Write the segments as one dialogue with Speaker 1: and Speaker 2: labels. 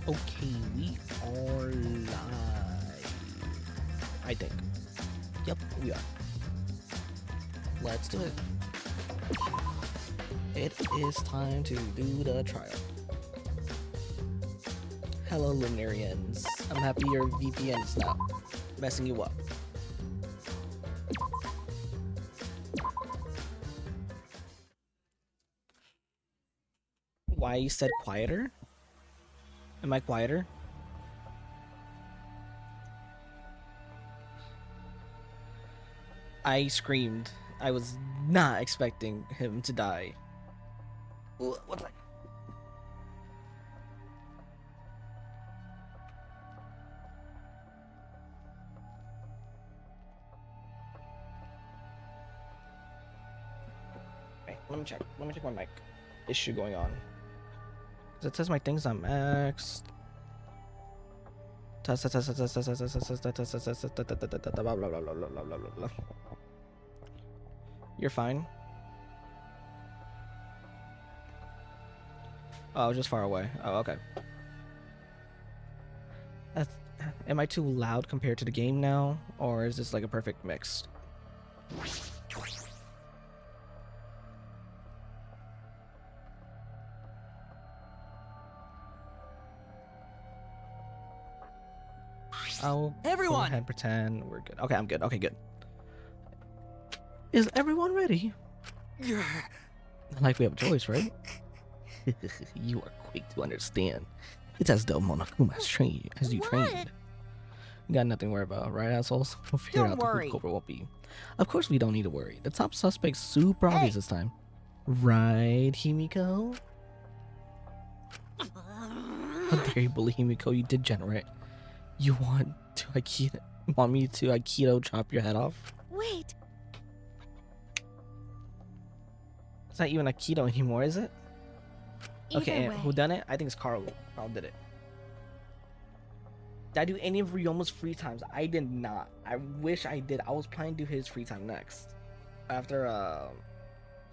Speaker 1: Okay, we are live. I think. Yep, we are. Let's do it. It is time to do the trial. Hello, Lunarians. I'm happy your VPN is not messing you up. Why you said quieter? Am I quieter? I screamed. I was not expecting him to die. What's that? Wait, let me check. Let me check my mic issue going on. Cause it says my thing's on max. Test, test, test, test, test, test, test, test, test, test, test, test, blah, blah, blah, blah, blah, blah, blah, blah, blah. You're fine. Oh, just far away. Oh, okay. Am I too loud compared to the game now, or is this like a perfect mix? I'll go ahead and pretend we're good. Okay, I'm good. Okay, good. Is everyone ready? Like we have a choice, right? You are quick to understand. It's as though Monokuma has trained as you trained. You got nothing to worry about, right, assholes? We'll figure out who the culprit won't be. Of course we don't need to worry. The top suspect's super obvious this time. Right, Himiko? How dare you bully Himiko, you degenerate. You want me to Aikido chop your head off?
Speaker 2: Wait.
Speaker 1: It's not even Aikido anymore, is it? Okay, and who done it? I think it's Carl. Carl did it. Did I do any of Ryoma's free times? I did not. I wish I did. I was planning to do his free time next. After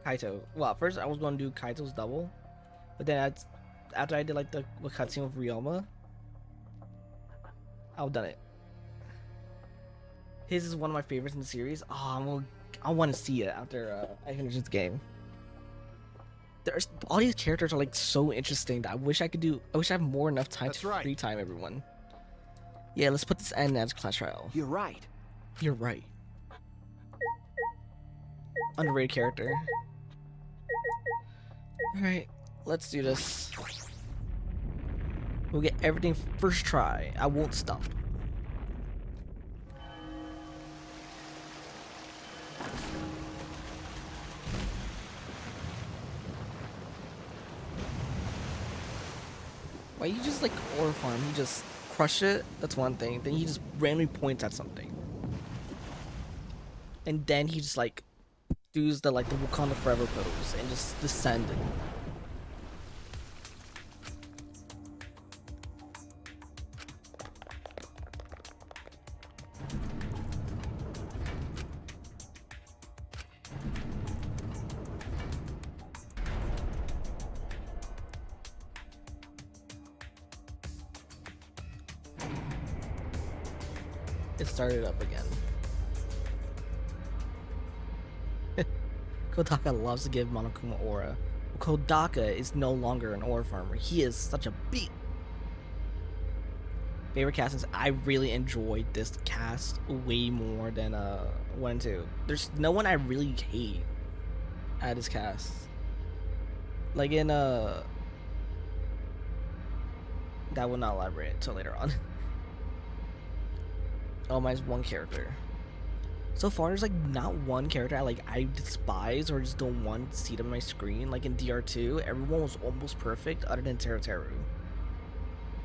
Speaker 1: Kaito. Well, first I was going to do Kaito's double. But then after I did like the cutscene with Ryoma, I've done it. His is one of my favorites in the series. Oh, I want to see it after I finish this game. There's all these characters are like so interesting that I wish I have more enough time to free time everyone. Yeah, let's put this end as class trial.
Speaker 3: You're right.
Speaker 1: You're right. Underrated character. Alright, let's do this. We'll get everything first try. I won't stump. Why you just like ore farm? You just crush it. That's one thing. Then he just randomly points at something, and then he just like does the Wakanda Forever pose and just descend. It started up again. Kodaka loves to give Monokuma aura. Kodaka is no longer an ore farmer. He is such a beat. Favorite castings? I really enjoyed this cast way more than 1 and 2. There's no one I really hate at this cast. Like in that will not elaborate until later on. Oh, mine's one character. So far, there's like not one character I despise or just don't want to see them on my screen. Like in DR2, everyone was almost perfect other than Teruteru.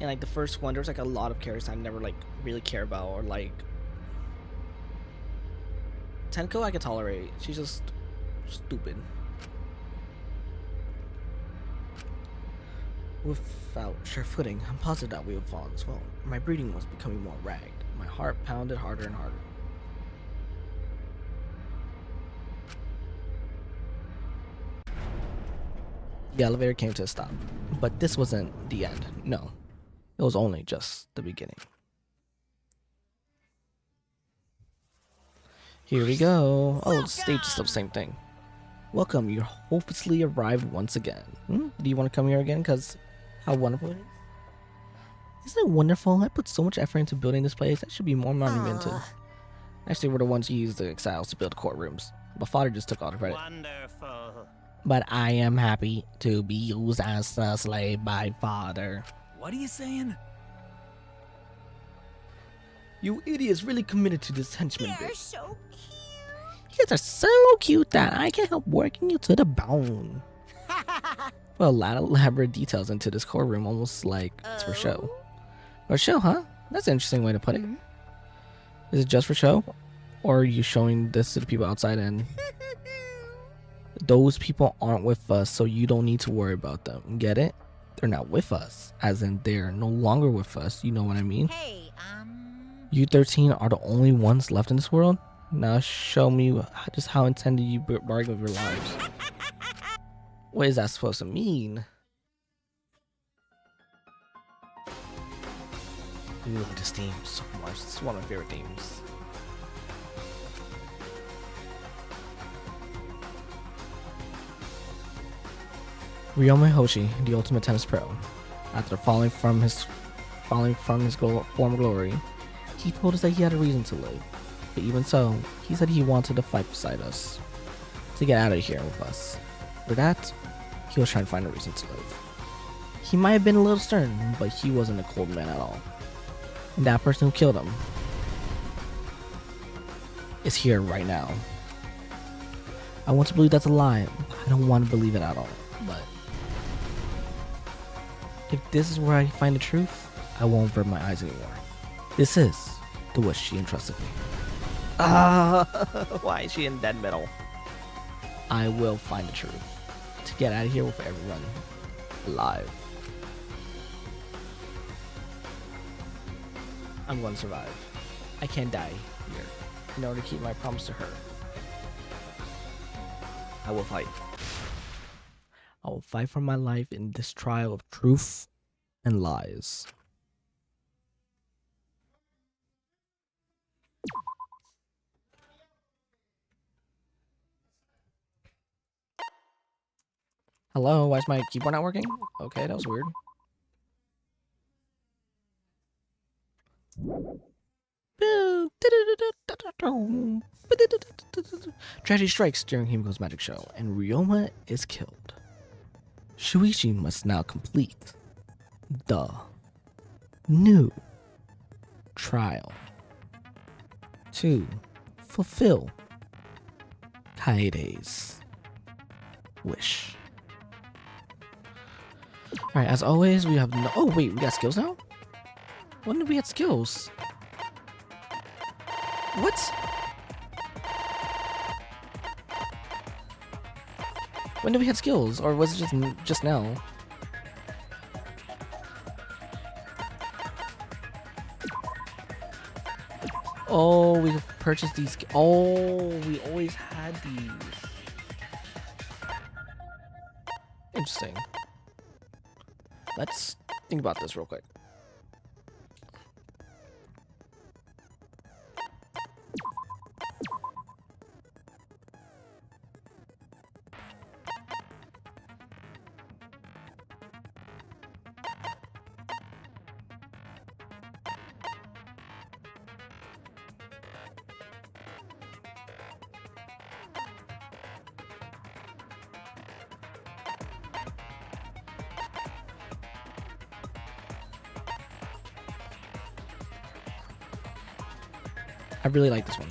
Speaker 1: And like the first one, there's like a lot of characters I never like really care about or like. Tenko I can tolerate. She's just stupid. Without sure footing, I'm positive that we would fall as well. My breathing was becoming more ragged. My heart pounded harder and harder. The elevator came to a stop, but this wasn't the end, no. It was only just the beginning. Here we go. Oh, the stage is still the same thing. Welcome, you hopelessly arrived once again. Do you want to come here again? Because how wonderful it is. Isn't it wonderful? I put so much effort into building this place. I should be more monumented. Actually, we're the ones who used the exiles to build courtrooms. My father just took all the credit.
Speaker 2: Wonderful.
Speaker 1: But I am happy to be used as a slave by father.
Speaker 2: What are you saying?
Speaker 1: You idiots really committed to this henchman
Speaker 3: You're
Speaker 1: bit.
Speaker 3: so cute.
Speaker 1: You guys are so cute that I can help working you to the bone. Well, a lot of elaborate details into this courtroom, almost like it's for show. For show, huh? That's an interesting way to put it. Is it just for show? Or are you showing this to the people outside and those people aren't with us, so you don't need to worry about them. Get it? They're not with us. As in, they're no longer with us. You know what I mean?
Speaker 3: Hey,
Speaker 1: You 13 are the only ones left in this world? Now show me just how intended you bargain with your lives. What is that supposed to mean? Ooh, this theme so much. This is one of my favorite themes. Ryoma Hoshi, the ultimate tennis pro, after falling from his former glory, he told us that he had a reason to live. But even so, he said he wanted to fight beside us, to get out of here with us. For that, he was trying to find a reason to live. He might have been a little stern, but he wasn't a cold man at all. And that person who killed him is here right now. I want to believe that's a lie, but I don't want to believe it at all. But if this is where I find the truth, I won't avert my eyes anymore. This is the wish she entrusted me. Why is she in dead middle? I will find the truth to get out of here with everyone alive. I'm going to survive. I can't die here in order to keep my promise to her. I will fight. I will fight for my life in this trial of truth and lies. Hello, why is my keyboard not working? Okay, that was weird. Tragedy strikes during Himiko's magic show, and Ryoma is killed. Shuichi must now complete the new trial to fulfill Kaede's wish. Alright, as always, we have no— oh wait, we got skills now? When did we get skills? What? When did we have skills? Or was it just now? Oh, we purchased these. Oh, we always had these. Interesting. Let's think about this real quick. I really like this one.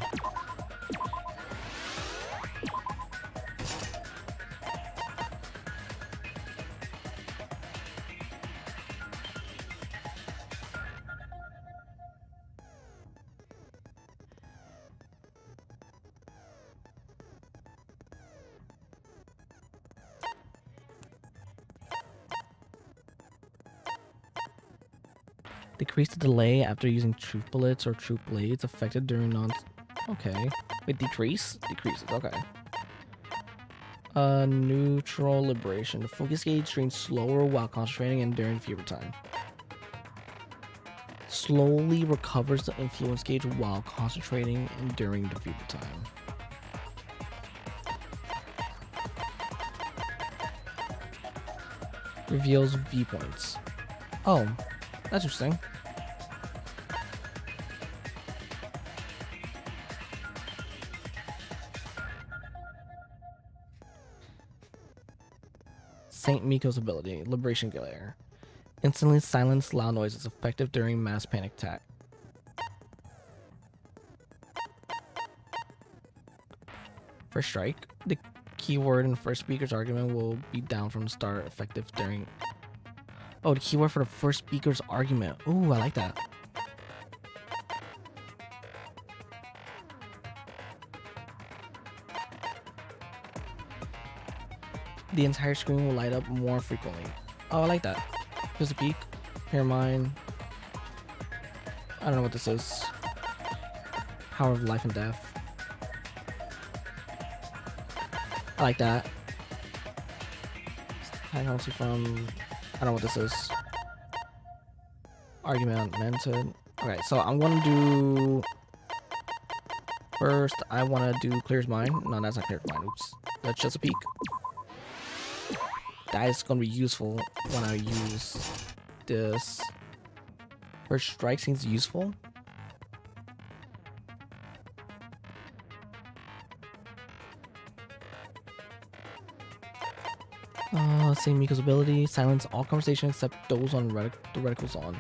Speaker 1: Decrease the delay after using truth bullets or truth blades affected during non— okay. Wait, decrease? Decreases, okay. Neutral liberation. The focus gauge drains slower while concentrating and during fever time. slowly recovers the influence gauge while concentrating and during the fever time. Reveals viewpoints. Oh, that's interesting. Saint Miko's ability, Liberation Glare. Instantly silence loud noises, effective during mass panic attack. First strike. The keyword in the first speaker's argument will be down from the start, effective during... Oh, the keyword for the first speaker's argument. Ooh, I like that. The entire screen will light up more frequently. Oh, I like that. Here's a peek. Here mine. I don't know what this is. Power of life and death. I like that. High penalty from... I don't know what this is. Argument augmented. Okay, so I'm gonna do... First, I wanna do Clear's Mind. No, that's not Clear's Mind. Oops. That's just a peek. That is gonna be useful when I use this. First strike seems useful. Same Miko's ability. Silence all conversation except those on the reticles on.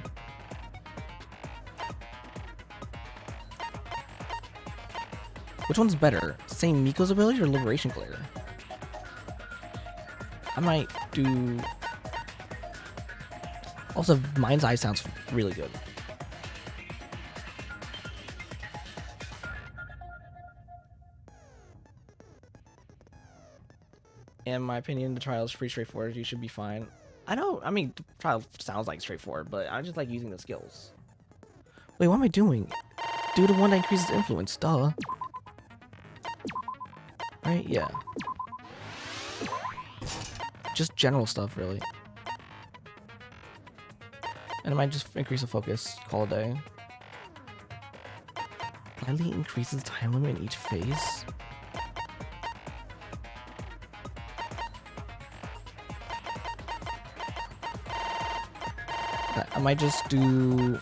Speaker 1: Which one's better? Same Miko's ability or Liberation Glare? I might do... Also, Mind's Eye sounds really good. In my opinion, the trial is pretty straightforward. You should be fine. I mean, the trial sounds like straightforward, but I just like using the skills. Wait, what am I doing? Do the one that increases influence, duh. Right? Yeah. Just general stuff, really. And I might just increase the focus, call it a day. Slightly increases time limit in each phase. I might just do...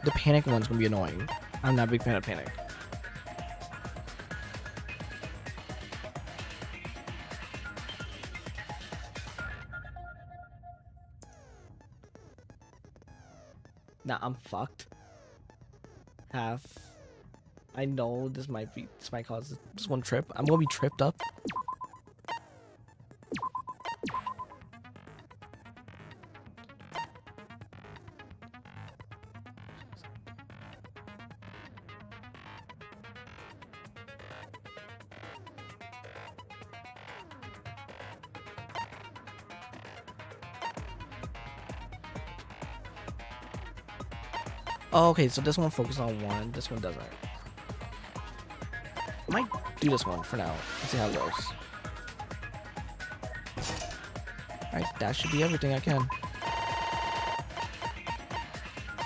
Speaker 1: The panic one's gonna be annoying. I'm not a big fan of panic. Nah, I'm fucked. Half. I know this might cause this one trip. I'm gonna be tripped up. Oh, okay, so this one focuses on one, this one doesn't. I might do this one for now and see how it goes. Alright, that should be everything I can.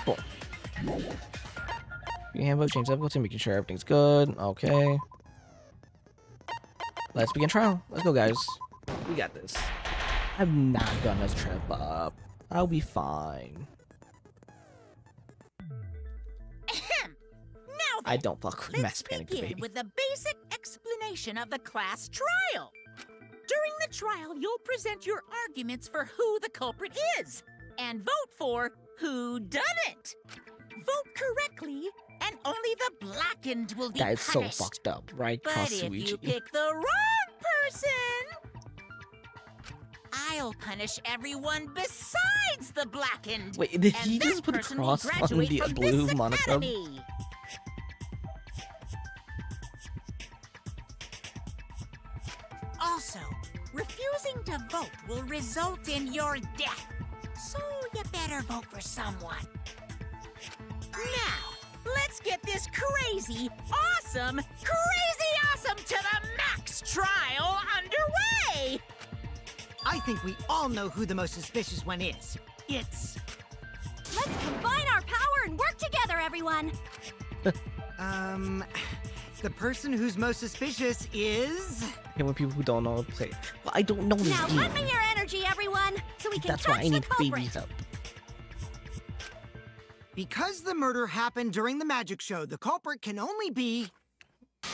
Speaker 1: Cool. Your handbook, change difficulty, making sure everything's good. Okay. Let's begin trial. Let's go, guys. We got this. I'm not gonna trip up. I'll be fine. I don't fuck with mass panic debate.
Speaker 3: Let's begin with the basic explanation of the class trial. During the trial, you'll present your arguments for who the culprit is, and vote for who done it. Vote correctly, and only the blackened will be
Speaker 1: that is
Speaker 3: punished.
Speaker 1: So fucked up, right?
Speaker 3: But if
Speaker 1: Shuichi.
Speaker 3: you pick the wrong person, I'll punish everyone besides the blackened.
Speaker 1: Wait, did
Speaker 3: and
Speaker 1: he
Speaker 3: this
Speaker 1: just put a
Speaker 3: person will
Speaker 1: cross on
Speaker 3: graduate
Speaker 1: the
Speaker 3: from
Speaker 1: blue
Speaker 3: this
Speaker 1: monochrome?
Speaker 3: academy. Also, refusing to vote will result in your death. So you better vote for someone. Now, let's get this crazy awesome to the max trial underway!
Speaker 4: I think we all know who the most suspicious one is. It's...
Speaker 5: Let's combine our power and work together! everyone.
Speaker 4: The person who's most suspicious is...
Speaker 1: And when people who don't know say, well, I don't know this
Speaker 5: Now
Speaker 1: game.
Speaker 5: lend me your energy, everyone, so we can
Speaker 1: That's
Speaker 5: catch
Speaker 1: why I
Speaker 5: the
Speaker 1: need
Speaker 5: culprit.
Speaker 1: baby's help.
Speaker 4: Because the murder happened during the magic show, the culprit can only be...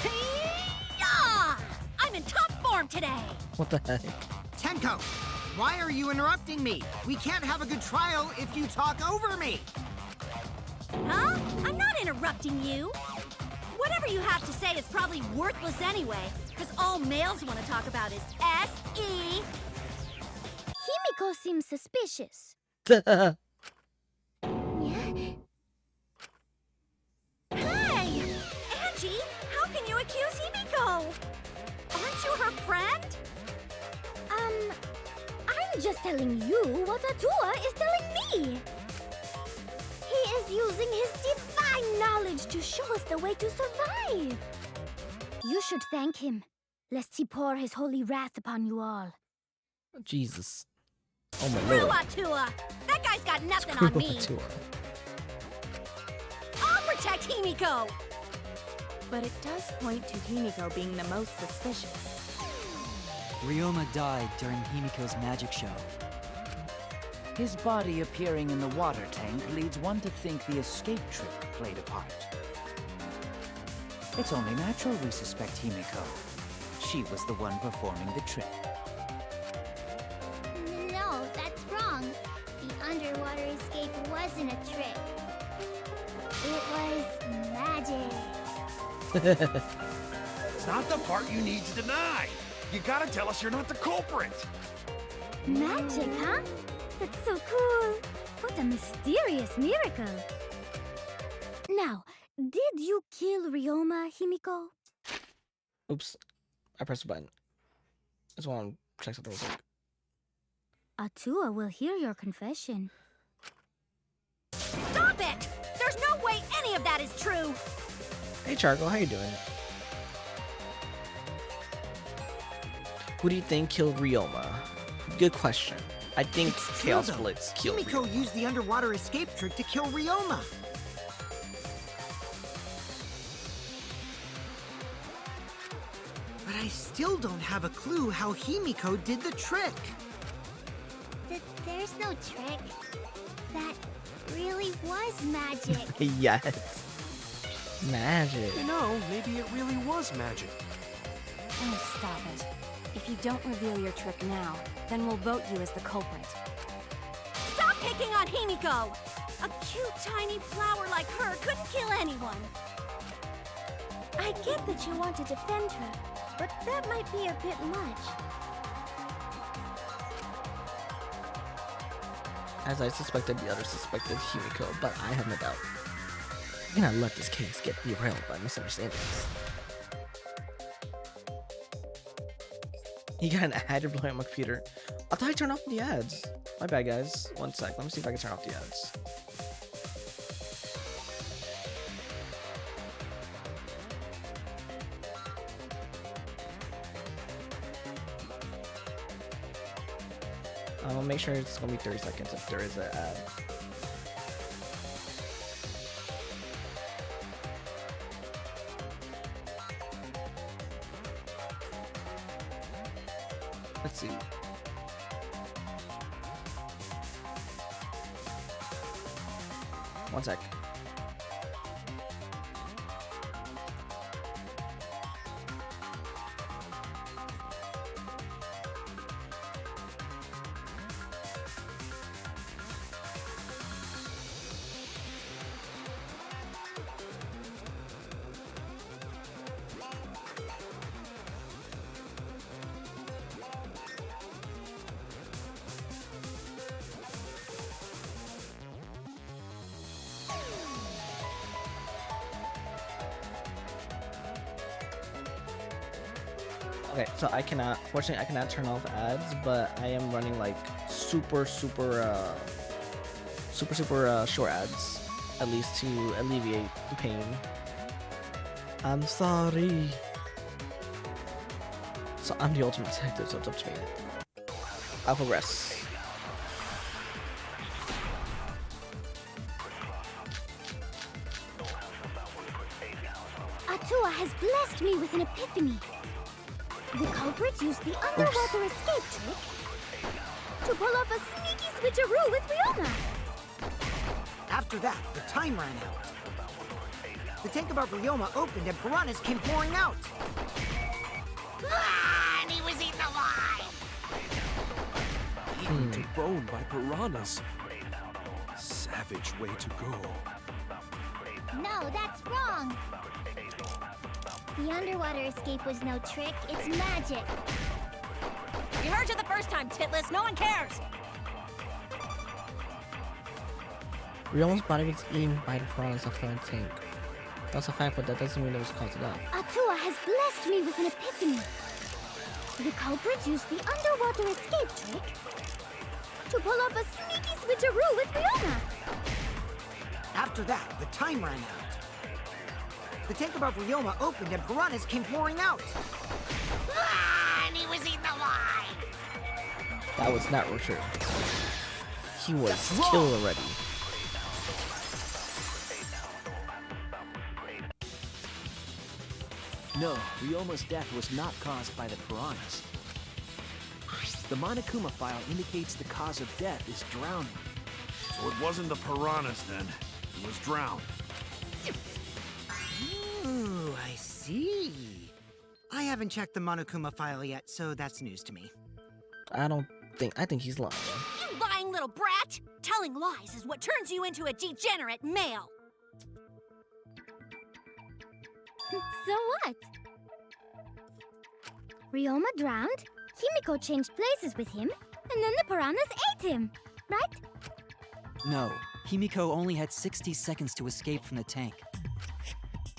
Speaker 5: Yeah! I'm in top form today.
Speaker 1: What the heck?
Speaker 4: Tenko, why are you interrupting me? We can't have a good trial if you talk over me.
Speaker 5: Huh? I'm not interrupting you. Whatever you have to say is probably worthless anyway, because all males want to talk about is S.E.
Speaker 6: Himiko seems suspicious.
Speaker 5: Hey! Angie, how can you accuse Himiko? Aren't you her friend?
Speaker 6: I'm just telling you what Atua is telling me. He is using his divine knowledge to show us the way to survive. You should thank him, lest he pour his holy wrath upon you all.
Speaker 1: Jesus. Oh my
Speaker 5: Screw
Speaker 1: lord.
Speaker 5: Atua! That guy's got nothing
Speaker 1: Screw
Speaker 5: on me.
Speaker 1: Atua.
Speaker 5: I'll protect Himiko!
Speaker 7: But it does point to Himiko being the most suspicious.
Speaker 8: Ryoma died during Himiko's magic show.
Speaker 2: His body appearing in the water tank leads one to think the escape trick played a part. It's only natural we suspect Himiko. She was the one performing the trick.
Speaker 6: No, that's wrong. The underwater escape wasn't a trick. It was magic.
Speaker 9: It's not the part you need to deny. You gotta tell us you're not the culprit.
Speaker 6: Magic, huh? That's so cool. What a mysterious miracle. Now, did you kill Ryoma, Himiko?
Speaker 1: Oops. I pressed the button. I just want to check something real quick.
Speaker 6: Atua will hear your confession.
Speaker 5: Stop it! There's no way any of that is true!
Speaker 1: Hey Chargo, how you doing? Who do you think killed Ryoma? Good question. I think
Speaker 4: It's
Speaker 1: Chaos
Speaker 4: true, though.
Speaker 1: Blitz killed
Speaker 4: Himiko
Speaker 1: Ryoma.
Speaker 4: used the underwater escape trick to kill Ryoma. But I still don't have a clue how Himiko did the trick.
Speaker 6: There's no trick. That really was magic.
Speaker 1: Yes. Magic.
Speaker 9: You know, maybe it really was magic.
Speaker 7: Oh, stop it. If you don't reveal your trick now, then we'll vote you as the culprit.
Speaker 5: Stop picking on Himiko! A cute tiny flower like her couldn't kill anyone.
Speaker 6: I get that you want to defend her, but that might be a bit much.
Speaker 1: As I suspected, the others suspected Himiko, but I have no doubt. I cannot let this case get derailed by misunderstandings. You got an ad blowing on my computer. I thought I turned off the ads. My bad, guys. One sec. Let me see if I can turn off the ads. I'll make sure it's gonna be 30 seconds if there is an ad. Let's see. One sec. Okay, so fortunately I cannot turn off ads, but I am running like super short ads, at least to alleviate the pain. I'm sorry. So I'm the ultimate detective, so it's up to me. I'll progress.
Speaker 6: Atua has blessed me with an epiphany. The culprit used the underwater escape trick to pull off a sneaky switcheroo with Ryoma.
Speaker 4: After that, the time ran out. The tank above Ryoma opened and piranhas came pouring out.
Speaker 3: Ah, and he was eaten alive!
Speaker 9: Eaten to bone by piranhas. Savage way to go.
Speaker 6: No, that's wrong. The underwater escape was no trick, it's magic.
Speaker 5: You heard you the first time, Titless. No one cares.
Speaker 1: Ryoma's body was eaten by the piranhas after the tank. That's a fact, but that doesn't mean it was caused of death.
Speaker 6: Atua has blessed me with an epiphany. The culprit used the underwater escape trick to pull off a sneaky switcheroo with Ryoma.
Speaker 4: After that, the time ran out. The tank above Ryoma opened and piranhas came pouring out.
Speaker 3: Ah, and he was eaten alive!
Speaker 1: That was not Richard. He was killed already.
Speaker 2: No, Ryoma's death was not caused by the piranhas. The Monokuma file indicates the cause of death is drowning.
Speaker 9: So it wasn't the piranhas then. He was drowned.
Speaker 4: Ooh, I see. I haven't checked the Monokuma file yet, so that's news to me.
Speaker 1: I think he's lying.
Speaker 5: You lying little brat! Telling lies is what turns you into a degenerate male.
Speaker 6: So what? Ryoma drowned, Himiko changed places with him, and then the piranhas ate him, right?
Speaker 8: No, Himiko only had 60 seconds to escape from the tank.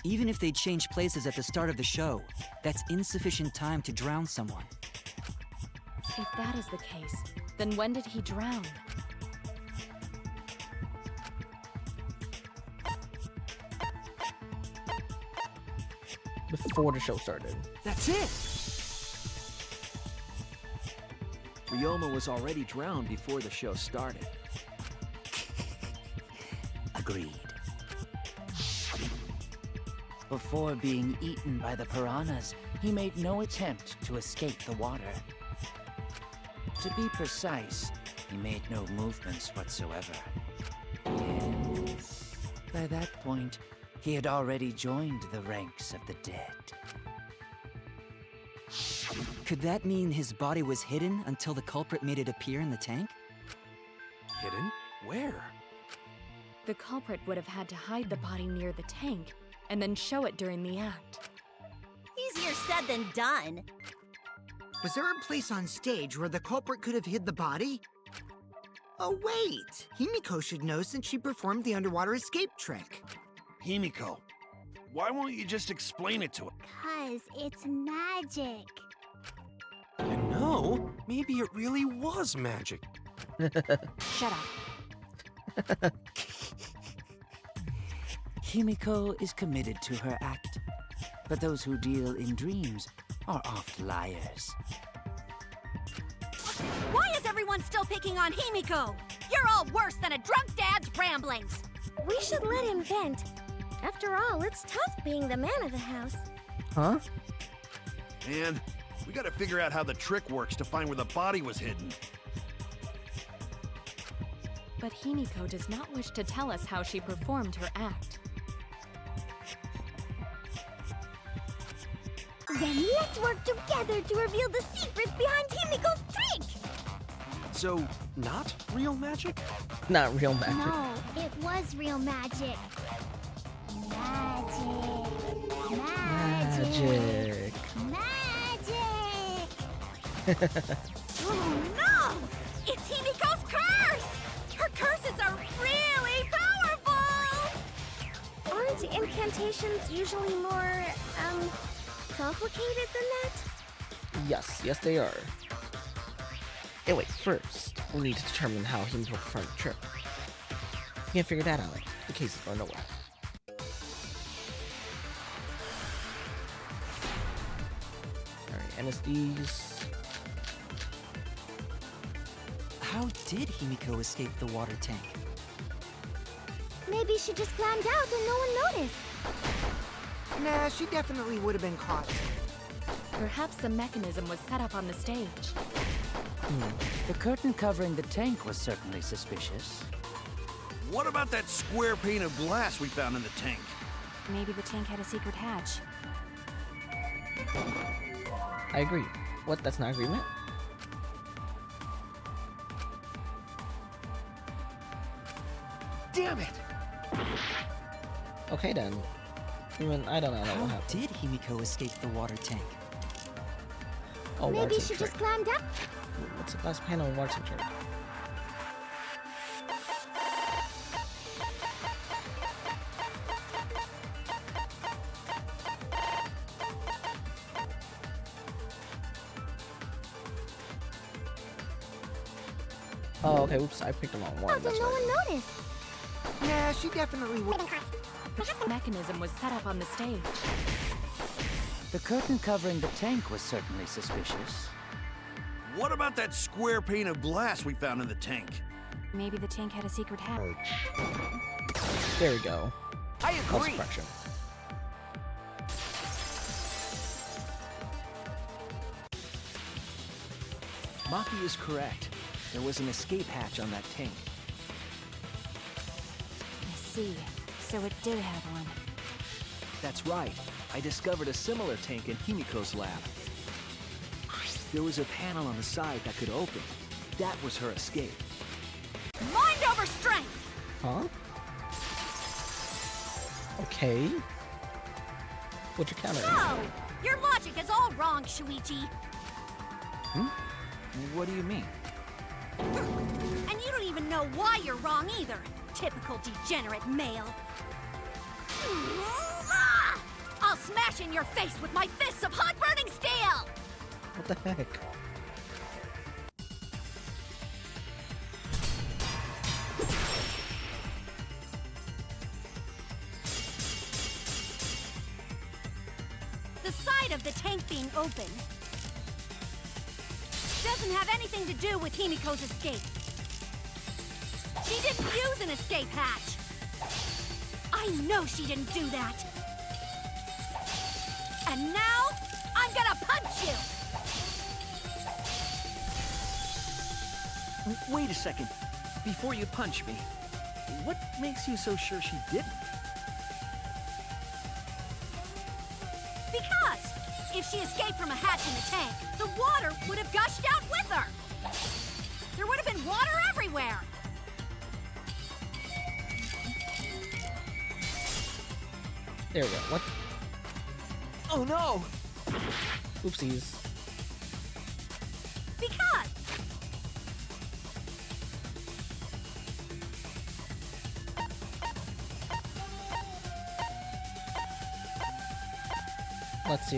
Speaker 8: Even if they changed places at the start of the show, that's insufficient time to drown someone.
Speaker 7: If that is the case, then when did he drown?
Speaker 1: Before the show started.
Speaker 4: That's it!
Speaker 2: Ryoma was already drowned before the show started. Agreed. Before being eaten by the piranhas, he made no attempt to escape the water. To be precise, he made no movements whatsoever. Yes. By that point, he had already joined the ranks of the dead.
Speaker 8: Could that mean his body was hidden until the culprit made it appear in the tank?
Speaker 9: Hidden? Where?
Speaker 7: The culprit would have had to hide the body near the tank and then show it during the act.
Speaker 5: Easier said than done.
Speaker 4: Was there a place on stage where the culprit could have hid the body? Oh wait, Himiko should know since she performed the underwater escape trick.
Speaker 9: Himiko, why won't you just explain it to us?
Speaker 6: 'Cause it's magic.
Speaker 9: You know, maybe it really was magic.
Speaker 7: Shut up.
Speaker 2: Himiko is committed to her act, but those who deal in dreams are oft liars.
Speaker 5: Why is everyone still picking on Himiko? You're all worse than a drunk dad's ramblings.
Speaker 6: We should let him vent. After all, it's tough being the man of the house.
Speaker 1: Huh?
Speaker 9: And we gotta figure out how the trick works to find where the body was hidden.
Speaker 7: But Himiko does not wish to tell us how she performed her act.
Speaker 6: Then let's work together to reveal the secret behind Himiko's trick!
Speaker 9: So, not real magic?
Speaker 1: Not real magic.
Speaker 6: No, it was real magic. Magic.
Speaker 1: Magic.
Speaker 6: Magic!
Speaker 5: Oh no! It's Himiko's curse! Her curses are really powerful!
Speaker 6: Aren't incantations usually more, complicated than that?
Speaker 1: Yes, they are. Anyway, first, we need to determine how Himiko performed the trick. We can't figure that out. The case is going nowhere. Alright, NSDs.
Speaker 8: How did Himiko escape the water tank?
Speaker 6: Maybe she just climbed out and no one noticed.
Speaker 4: Nah, she definitely would have been caught.
Speaker 10: Perhaps the mechanism was set up on the stage.
Speaker 2: The curtain covering the tank was certainly suspicious.
Speaker 9: What about that square pane of glass we found in the tank?
Speaker 7: Maybe the tank had a secret hatch.
Speaker 1: I agree. What? That's not agreement?
Speaker 9: Damn it!
Speaker 1: Okay then. Even I don't know what
Speaker 8: How
Speaker 1: happened.
Speaker 8: did Himiko escape the water tank?
Speaker 1: Oh, water
Speaker 6: Maybe
Speaker 1: tank
Speaker 6: she
Speaker 1: trick.
Speaker 6: just climbed up.
Speaker 1: What's the last panel of water tank trick? Oh, okay, oops, I picked the wrong
Speaker 6: How
Speaker 1: one.
Speaker 6: did
Speaker 1: That's
Speaker 6: no
Speaker 1: right.
Speaker 6: one notice?
Speaker 4: Nah, she definitely would.
Speaker 10: The mechanism was set up on the stage.
Speaker 2: The curtain covering the tank was certainly suspicious.
Speaker 9: What about that square pane of glass we found in the tank?
Speaker 7: Maybe the tank had a secret hatch.
Speaker 1: There we go.
Speaker 2: I
Speaker 1: Course correction.
Speaker 11: Maki is correct. There was an escape hatch on that tank.
Speaker 7: I see. So it did have one.
Speaker 11: That's right. I discovered a similar tank in Himiko's lab. There was a panel on the side that could open. That was her escape.
Speaker 5: Mind over strength!
Speaker 1: Huh? Okay. What's your counter?
Speaker 5: No! Your logic is all wrong, Shuichi.
Speaker 11: What do you mean?
Speaker 5: And you don't even know why you're wrong either. Typical degenerate male. Ah! I'll smash in your face with my fists of hot burning steel!
Speaker 1: What the heck?
Speaker 5: The side of the tank being open doesn't have anything to do with Himiko's escape. She didn't use an escape hatch. I know she didn't do that. And now, I'm gonna punch you!
Speaker 11: Wait a second. Before you punch me, what makes you so sure she didn't?
Speaker 5: Because if she escaped from a hatch in the tank, the water would have gushed out with her. There would have been water everywhere.
Speaker 1: There we go. What?
Speaker 11: Oh no!
Speaker 1: Oopsies.
Speaker 5: Because
Speaker 1: Let's see.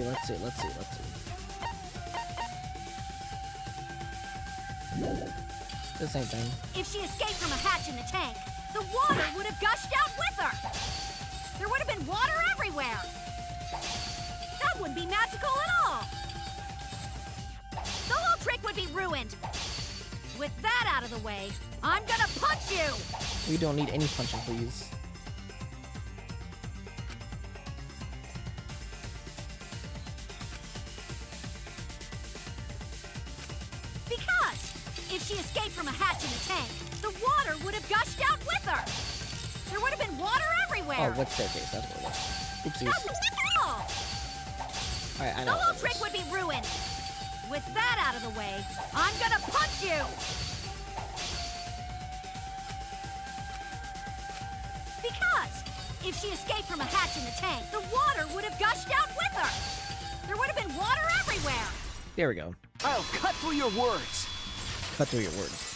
Speaker 1: The same thing.
Speaker 5: if she escaped from a hatch in the tank, the water would have gushed out with her. There would have been water everywhere. That wouldn't be magical at all. The whole trick would be ruined. With that out of the way, I'm gonna punch you!
Speaker 1: We don't need any punching, please.
Speaker 5: Because if she escaped from a hatch in the tank, the water would have gushed out with her. There would have been water everywhere.
Speaker 1: Oh, what staircase? That's what it was. Oopsies.
Speaker 5: That wouldn't be at all.
Speaker 1: Alright, I
Speaker 5: The
Speaker 1: know.
Speaker 5: whole trick would be ruined. With that out of the way, I'm gonna punch you! Because if she escaped from a hatch in the tank, the water would have gushed out with her. There would have been water everywhere.
Speaker 1: There we go.
Speaker 11: I'll cut through your words!
Speaker 1: Cut through your words.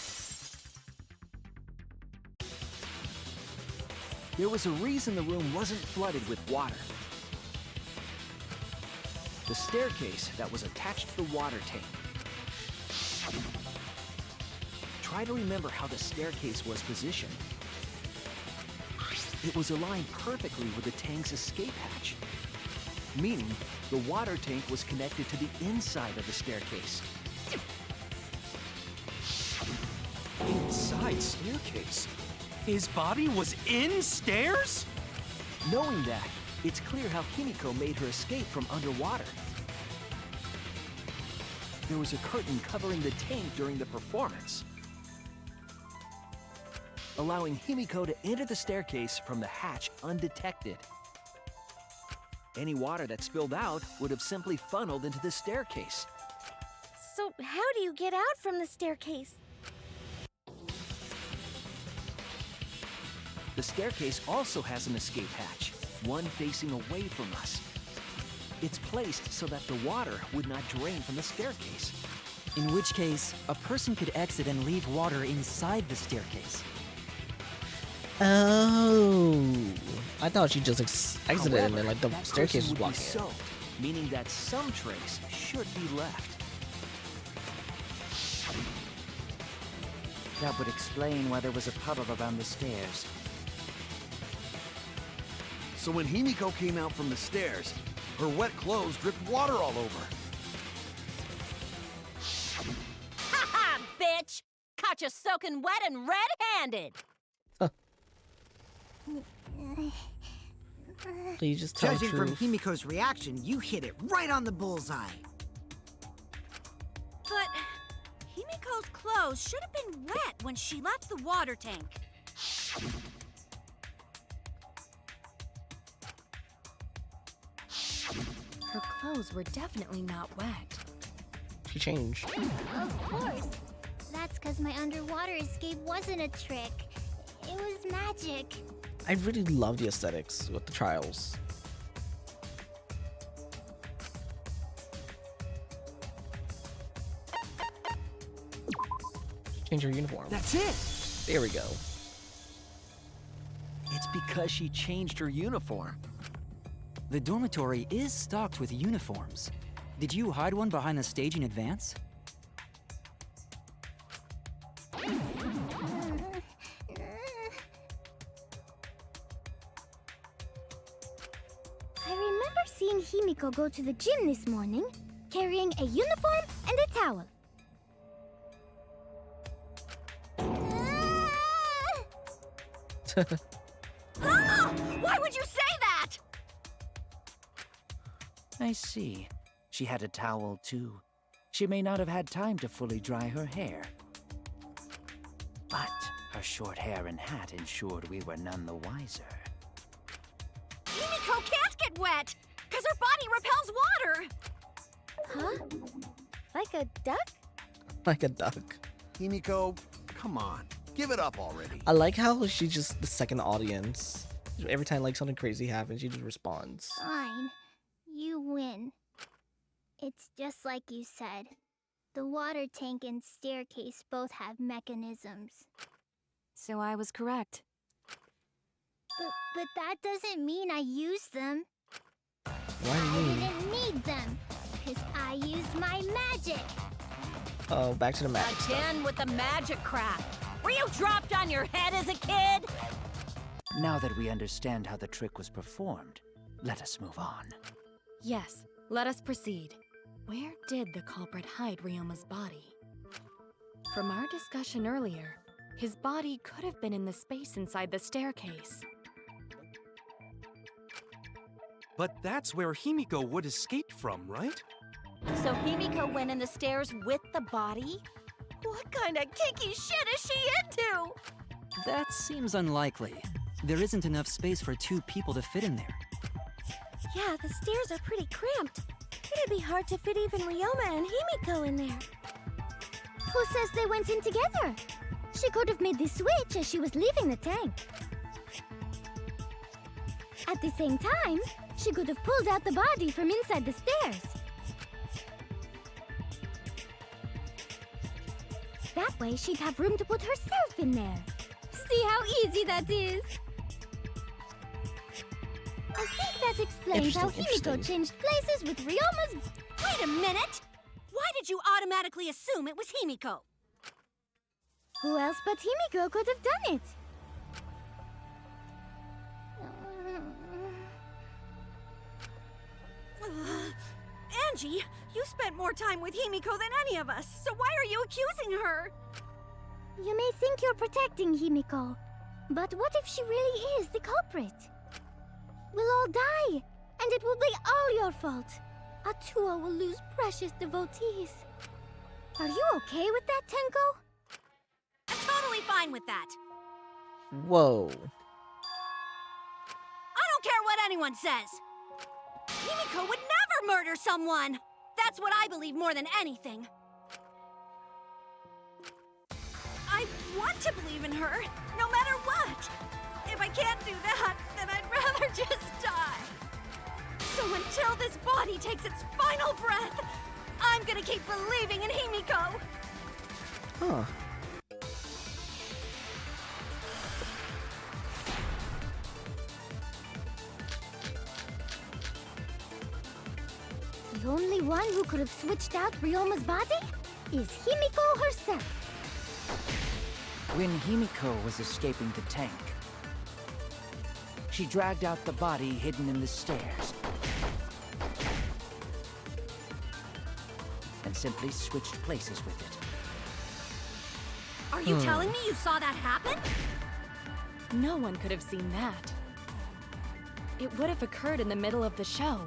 Speaker 11: There was a reason the room wasn't flooded with water. The staircase that was attached to the water tank. Try to remember how the staircase was positioned. It was aligned perfectly with the tank's escape hatch, meaning the water tank was connected to the inside of the staircase.
Speaker 9: Inside staircase? His body was in stairs?
Speaker 11: Knowing that, It's clear how Himiko made her escape from underwater. There was a curtain covering the tank during the performance, allowing Himiko to enter the staircase from the hatch undetected. Any water that spilled out would have simply funneled into the staircase.
Speaker 6: So how do you get out from the staircase?
Speaker 11: The staircase also has an escape hatch, one facing away from us. It's placed so that the water would not drain from the staircase.
Speaker 8: In which case, a person could exit and leave water inside the staircase.
Speaker 1: Oh, I thought she just exited.
Speaker 11: However,
Speaker 1: and then like the
Speaker 11: that
Speaker 1: staircase
Speaker 11: person
Speaker 1: was
Speaker 11: would be
Speaker 1: blocking it.
Speaker 11: soaked, meaning that some trace should be left.
Speaker 2: That would explain why there was a puddle around the stairs.
Speaker 9: So when Himiko came out from the stairs, her wet clothes dripped water all over.
Speaker 5: Ha ha, bitch! Caught you soaking wet and red-handed!
Speaker 1: Please just tell the
Speaker 4: Judging
Speaker 1: truth.
Speaker 4: from Himiko's reaction, you hit it right on the bullseye.
Speaker 5: But Himiko's clothes should have been wet when she left the water tank.
Speaker 10: Her clothes were definitely not wet.
Speaker 1: She changed.
Speaker 6: Of course. That's because my underwater escape wasn't a trick. It was magic.
Speaker 1: I really love the aesthetics with the trials. Change her uniform.
Speaker 11: That's it!
Speaker 1: There we go.
Speaker 11: It's because she changed her uniform.
Speaker 8: The dormitory is stocked with uniforms. Did you hide one behind the stage in advance?
Speaker 6: I remember seeing Himiko go to the gym this morning, carrying a uniform and a towel.
Speaker 5: Ah! Why would you say that?
Speaker 2: I see. She had a towel, too. She may not have had time to fully dry her hair. But her short hair and hat ensured we were none the wiser.
Speaker 5: Himiko can't get wet, because her body repels water.
Speaker 6: Huh? Like a duck?
Speaker 1: Like a duck.
Speaker 9: Himiko, come on. Give it up already.
Speaker 1: I like how she's just the second audience. Every time like something crazy happens, she just responds.
Speaker 6: Fine. You win. It's just like you said. The water tank and staircase both have mechanisms.
Speaker 7: So I was correct.
Speaker 6: But that doesn't mean I used them.
Speaker 1: Why do you
Speaker 6: I
Speaker 1: mean?
Speaker 6: didn't need them, because I used my magic.
Speaker 1: Oh, back to the magic stuff.
Speaker 5: Again with the magic crap. Were you dropped on your head as a kid?
Speaker 2: Now that we understand how the trick was performed, let us move on.
Speaker 7: Yes, let us proceed. Where did the culprit hide Ryoma's body? From our discussion earlier, his body could have been in the space inside the staircase.
Speaker 12: But that's where Himiko would escape from, right?
Speaker 5: So Himiko went in the stairs with the body? What kind of kinky shit is she into?
Speaker 8: That seems unlikely. There isn't enough space for two people to fit in there.
Speaker 6: Yeah, the stairs are pretty cramped. It'd be hard to fit even Ryoma and Himiko in there. Who says they went in together? She could have made the switch as she was leaving the tank. At the same time, she could have pulled out the body from inside the stairs. That way, she'd have room to put herself in there. See how easy that is? I think that explains how Himiko changed places with Ryoma's...
Speaker 5: Wait a minute! Why did you automatically assume it was Himiko?
Speaker 6: Who else but Himiko could have done it?
Speaker 5: Angie, you spent more time with Himiko than any of us, so why are you accusing her?
Speaker 6: You may think you're protecting Himiko, but what if she really is the culprit? We'll all die, and it will be all your fault. Atua will lose precious devotees. Are you okay with that, Tenko?
Speaker 5: I'm totally fine with that.
Speaker 1: Whoa.
Speaker 5: I don't care what anyone says. Himiko would never murder someone. That's what I believe more than anything. I want to believe in her, no matter what. If I can't do that, then I'd rather just die. So until this body takes its final breath, I'm gonna keep believing in Himiko.
Speaker 1: Huh.
Speaker 6: The only one who could have switched out Ryoma's body is Himiko herself.
Speaker 2: When Himiko was escaping the tank, she dragged out the body hidden in the stairs and simply switched places with it.
Speaker 5: Are you telling me you saw that happen?
Speaker 7: No one could have seen that. It would have occurred in the middle of the show,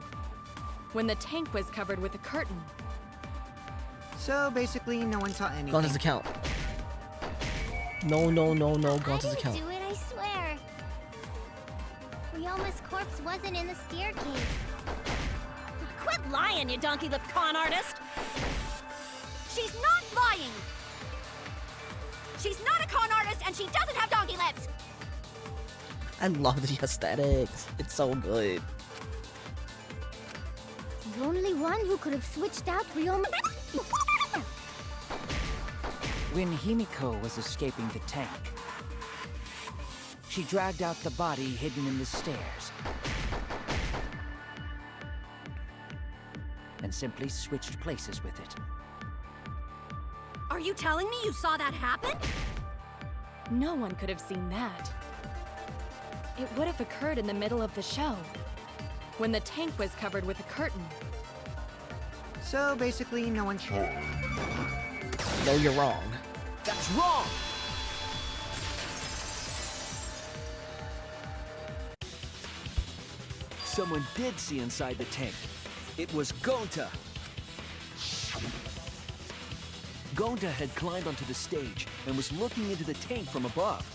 Speaker 7: when the tank was covered with a curtain.
Speaker 4: So basically, no one saw anything.
Speaker 1: Gonta's account. No, Gonta's account.
Speaker 6: I didn't do it, I swear. Ryoma's corpse wasn't in the staircase.
Speaker 5: Quit lying, you donkey-lipped con artist! She's not lying! She's not a con artist, and she doesn't have donkey lips!
Speaker 1: I love the aesthetics. It's so good.
Speaker 6: The only one who could have switched out Ryoma...
Speaker 2: When Himiko was escaping the tank, she dragged out the body hidden in the stairs and simply switched places with it.
Speaker 5: Are you telling me you saw that happen?
Speaker 7: No one could have seen that. It would have occurred in the middle of the show, when the tank was covered with a curtain.
Speaker 4: So basically, no one...
Speaker 1: No, you're wrong.
Speaker 11: That's wrong! Someone did see inside the tank. It was Gonta. Gonta had climbed onto the stage and was looking into the tank from above.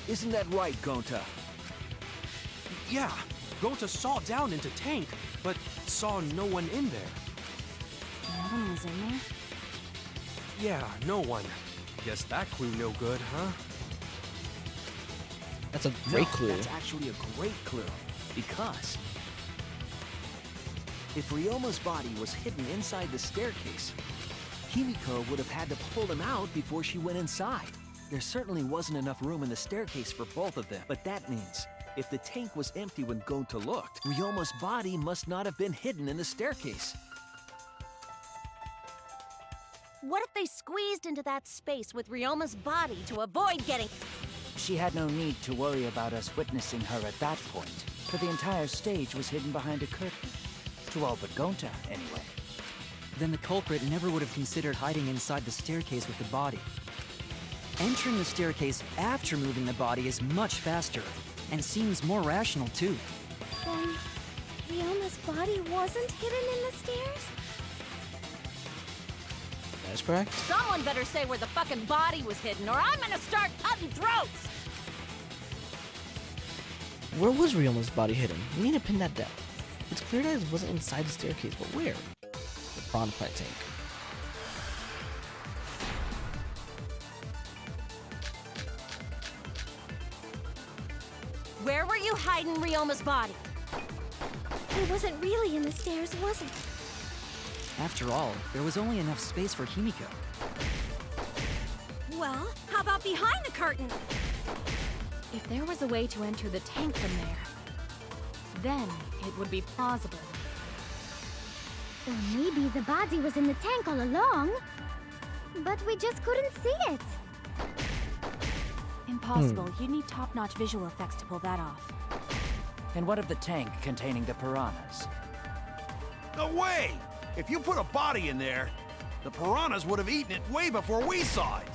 Speaker 11: Isn't that right, Gonta?
Speaker 12: Yeah, Gonta saw down into tank, but saw no one in there.
Speaker 6: No one was in there?
Speaker 12: Yeah, no one. Guess that clue no good, huh?
Speaker 1: That's a great clue.
Speaker 11: That's actually a great clue, because if Ryoma's body was hidden inside the staircase, Himiko would have had to pull him out before she went inside. There certainly wasn't enough room in the staircase for both of them, but that means if the tank was empty when Gonta looked, Ryoma's body must not have been hidden in the staircase.
Speaker 5: What if they squeezed into that space with Ryoma's body to avoid getting...
Speaker 2: She had no need to worry about us witnessing her at that point, for the entire stage was hidden behind a curtain. To all but Gonta, anyway.
Speaker 8: Then the culprit never would have considered hiding inside the staircase with the body. Entering the staircase after moving the body is much faster, and seems more rational too.
Speaker 6: Then, Ryoma's body wasn't hidden in the stairs?
Speaker 1: That's correct.
Speaker 5: Someone better say where the fucking body was hidden, or I'm gonna start cutting throats!
Speaker 1: Where was Ryoma's body hidden? We need to pin that down. It's clear that it wasn't inside the staircase, but where? The prawn plant tank.
Speaker 5: Where were you hiding Ryoma's body?
Speaker 6: It wasn't really in the stairs, was it?
Speaker 8: After all, there was only enough space for Himiko.
Speaker 5: Well, how about behind the curtain?
Speaker 7: If there was a way to enter the tank from there, then it would be plausible.
Speaker 6: Or maybe the body was in the tank all along, but we just couldn't see it.
Speaker 7: Impossible. You'd need top-notch visual effects to pull that off.
Speaker 2: And what of the tank containing the piranhas?
Speaker 9: No way! If you put a body in there, the piranhas would have eaten it way before we saw it.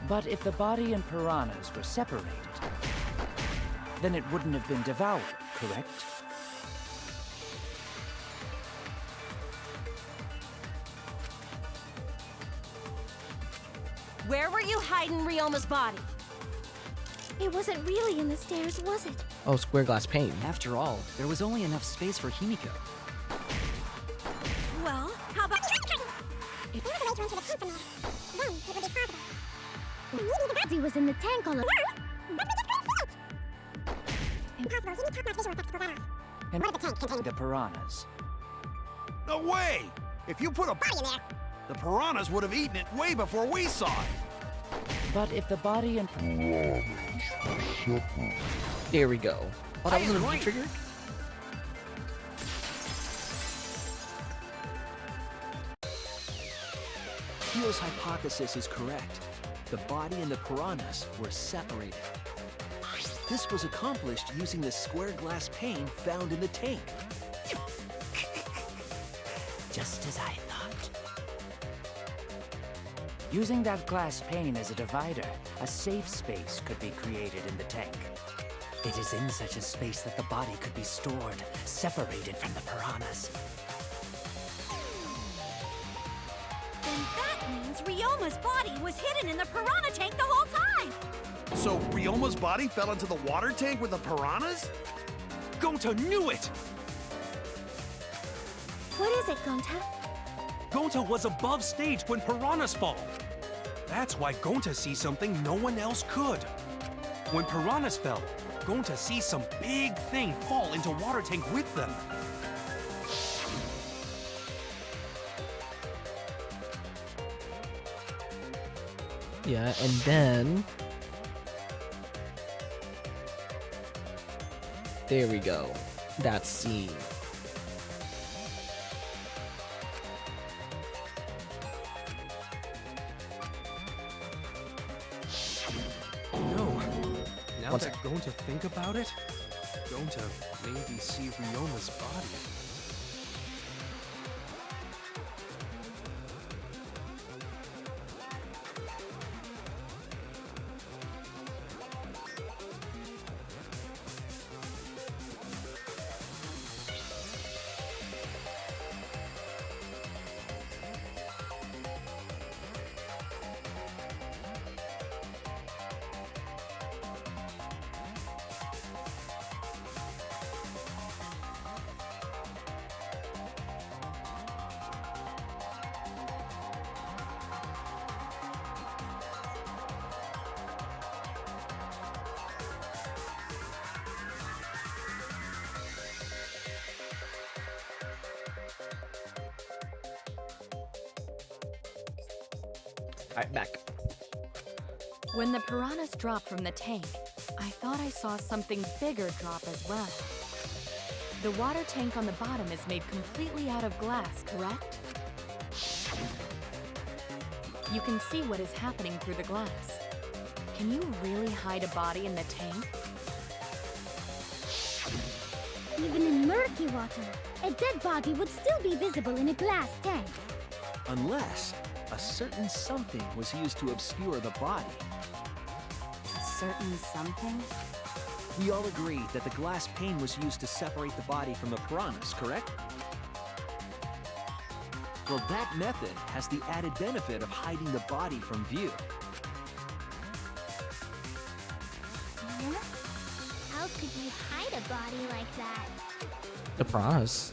Speaker 2: But if the body and piranhas were separated, Then it wouldn't have been devoured, correct?
Speaker 5: Where were you hiding Ryoma's body?
Speaker 6: It wasn't really in the stairs, was it?
Speaker 1: Oh, square glass pane.
Speaker 8: After all, there was only enough space for Himiko.
Speaker 5: Well, how about...
Speaker 6: He was in the tank all along.
Speaker 2: And the piranhas.
Speaker 9: No way! If you put a body in there, the piranhas would have eaten it way before we saw it.
Speaker 2: But if the body and...
Speaker 1: There we go. Oh, that wasn't a
Speaker 9: agree.
Speaker 1: trigger?
Speaker 11: Kyo's hypothesis is correct. The body and the piranhas were separated. This was accomplished using the square glass pane found in the tank.
Speaker 2: Just as I thought. Using that glass pane as a divider, a safe space could be created in the tank. It is in such a space that the body could be stored, separated from the piranhas.
Speaker 5: Then that means Ryoma's body was hidden in the piranha tank the whole time!
Speaker 9: So Ryoma's body fell into the water tank with the piranhas?
Speaker 12: Gonta knew it!
Speaker 6: What is it, Gonta?
Speaker 12: Gonta was above stage when piranhas fall. That's why Gonta sees something no one else could. When piranhas fell, Gonta sees some big thing fall into water tank with them.
Speaker 1: Yeah, and then... There we go. That scene.
Speaker 12: No. Now
Speaker 1: What's
Speaker 12: that Gonta think about it, Gonta maybe see Ryoma's body.
Speaker 1: Alright, back.
Speaker 7: When the piranhas dropped from the tank, I thought I saw something bigger drop as well. The water tank on the bottom is made completely out of glass, correct? You can see what is happening through the glass. Can you really hide a body in the tank?
Speaker 6: Even in murky water, a dead body would still be visible in a glass tank.
Speaker 11: Unless a certain something was used to obscure the body.
Speaker 7: A certain something?
Speaker 11: We all agree that the glass pane was used to separate the body from the piranhas, correct? Well, that method has the added benefit of hiding the body from view.
Speaker 6: Huh? How could you hide a body like that?
Speaker 1: The piranhas.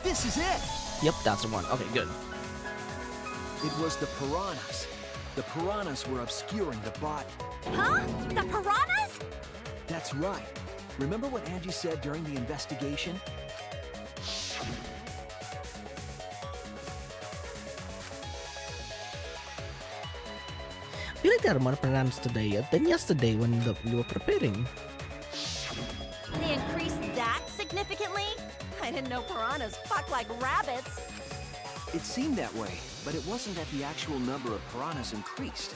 Speaker 11: This is it!
Speaker 1: Yep, that's the one. Okay, good.
Speaker 11: It was the piranhas. The piranhas were obscuring the body.
Speaker 5: Huh? The piranhas?
Speaker 11: That's right. Remember what Angie said during the investigation?
Speaker 1: feel like they're more pronounced today than yesterday when we were preparing.
Speaker 5: They increased that significantly? I didn't know piranhas fuck like rabbits.
Speaker 11: It seemed that way, but it wasn't that the actual number of piranhas increased.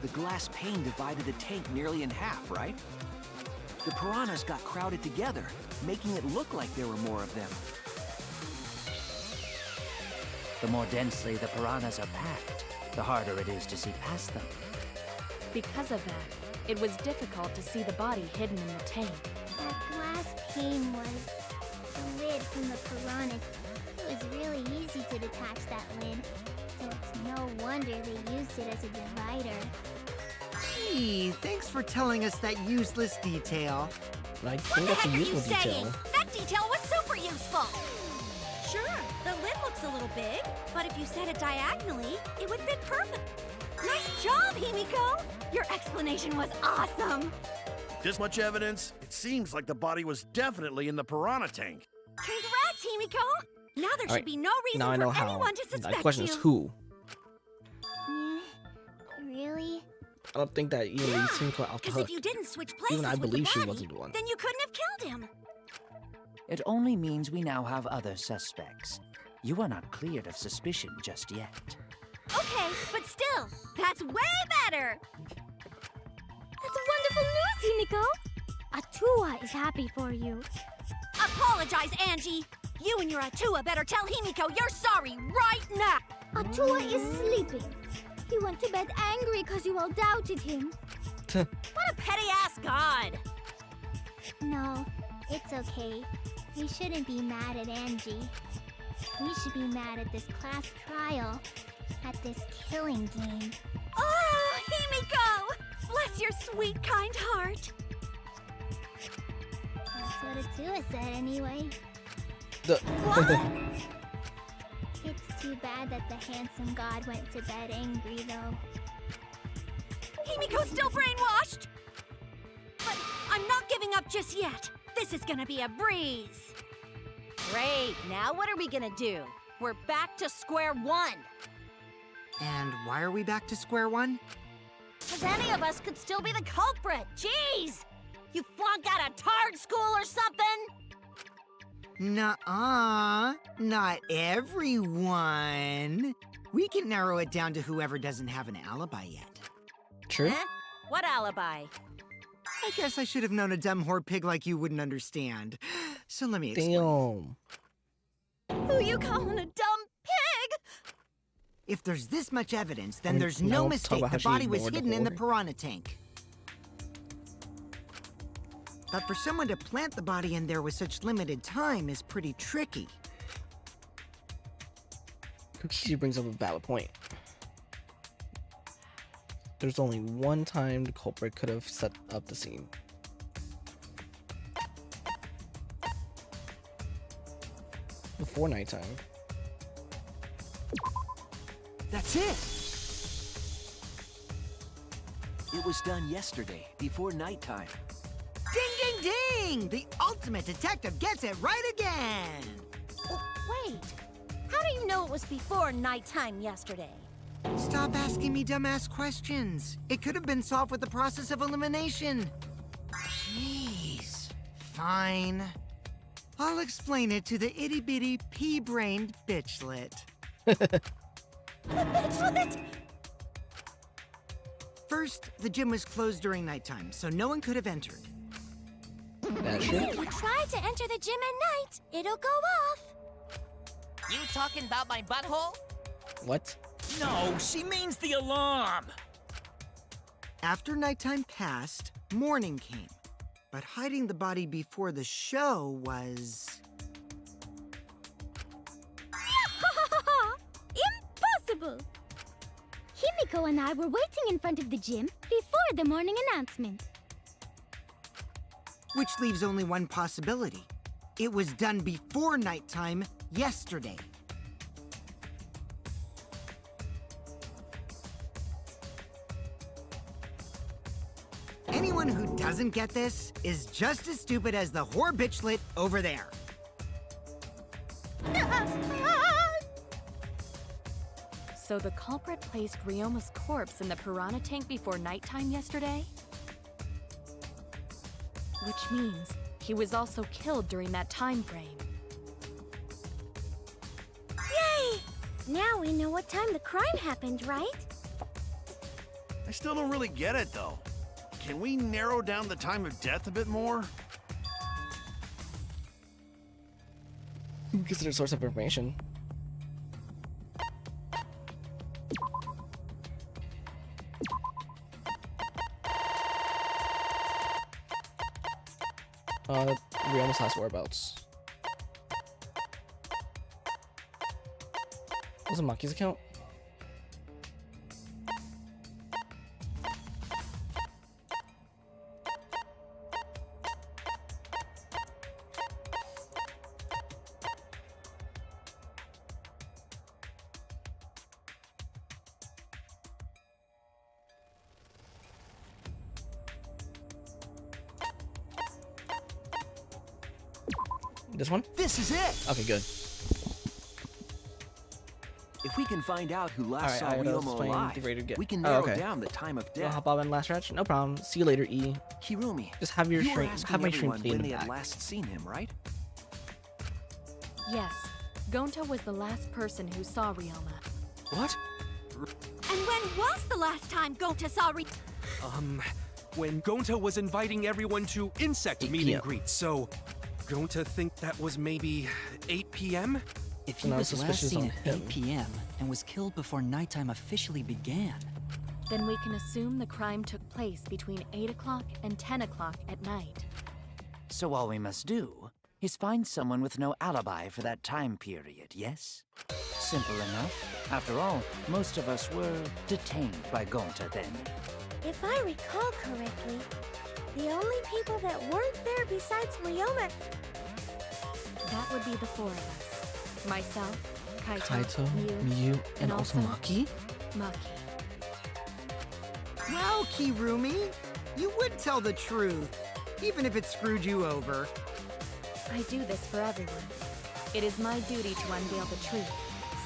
Speaker 11: The glass pane divided the tank nearly in half, right? The piranhas got crowded together, making it look like there were more of them.
Speaker 2: The more densely the piranhas are packed, the harder it is to see past them.
Speaker 7: Because of that, it was difficult to see the body hidden in the tank.
Speaker 6: That glass pane was the lid from the piranha. It was really easy to detach that lid, so it's no wonder they used it as a divider.
Speaker 4: Gee, thanks for telling us that useless detail.
Speaker 1: I think that's a useful detail.
Speaker 5: That detail was super useful! Sure, the lid looks a little big, but if you set it diagonally, it would fit perfect. Nice job, Himiko! Your explanation was awesome!
Speaker 9: This much evidence? It seems like the body was definitely in the piranha tank.
Speaker 5: Congrats, Himiko! Now there should be no reason
Speaker 1: now I know
Speaker 5: for
Speaker 1: how.
Speaker 5: anyone to suspect
Speaker 1: The question
Speaker 5: you.
Speaker 1: is who.
Speaker 6: Really?
Speaker 1: I don't think that even leaves Himiko out the
Speaker 5: Because
Speaker 1: hook.
Speaker 5: if you didn't switch places
Speaker 1: Even I
Speaker 5: with the
Speaker 1: believe she
Speaker 5: body,
Speaker 1: wasn't the one.
Speaker 5: then you couldn't have killed him.
Speaker 2: It only means we now have other suspects. You are not cleared of suspicion just yet.
Speaker 5: Okay, but still, that's way better!
Speaker 6: That's wonderful news, Himiko! Atua is happy for you.
Speaker 5: Apologize, Angie! You and your Atua better tell Himiko you're sorry right now!
Speaker 6: Atua is sleeping. He went to bed angry because you all doubted him.
Speaker 5: What a petty-ass god!
Speaker 6: No, it's okay. We shouldn't be mad at Angie. We should be mad at this class trial, at this killing game.
Speaker 5: Oh, Himiko! Bless your sweet, kind heart.
Speaker 6: That's what Atua said anyway.
Speaker 5: What?
Speaker 6: It's too bad that the handsome god went to bed angry, though.
Speaker 5: Himiko's still brainwashed! But I'm not giving up just yet. This is gonna be a breeze. Great, now what are we gonna do? We're back to square one.
Speaker 4: And why are we back to square one?
Speaker 5: Because any of us could still be the culprit. Jeez! You flunked out of Tard School or something?
Speaker 4: Nuh-uh. Not everyone. We can narrow it down to whoever doesn't have an alibi yet.
Speaker 1: True.
Speaker 5: Huh? What alibi?
Speaker 4: I guess I should have known a dumb whore pig like you wouldn't understand. So let me explain.
Speaker 1: Damn.
Speaker 5: Who you calling a dumb pig?
Speaker 4: If there's this much evidence, then
Speaker 1: And
Speaker 4: there's
Speaker 1: now
Speaker 4: no
Speaker 1: let's talk
Speaker 4: mistake.
Speaker 1: about how
Speaker 4: The
Speaker 1: she
Speaker 4: body was
Speaker 1: ignored the
Speaker 4: hidden in the
Speaker 1: whore.
Speaker 4: piranha tank. But for someone to plant the body in there with such limited time is pretty tricky.
Speaker 1: She brings up a valid point. There's only one time the culprit could have set up the scene. Before nighttime.
Speaker 11: That's it! It was done yesterday, before nighttime.
Speaker 4: Ding, ding, ding! The ultimate detective gets it right again!
Speaker 5: Oh, wait. How do you know it was before nighttime yesterday?
Speaker 4: Stop asking me dumbass questions. It could have been solved with the process of elimination. Jeez. Fine. I'll explain it to the itty-bitty pea-brained bitchlet.
Speaker 5: The bitchlet!
Speaker 4: First, the gym was closed during nighttime, so no one could have entered.
Speaker 1: That's true.
Speaker 6: If you try to enter the gym at night, it'll go off.
Speaker 3: You talking about my butthole?
Speaker 1: What?
Speaker 3: No, she means the alarm.
Speaker 4: After nighttime passed, morning came. But hiding the body before the show was...
Speaker 6: Impossible! Himiko and I were waiting in front of the gym before the morning announcement.
Speaker 4: Which leaves only one possibility. It was done before nighttime yesterday. Anyone who doesn't get this is just as stupid as the whore bitchlet over there.
Speaker 7: So So the culprit placed Ryoma's corpse in the piranha tank before nighttime yesterday? Which means he was also killed during that time frame.
Speaker 6: Yay! Now we know what time the crime happened, right?
Speaker 9: I still don't really get it, though. Can we narrow down the time of death a bit more?
Speaker 1: Consider source of information. We almost lost whereabouts. Was it Maki's account? This one?
Speaker 11: This is it!
Speaker 1: Okay, good.
Speaker 11: If we can find out who last saw
Speaker 1: Alright,
Speaker 11: Ryoma alive, we can narrow down the time of
Speaker 1: I'll
Speaker 11: death.
Speaker 1: hop on in last stretch? No problem. See you later, E.
Speaker 11: Hirumi,
Speaker 1: Just have your
Speaker 11: you were
Speaker 1: stream,
Speaker 11: asking
Speaker 1: have my stream
Speaker 11: everyone
Speaker 1: play in
Speaker 11: when
Speaker 1: the
Speaker 11: they had
Speaker 1: back.
Speaker 11: last seen him, right?
Speaker 7: Yes, Gonta was the last person who saw Ryoma.
Speaker 12: What?
Speaker 5: And when was the last time Gonta saw
Speaker 12: When Gonta was inviting everyone to insect meet
Speaker 1: PM.
Speaker 12: and greet, so Gonta think that was maybe 8 p.m.?
Speaker 8: If he
Speaker 1: And I
Speaker 8: was
Speaker 1: was
Speaker 8: last
Speaker 1: suspicious
Speaker 8: seen
Speaker 1: on
Speaker 8: at
Speaker 1: him.
Speaker 8: 8 p.m. and was killed before nighttime officially began,
Speaker 7: Then we can assume the crime took place between 8 o'clock and 10 o'clock at night.
Speaker 2: So all we must do is find someone with no alibi for that time period, yes? Simple enough. After all, most of us were detained by Gonta then.
Speaker 6: If I recall correctly, the only people that weren't there besides Ryoma...
Speaker 7: That would be the four of us. Myself,
Speaker 1: Kaito,
Speaker 7: Miu,
Speaker 1: Miu, and also Maki?
Speaker 7: Maki.
Speaker 4: Well, Kirumi, you would tell the truth, even if it screwed you over.
Speaker 7: I do this for everyone. It is my duty to unveil the truth,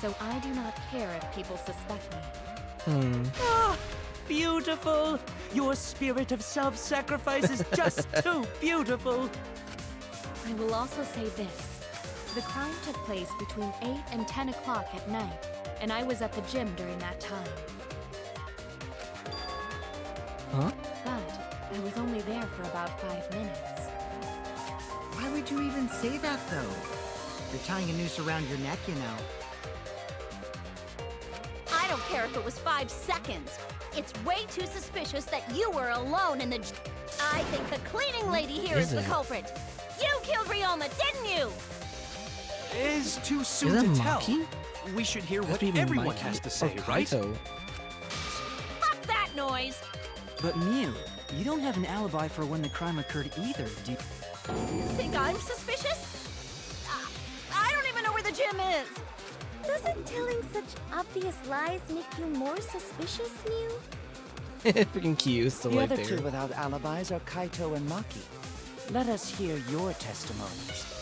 Speaker 7: so I do not care if people suspect me.
Speaker 2: Ah, beautiful! Your spirit of self-sacrifice is just too beautiful!
Speaker 7: I will also say this. The crime took place between 8 and 10 o'clock at night, and I was at the gym during that time.
Speaker 1: Huh?
Speaker 7: But I was only there for about 5 minutes.
Speaker 4: Why would you even say that, though? You're tying a noose around your neck, you know.
Speaker 5: I don't care if it was 5 seconds. It's way too suspicious that you were alone in the... I think the cleaning lady here is the culprit. You killed Ryoma, didn't you?
Speaker 12: Is too soon
Speaker 1: Is
Speaker 12: to
Speaker 1: that
Speaker 12: tell.
Speaker 1: Maki?
Speaker 12: We should hear
Speaker 1: That'd
Speaker 12: what
Speaker 1: be
Speaker 12: everyone
Speaker 1: Maki
Speaker 12: has to
Speaker 1: or
Speaker 12: say, right?
Speaker 1: Kaito.
Speaker 5: Fuck that noise.
Speaker 8: but Miu, you don't have an alibi for when the crime occurred either, do you?
Speaker 5: Think I'm suspicious? I don't even know where the gym is.
Speaker 6: Doesn't telling such obvious lies make you more suspicious, Miu?
Speaker 1: Freaking Q still
Speaker 2: The
Speaker 1: right
Speaker 2: other
Speaker 1: there.
Speaker 2: two without alibis are Kaito and Maki. Let us hear your testimonies.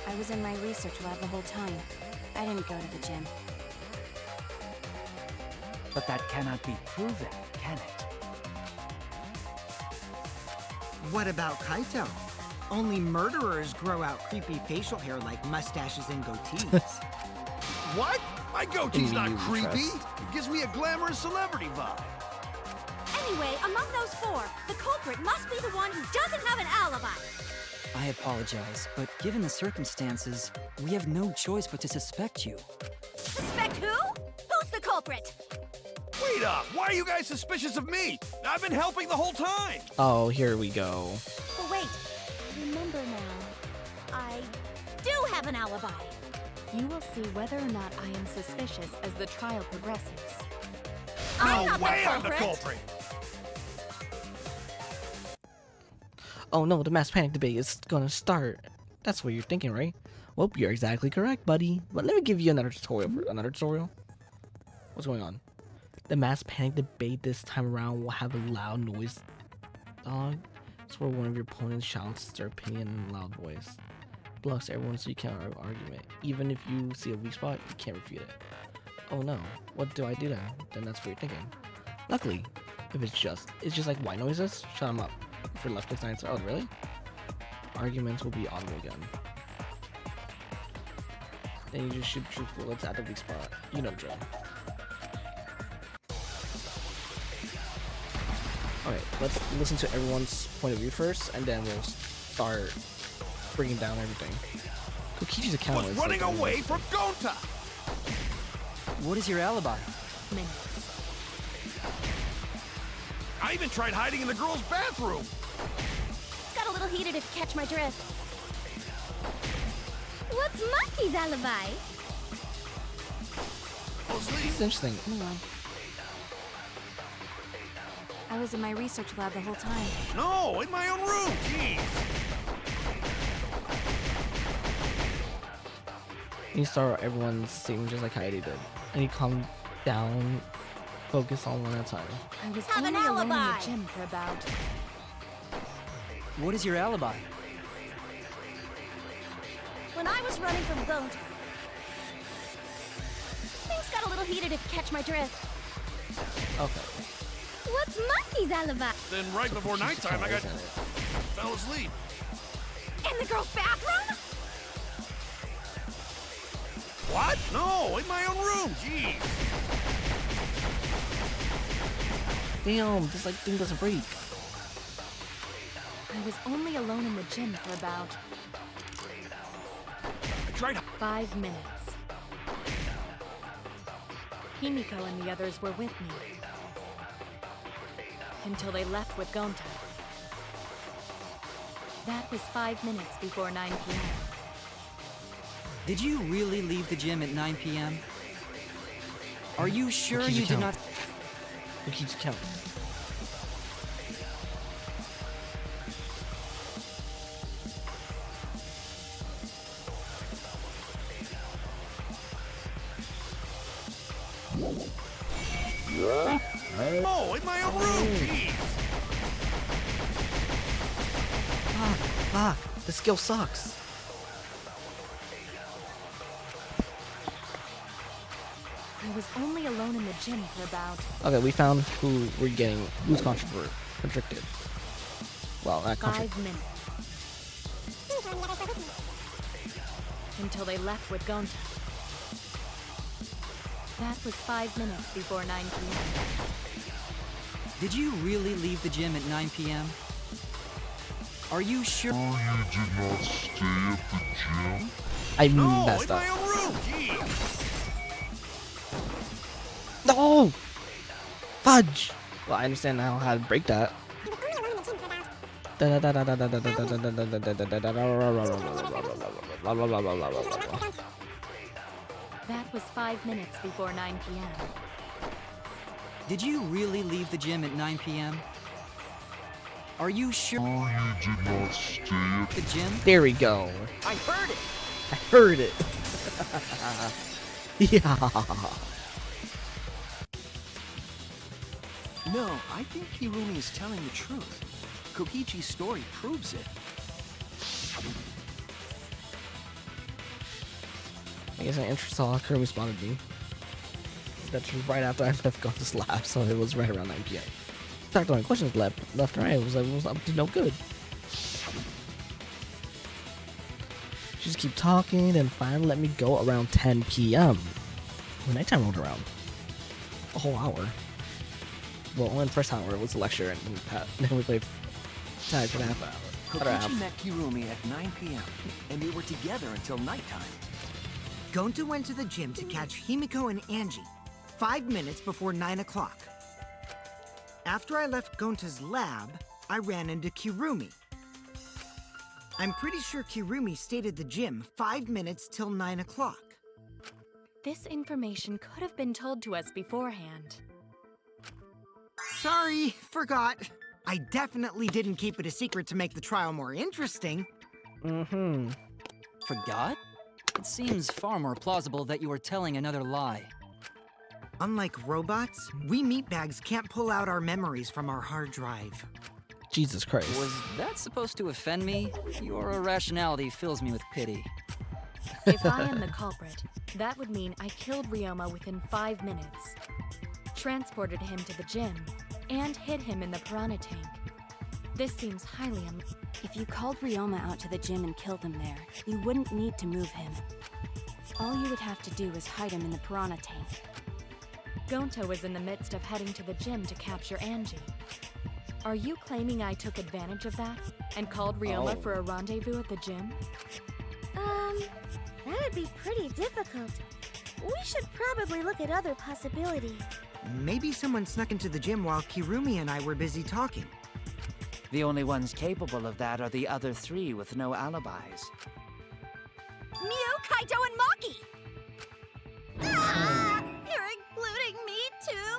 Speaker 5: I was in my research lab the whole time. I didn't go to the gym.
Speaker 2: But that cannot be proven, can it?
Speaker 4: What about Kaito? Only murderers grow out creepy facial hair like mustaches and goatees.
Speaker 9: What? My goatee's not
Speaker 1: Immune
Speaker 9: creepy.
Speaker 1: trust.
Speaker 9: It gives me a glamorous celebrity vibe.
Speaker 5: Anyway, among those four, the culprit must be the one who doesn't have an alibi.
Speaker 8: I apologize, but given the circumstances, we have no choice but to suspect you.
Speaker 5: Suspect who? Who's the culprit?
Speaker 9: Wait up! Why are you guys suspicious of me? I've been helping the whole time!
Speaker 1: Oh, here we go.
Speaker 5: Oh, wait. Remember now. I do have an alibi.
Speaker 7: You will see whether or not I am suspicious as the trial progresses.
Speaker 5: I'm
Speaker 9: No
Speaker 5: not
Speaker 9: way
Speaker 5: the
Speaker 9: I'm the
Speaker 5: culprit.
Speaker 9: culprit!
Speaker 1: Oh no, the mass panic debate is gonna start. That's what you're thinking, right? Well, you're exactly correct, buddy. But let me give you another tutorial. What's going on? The mass panic debate this time around will have a loud noise. It's where one of your opponents shouts their opinion in a loud voice. Blocks everyone so you can't argue argument. Even if you see a weak spot, you can't refute it. Oh no, what do I do then? Then that's what you're thinking. Luckily, if it's just like white noises, shut them up. For left click answer, oh really? Arguments will be audible again. Then you just shoot bullets at the weak spot. You know the drill. Alright, let's listen to everyone's point of view first, and then we'll start breaking down everything. Kokichi's account
Speaker 9: was running away from Gonta!
Speaker 8: What is your alibi?
Speaker 7: Minutes.
Speaker 9: I even tried hiding in the girls' bathroom!
Speaker 6: It's got a little heated if you catch my drift. What's Monkey's alibi?
Speaker 1: It's interesting.
Speaker 7: I was in my research lab the whole time.
Speaker 9: No, in my own room, jeez!
Speaker 1: You start everyone's statement just like Heidi did. And you calm down, focus on one at a time.
Speaker 7: I was
Speaker 6: Have an
Speaker 7: only alone in the
Speaker 6: alibi.
Speaker 7: gym for about...
Speaker 8: What is your alibi?
Speaker 6: When I was running from Gonta, things got a little heated if you catch my drift.
Speaker 1: Okay.
Speaker 6: What's Monkey's alibi?
Speaker 9: Then right before nighttime, I fell asleep.
Speaker 6: In the girls' bathroom?
Speaker 9: What? No, in my own room, jeez!
Speaker 1: Damn, this like thing doesn't break.
Speaker 7: I was only alone in the gym for about...
Speaker 9: I tried...
Speaker 7: 5 minutes. Himiko and the others were with me. Until they left with Gonta. That was 5 minutes before 9 p.m.
Speaker 8: Did you really leave the gym at 9 p.m.? Are you sure
Speaker 1: Kokichi
Speaker 8: you did
Speaker 1: count.
Speaker 8: not...
Speaker 1: Kokichi count.
Speaker 9: Oh, in my own room, jeez!
Speaker 1: Fuck, the skill sucks.
Speaker 7: I was only alone in the gym for about...
Speaker 1: Okay, we found who's contradicted. Well, not
Speaker 7: 5 minutes. Until they left with Gonta. That was 5 minutes before 9 p.m.
Speaker 8: Did you really leave the gym at 9 p.m.? Are you sure?
Speaker 13: You did not stay at the gym?
Speaker 1: I
Speaker 9: No,
Speaker 1: messed
Speaker 9: in
Speaker 1: up.
Speaker 9: my own room, jeez!
Speaker 1: No! Fudge! Well, I understand now how to break that.
Speaker 7: That was 5 minutes before 9 p.m.
Speaker 8: Did you really leave the gym at 9 p.m.? Are you sure?
Speaker 13: You did not stay at
Speaker 8: The gym?
Speaker 1: There we go.
Speaker 11: I heard it!
Speaker 1: I heard it. Yeah.
Speaker 11: No, I think Kirumi is telling the truth. Kokichi's story proves it.
Speaker 1: I guess an interest saw Kirby responded to me. That's right after I left Gonta's lab, so it was right around 9 p.m. Started throwing questions left and right. It was up to no good. She just keep talking and finally let me go around 10 p.m. when nighttime rolled around. A whole hour. Well, only the first hour it was a lecture, and then we played tag for a half hour.
Speaker 11: Kokichi met Kirumi at 9 p.m., and they were together until nighttime.
Speaker 4: Gonta went to the gym to catch Himiko and Angie 5 minutes before 9 o'clock. After I left Gonta's lab, I ran into Kirumi. I'm pretty sure Kirumi stayed at the gym 5 minutes till 9 o'clock.
Speaker 7: This information could have been told to us beforehand.
Speaker 4: Sorry, forgot. I definitely didn't keep it a secret to make the trial more interesting.
Speaker 1: Mm-hmm.
Speaker 8: Forgot? It seems far more plausible that you were telling another lie.
Speaker 4: Unlike robots, we meatbags can't pull out our memories from our hard drive.
Speaker 1: Jesus Christ.
Speaker 8: Was that supposed to offend me? Your irrationality fills me with pity.
Speaker 7: If I am the culprit, that would mean I killed Ryoma within 5 minutes, transported him to the gym, and hid him in the piranha tank. This seems highly
Speaker 5: If you called Ryoma out to the gym and killed him there, you wouldn't need to move him. All you would have to do is hide him in the piranha tank.
Speaker 7: Gonta was in the midst of heading to the gym to capture Angie. Are you claiming I took advantage of that and called Ryoma for a rendezvous at the gym?
Speaker 6: That'd be pretty difficult. We should probably look at other possibilities.
Speaker 4: Maybe someone snuck into the gym while Kirumi and I were busy talking.
Speaker 2: The only ones capable of that are the other 3 with no alibis.
Speaker 5: Mew, Kaito, and Maki! Ah! You're including me too?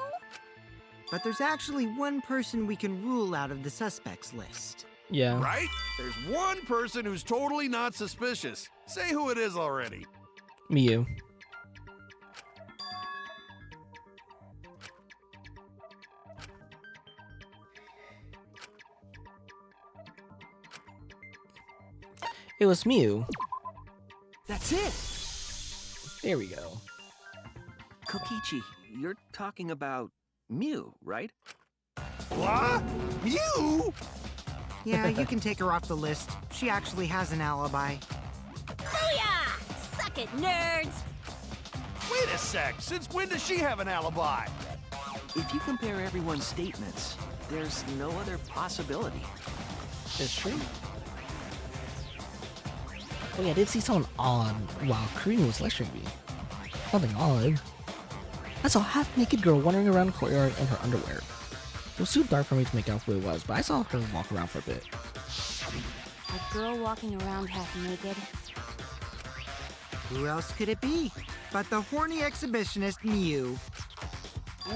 Speaker 4: But there's actually one person we can rule out of the suspects list.
Speaker 1: Yeah.
Speaker 9: Right? There's one person who's totally not suspicious. Say who it is already.
Speaker 1: Miyu. It was Miyu.
Speaker 11: That's it!
Speaker 1: There we go.
Speaker 11: Kokichi, you're talking about Mew, right?
Speaker 9: What? You?
Speaker 4: Yeah, you can take her off the list. She actually has an alibi.
Speaker 5: Booyah! Suck it, nerds!
Speaker 9: Wait a sec. Since when does she have an alibi?
Speaker 11: If you compare everyone's statements, there's no other possibility.
Speaker 1: It's true. Oh yeah, I did see someone on while Karina was lecturing me. Something odd. I saw a half-naked girl wandering around the courtyard in her underwear. It was too dark for me to make out who it was, but I saw her walk around for a bit.
Speaker 5: A girl walking around half naked?
Speaker 4: Who else could it be but the horny exhibitionist Miyu?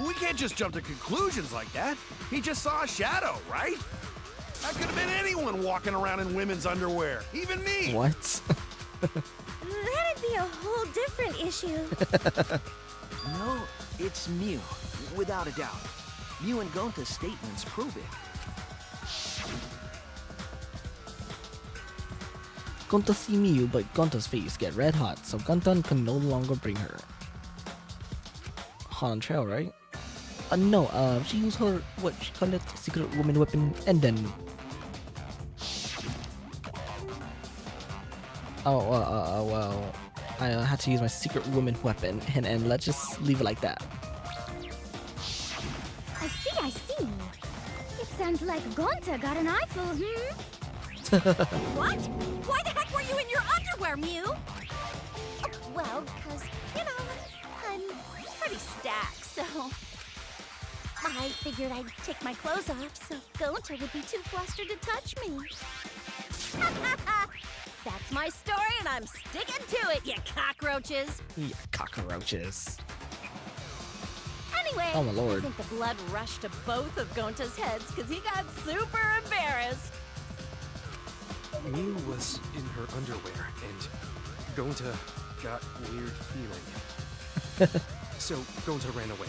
Speaker 9: We can't just jump to conclusions like that. He just saw a shadow, right? That could have been anyone walking around in women's underwear, even me.
Speaker 1: What?
Speaker 6: That'd be a whole different issue.
Speaker 11: No, it's Mew, without a doubt. Mew and Gonta's statements prove it.
Speaker 1: Gonta see Miyu, but Gonta's face get red hot, so Gonta can no longer bring her. Hot on trail, right? No, she used her, what she called it, secret woman weapon, and then... well, I had to use my secret woman weapon, and let's just leave it like that.
Speaker 6: I see. It sounds like Gonta got an eyeful,
Speaker 5: What? Why the heck were you in your underwear, Mew?
Speaker 6: Well, 'cause, I'm pretty stacked, so... I figured I'd take my clothes off so Gonta would be too flustered to touch me.
Speaker 5: That's my story, and I'm sticking to it, you cockroaches.
Speaker 1: Yeah, cockroaches.
Speaker 5: Anyway,
Speaker 1: Oh my lord.
Speaker 5: I think the blood rushed to both of Gonta's heads because he got super embarrassed.
Speaker 12: Mew was in her underwear, and Gonta got weird feeling. So Gonta ran away.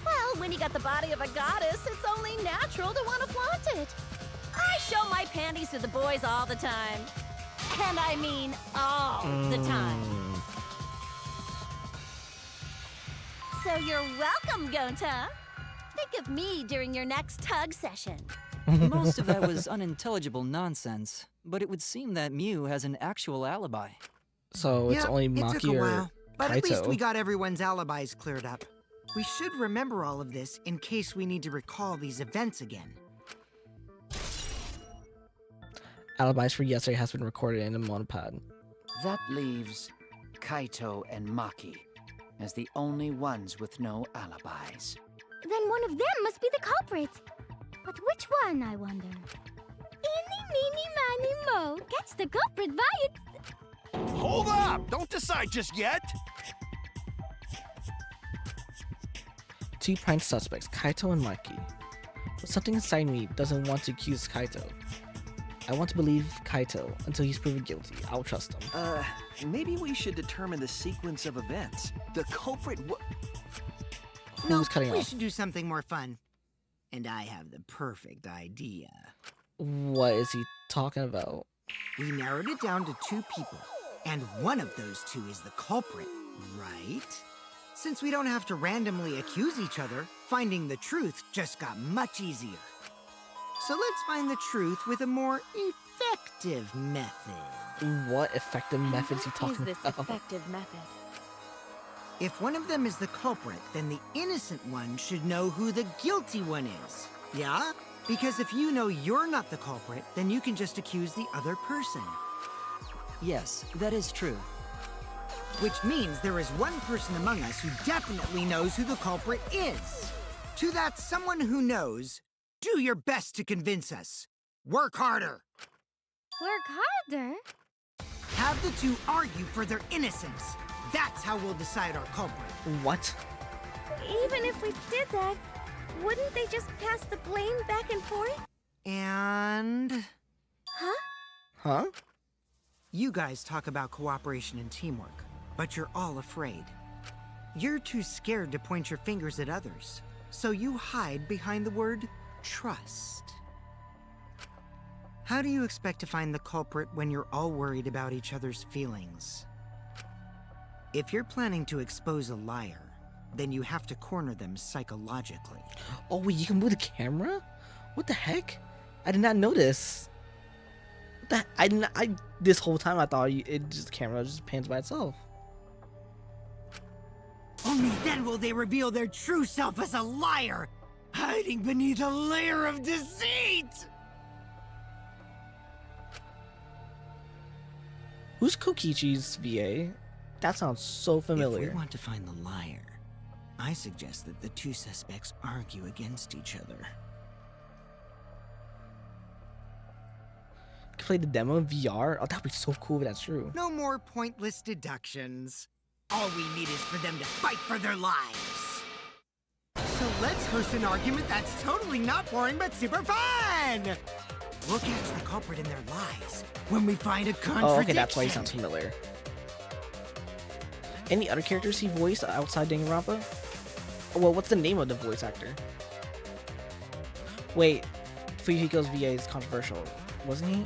Speaker 5: Well, when you got the body of a goddess, it's only natural to want to flaunt it. I show my panties to the boys all the time. And I mean all the time. So you're welcome, Gonta. Think of me during your next tug session.
Speaker 8: Most of that was unintelligible nonsense, but it would seem that Mew has an actual alibi.
Speaker 1: So it's only
Speaker 4: it took
Speaker 1: Maki
Speaker 4: a
Speaker 1: or
Speaker 4: while, but at least
Speaker 1: Kaito.
Speaker 4: we got everyone's alibis cleared up. We should remember all of this in case we need to recall these events again.
Speaker 1: Alibis for yesterday has been recorded in a monopod.
Speaker 2: That leaves Kaito and Maki as the only ones with no alibis.
Speaker 6: Then one of them must be the culprit. But which one, I wonder? Eeny, meeny, miny, mo. Catch the culprit by its...
Speaker 9: Hold up! Don't decide just yet!
Speaker 1: Two prime suspects, Kaito and Maki. But something inside me doesn't want to accuse Kaito. I want to believe Kaito until he's proven guilty. I'll trust him.
Speaker 11: Maybe we should determine the sequence of events. The culprit
Speaker 1: Who's cutting
Speaker 4: we
Speaker 1: off?
Speaker 4: should do something more fun. And I have the perfect idea.
Speaker 1: What is he talking about?
Speaker 4: We narrowed it down to 2 people. And one of those two is the culprit, right? Since we don't have to randomly accuse each other, finding the truth just got much easier. So let's find the truth with a more effective method.
Speaker 1: What effective methods he
Speaker 7: What is
Speaker 1: talking
Speaker 7: this
Speaker 1: about?
Speaker 7: effective method?
Speaker 4: If one of them is the culprit, then the innocent one should know who the guilty one is. Yeah? Because if you know you're not the culprit, then you can just accuse the other person.
Speaker 8: Yes, that is true.
Speaker 4: Which means there is one person among us who definitely knows who the culprit is. To that someone who knows, do your best to convince us. Work harder.
Speaker 6: Work harder?
Speaker 4: Have the two argue for their innocence. That's how we'll decide our culprit.
Speaker 1: What?
Speaker 6: Even if we did that, wouldn't they just pass the blame back and forth?
Speaker 4: And...
Speaker 6: Huh?
Speaker 1: Huh?
Speaker 4: You guys talk about cooperation and teamwork, but you're all afraid. You're too scared to point your fingers at others, so you hide behind the word trust. How do you expect to find the culprit when you're all worried about each other's feelings? If you're planning to expose a liar, then you have to corner them psychologically.
Speaker 1: Oh wait, you can move the camera? What the heck? I did not notice. What the, this whole time I thought the camera just pans by itself.
Speaker 4: Only then will they reveal their true self as a liar, hiding beneath a layer of deceit!
Speaker 1: Who's Kokichi's VA? That sounds so familiar.
Speaker 4: If we want to find the liar, I suggest that the two suspects argue against each other.
Speaker 1: Can play the demo in VR? Oh, that'd be so cool if that's true.
Speaker 4: No more pointless deductions. All we need is for them to fight for their lives. So let's host an argument that's totally not boring but super fun! We'll catch the culprit in their lies when we find a contradiction.
Speaker 1: Oh, okay, that's why he sounds familiar. Any other characters he voiced outside Danganronpa? Well, what's the name of the voice actor? Wait, Fujihiko's VA is controversial, wasn't he?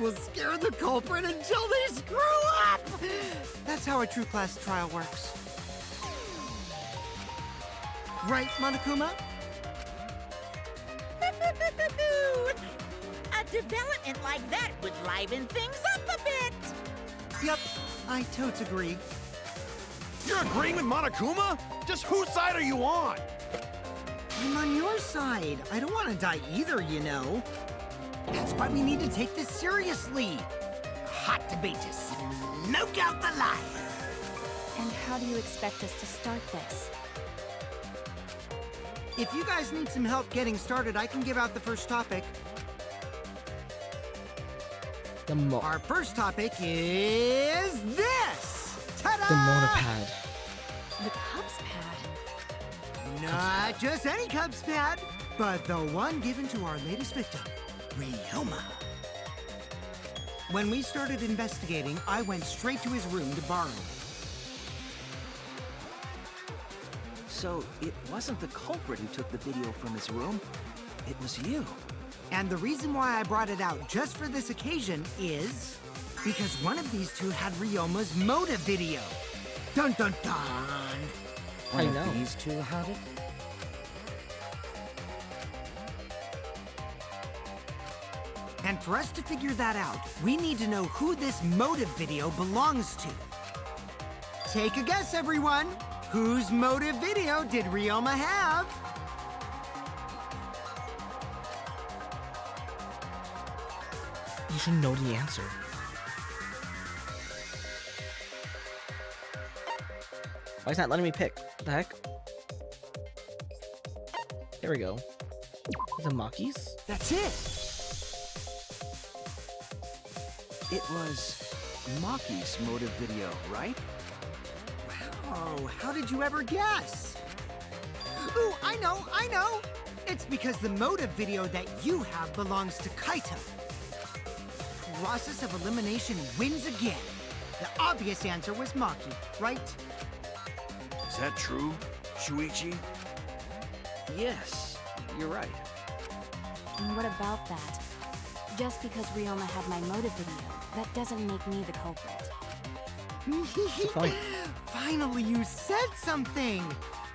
Speaker 4: We'll scare the culprit until they screw up! That's how a true class trial works. Right, Monokuma?
Speaker 3: A development like that would liven things up a bit.
Speaker 4: Yep, I totes agree.
Speaker 9: You're agreeing with Monokuma? Just whose side are you on?
Speaker 4: I'm on your side. I don't want to die either, you know. That's why we need to take this seriously. A hot debate to smoke out the liar.
Speaker 7: And how do you expect us to start this?
Speaker 4: If you guys need some help getting started, I can give out the first topic. Our first topic is this! Ta-da!
Speaker 1: The monopad.
Speaker 7: The Cubs pad?
Speaker 4: Not just any Cubs pad, but the one given to our latest victim, Ryoma. When we started investigating, I went straight to his room to borrow it.
Speaker 11: So, it wasn't the culprit who took the video from his room. It was you.
Speaker 4: And the reason why I brought it out just for this occasion is because one of these two had Ryoma's motive video. Dun dun dun!
Speaker 1: I know.
Speaker 2: These two had it?
Speaker 4: And for us to figure that out, we need to know who this motive video belongs to. Take a guess, everyone! Whose motive video did Ryoma have?
Speaker 1: You should know the answer. Why is that letting me pick? What the heck? There we go. The Makis?
Speaker 11: That's it! It was Maki's motive video, right?
Speaker 4: Oh, how did you ever guess? Ooh, I know! It's because the motive video that you have belongs to Kaito. Process of elimination wins again. The obvious answer was Maki, right?
Speaker 9: Is that true, Shuichi?
Speaker 11: Yes, you're right.
Speaker 7: And what about that? Just because Ryoma had my motive video, that doesn't make me the culprit.
Speaker 1: point?
Speaker 4: Finally, you said something!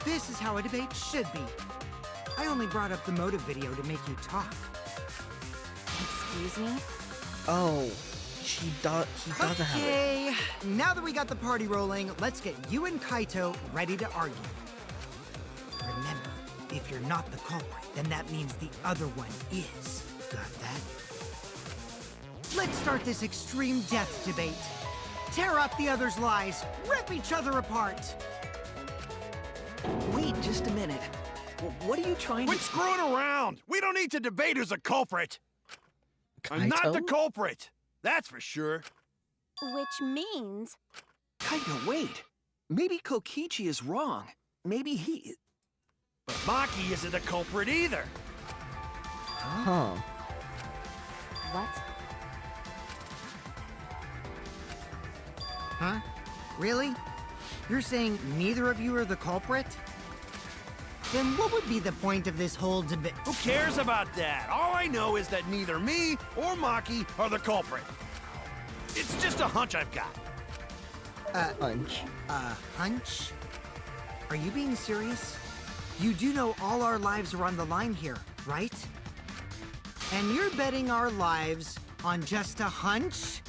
Speaker 4: This is how a debate should be. I only brought up the motive video to make you talk.
Speaker 7: Excuse me?
Speaker 1: Oh, he doesn't have it.
Speaker 4: Okay, now that we got the party rolling, let's get you and Kaito ready to argue. Remember, if you're not the culprit, then that means the other one is. Got that? Let's start this extreme death debate. Tear up the other's lies, rip each other apart.
Speaker 11: Wait just a minute. What are you trying to...
Speaker 9: Quit screwing around! We don't need to debate who's a culprit! I'm not the
Speaker 1: Kaito?
Speaker 9: culprit! That's for sure.
Speaker 5: Which means...
Speaker 11: Kaito, wait. Maybe Kokichi is wrong. Maybe he...
Speaker 9: But Maki isn't a culprit either.
Speaker 1: Huh.
Speaker 7: What?
Speaker 4: Huh? Really? You're saying neither of you are the culprit? Then what would be the point of this whole debate?
Speaker 9: Who cares about that? All I know is that neither me or Maki are the culprit. It's just a hunch I've got.
Speaker 1: Hunch.
Speaker 4: Hunch? Are you being serious? You do know all our lives are on the line here, right? And you're betting our lives on just a hunch?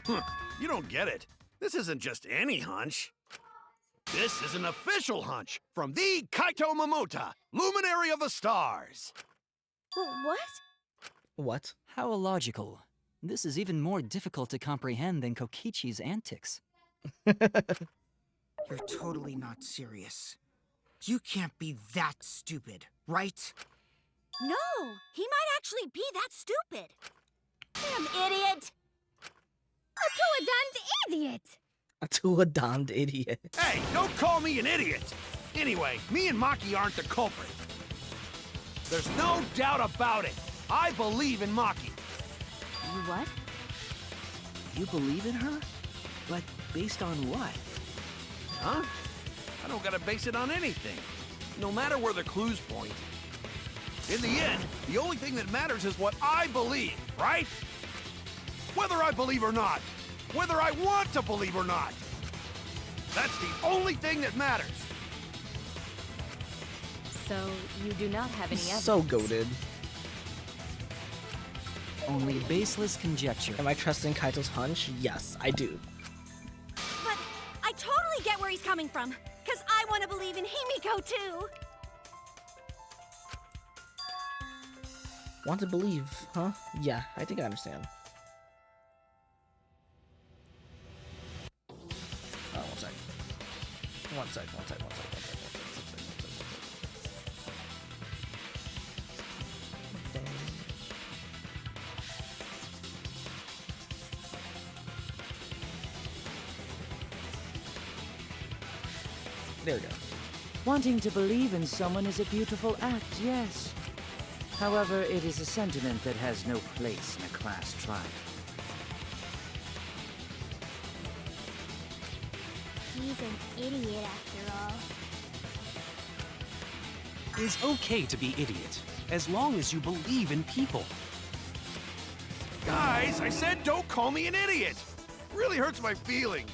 Speaker 9: You don't get it. This isn't just any hunch. This is an official hunch from the Kaito Momota, luminary of the stars.
Speaker 5: What?
Speaker 1: What?
Speaker 8: How illogical. This is even more difficult to comprehend than Kokichi's antics.
Speaker 4: You're totally not serious. You can't be that stupid, right?
Speaker 5: No, he might actually be that stupid. Damn idiot!
Speaker 6: A damned idiot!
Speaker 1: To a damned idiot.
Speaker 9: Hey, don't call me an idiot! Anyway, me and Maki aren't the culprit. There's no doubt about it. I believe in Maki.
Speaker 7: What?
Speaker 11: You believe in her? But based on what?
Speaker 9: Huh? I don't gotta base it on anything. No matter where the clues point. In the end, the only thing that matters is what I believe, right? Whether I believe or not. Whether I want to believe or not. That's the only thing that matters.
Speaker 7: So, you do not have any evidence?
Speaker 1: So goated.
Speaker 8: Only baseless conjecture.
Speaker 1: Am I trusting Kaito's hunch? Yes, I do.
Speaker 5: But I totally get where he's coming from. Because I want to believe in Himiko, too.
Speaker 1: Want to believe, huh? Yeah, I think I understand. Oh, one sec. One sec. There we go.
Speaker 2: Wanting to believe in someone is a beautiful act, yes. However, it is a sentiment that has no place in a class trial.
Speaker 6: He's an idiot after all.
Speaker 12: It's okay to be idiot, as long as you believe in people.
Speaker 9: Guys, I said don't call me an idiot. It really hurts my feelings.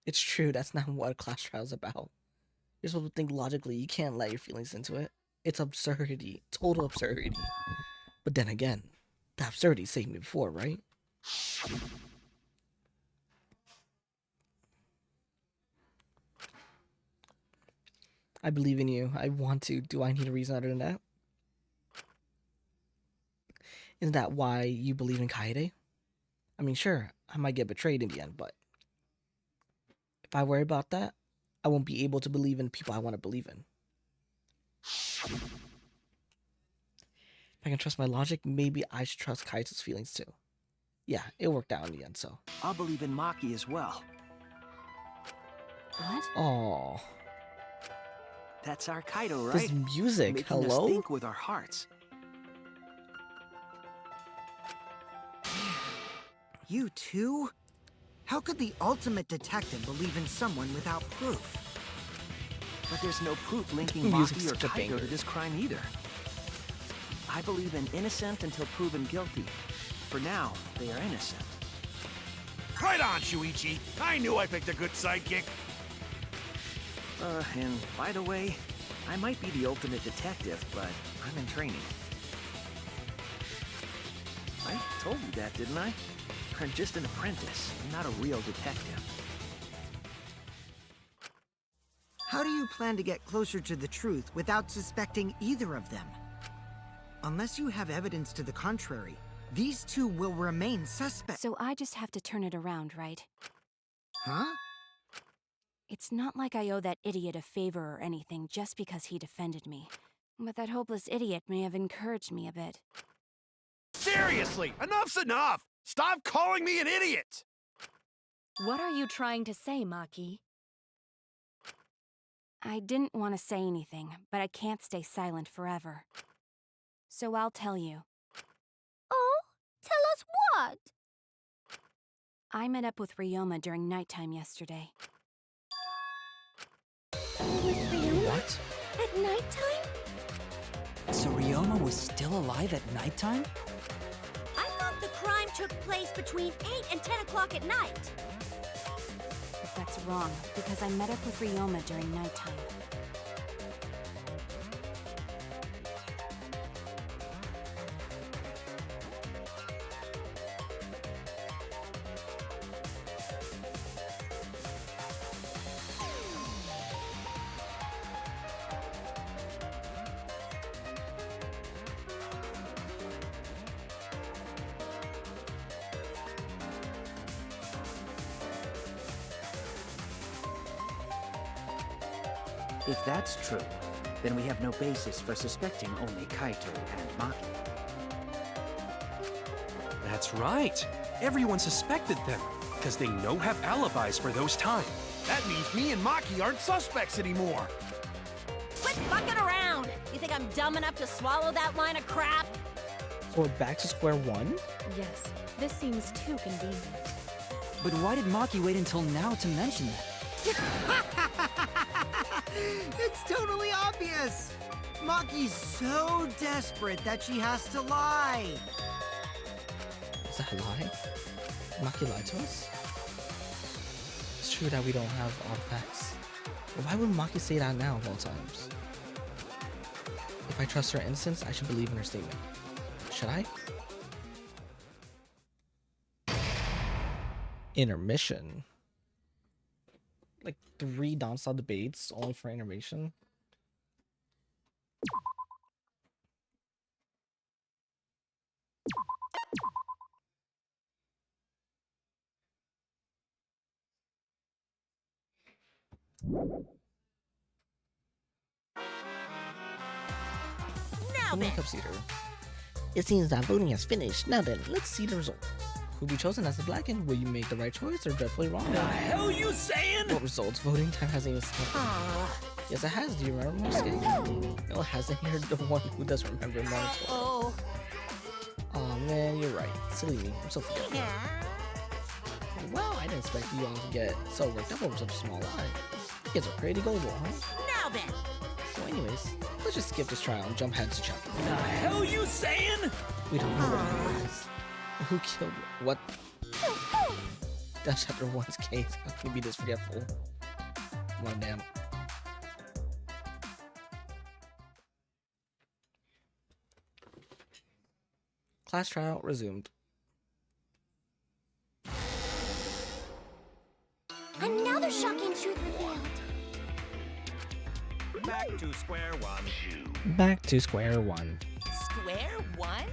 Speaker 1: It's true, that's not what a class trial is about. You're supposed to think logically, you can't let your feelings into it. It's absurdity, total absurdity. But then again, the absurdity saved me before, right? I believe in you. I want to. Do I need a reason other than that? Isn't that why you believe in Kaede? I mean, sure, I might get betrayed in the end, but if I worry about that, I won't be able to believe in people I want to believe in. If I can trust my logic, maybe I should trust Kaito's feelings too. Yeah, it worked out in the end, so.
Speaker 11: I'll believe in Maki as well.
Speaker 7: What?
Speaker 1: Oh,
Speaker 11: That's our Kaito, right?
Speaker 1: this music,
Speaker 11: Making
Speaker 1: hello?
Speaker 11: us think with our hearts.
Speaker 4: You too? How could the ultimate detective believe in someone without proof?
Speaker 11: But there's no proof linking
Speaker 1: Music's
Speaker 11: Maki or
Speaker 1: such a
Speaker 11: Kaito
Speaker 1: banger.
Speaker 11: to this crime either. I believe in innocent until proven guilty. for now, they are innocent.
Speaker 9: Right on, Shuichi. I knew I picked a good sidekick.
Speaker 11: And by the way, I might be the ultimate detective, but I'm in training. I told you that, didn't I? I'm just an apprentice. I'm not a real detective.
Speaker 4: How do you plan to get closer to the truth without suspecting either of them? Unless you have evidence to the contrary, these two will remain suspects.
Speaker 7: So I just have to turn it around, right?
Speaker 4: Huh?
Speaker 7: It's not like I owe that idiot a favor or anything just because he defended me. But that hopeless idiot may have encouraged me a bit.
Speaker 9: Seriously, enough's enough! Stop calling me an idiot!
Speaker 7: What are you trying to say, Maki? I didn't want to say anything, but I can't stay silent forever. So I'll tell you.
Speaker 6: Oh? Tell us what?
Speaker 7: I met up with Ryoma during nighttime yesterday.
Speaker 6: With Ryoma?
Speaker 1: What?
Speaker 6: At nighttime?
Speaker 8: So Ryoma was still alive at nighttime?
Speaker 5: I thought the crime took place between 8 and 10 o'clock at night.
Speaker 7: But that's wrong, because I met up with Ryoma during nighttime.
Speaker 2: If that's true, then we have no basis for suspecting only Kaito and Maki.
Speaker 12: That's right. Everyone suspected them, because they no have alibis for those times.
Speaker 9: That means me and Maki aren't suspects anymore.
Speaker 5: Quit fucking around! You think I'm dumb enough to swallow that line of crap?
Speaker 1: So we're back to square one?
Speaker 7: Yes, this seems too convenient.
Speaker 8: But why did Maki wait until now to mention that?
Speaker 4: It's totally obvious! Maki's so desperate that she has to lie.
Speaker 1: Is that a lie? Maki lied to us? It's true that we don't have all facts. But why would Maki say that now of all times? If I trust her innocence, I should believe in her statement. Should I? Intermission. Like 3 non-stop debates only for intermission.
Speaker 3: Now then,
Speaker 1: Makeup Cedar. It seems that voting has finished. Now then, let's see the result. Who be chosen as the Blackened? Will you make the right choice or dreadfully wrong?
Speaker 3: the hell you saying?
Speaker 1: What results? Voting time hasn't even started. Yes, it has. Do you remember Morsuke? No, it hasn't. You're the one who does remember Naruto.
Speaker 3: Oh.
Speaker 1: Aw, man, you're right. Silly me. I'm so forgetful.
Speaker 3: Yeah.
Speaker 1: Well, I didn't expect you all to get so worked up over such a small lie. You guys are pretty gullible, huh?
Speaker 3: Now then,
Speaker 1: So anyways, let's just skip this trial and jump ahead to chapter 1.
Speaker 3: the hell you saying?
Speaker 1: We don't know what it is. Who killed what? That's chapter 1's case. How can you be this forgetful? Well, damn. Class trial resumed.
Speaker 6: Another shocking truth revealed.
Speaker 9: Back to square one.
Speaker 1: Back to square one.
Speaker 3: Square one?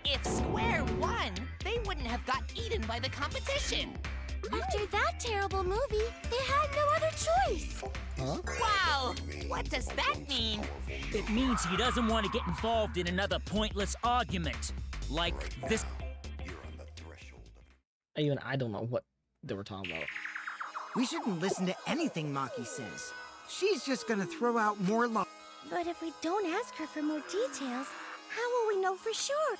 Speaker 3: If square one, they wouldn't have got eaten by the competition.
Speaker 6: After that terrible movie, they had no other choice.
Speaker 1: Huh?
Speaker 3: Wow, what does that mean?
Speaker 14: It means he doesn't want to get involved in another pointless argument. Like this.
Speaker 1: Even I don't know what they were talking about.
Speaker 4: We shouldn't listen to anything Maki says. She's just gonna throw out more lies.
Speaker 6: But if we don't ask her for more details, how will we know for sure?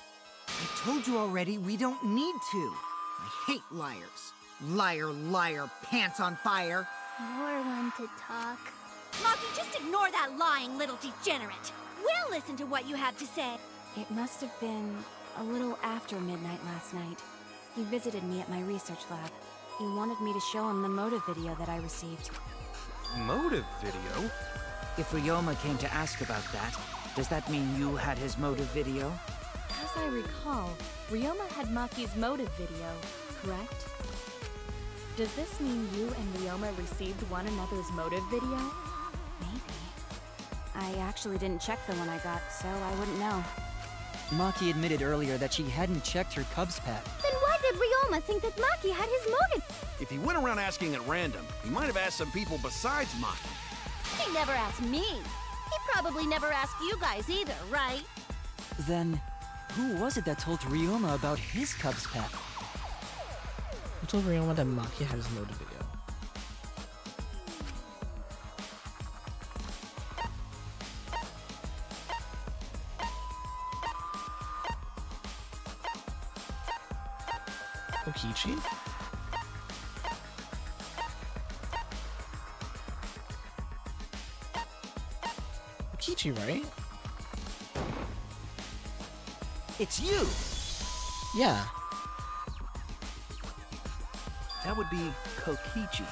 Speaker 4: I told you already, we don't need to. I hate liars. Liar, liar, pants on fire.
Speaker 6: You're one to talk.
Speaker 5: Maki, just ignore that lying little degenerate. We'll listen to what you have to say.
Speaker 7: It must have been a little after midnight last night. He visited me at my research lab. He wanted me to show him the motive video that I received.
Speaker 12: Motive video?
Speaker 2: If Ryoma came to ask about that, does that mean you had his motive video?
Speaker 7: As I recall, Ryoma had Maki's motive video, correct? Does this mean you and Ryoma received one another's motive video? Maybe. I actually didn't check the one I got, so I wouldn't know.
Speaker 8: Maki admitted earlier that she hadn't checked her Cubs pet.
Speaker 6: Then why did Ryoma think that Maki had his motive?
Speaker 9: If he went around asking at random, he might have asked some people besides Maki.
Speaker 6: He never asked me. He probably never asked you guys either, right?
Speaker 8: Then, who was it that told Ryoma about his Cubs pet?
Speaker 1: Who told Ryoma that Maki had his motive video? Okichi? Okichi, right?
Speaker 11: It's you!
Speaker 1: Yeah.
Speaker 11: That would be Kokichi.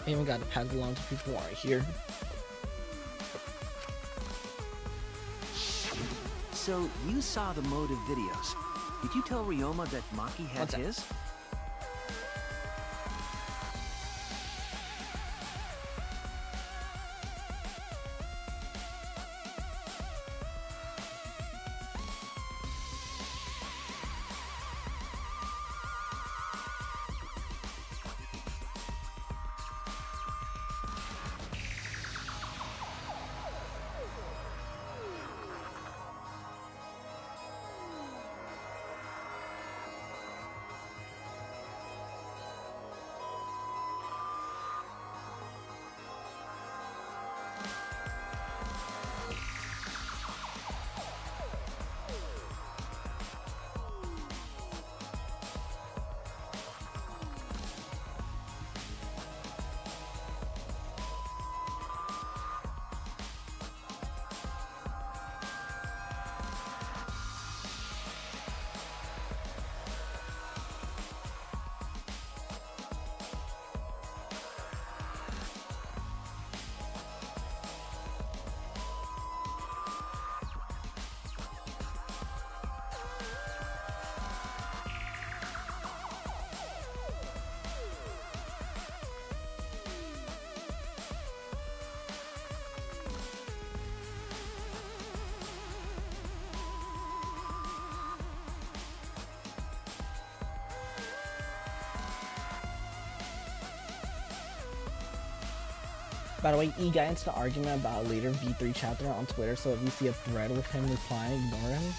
Speaker 1: I even got to pass along to people who aren't here.
Speaker 11: So, you saw the motive videos. Did you tell Ryoma that Maki had his?
Speaker 1: By the way, E got into an argument about a later V3 chapter on Twitter, so if you see a thread with him replying, ignore him.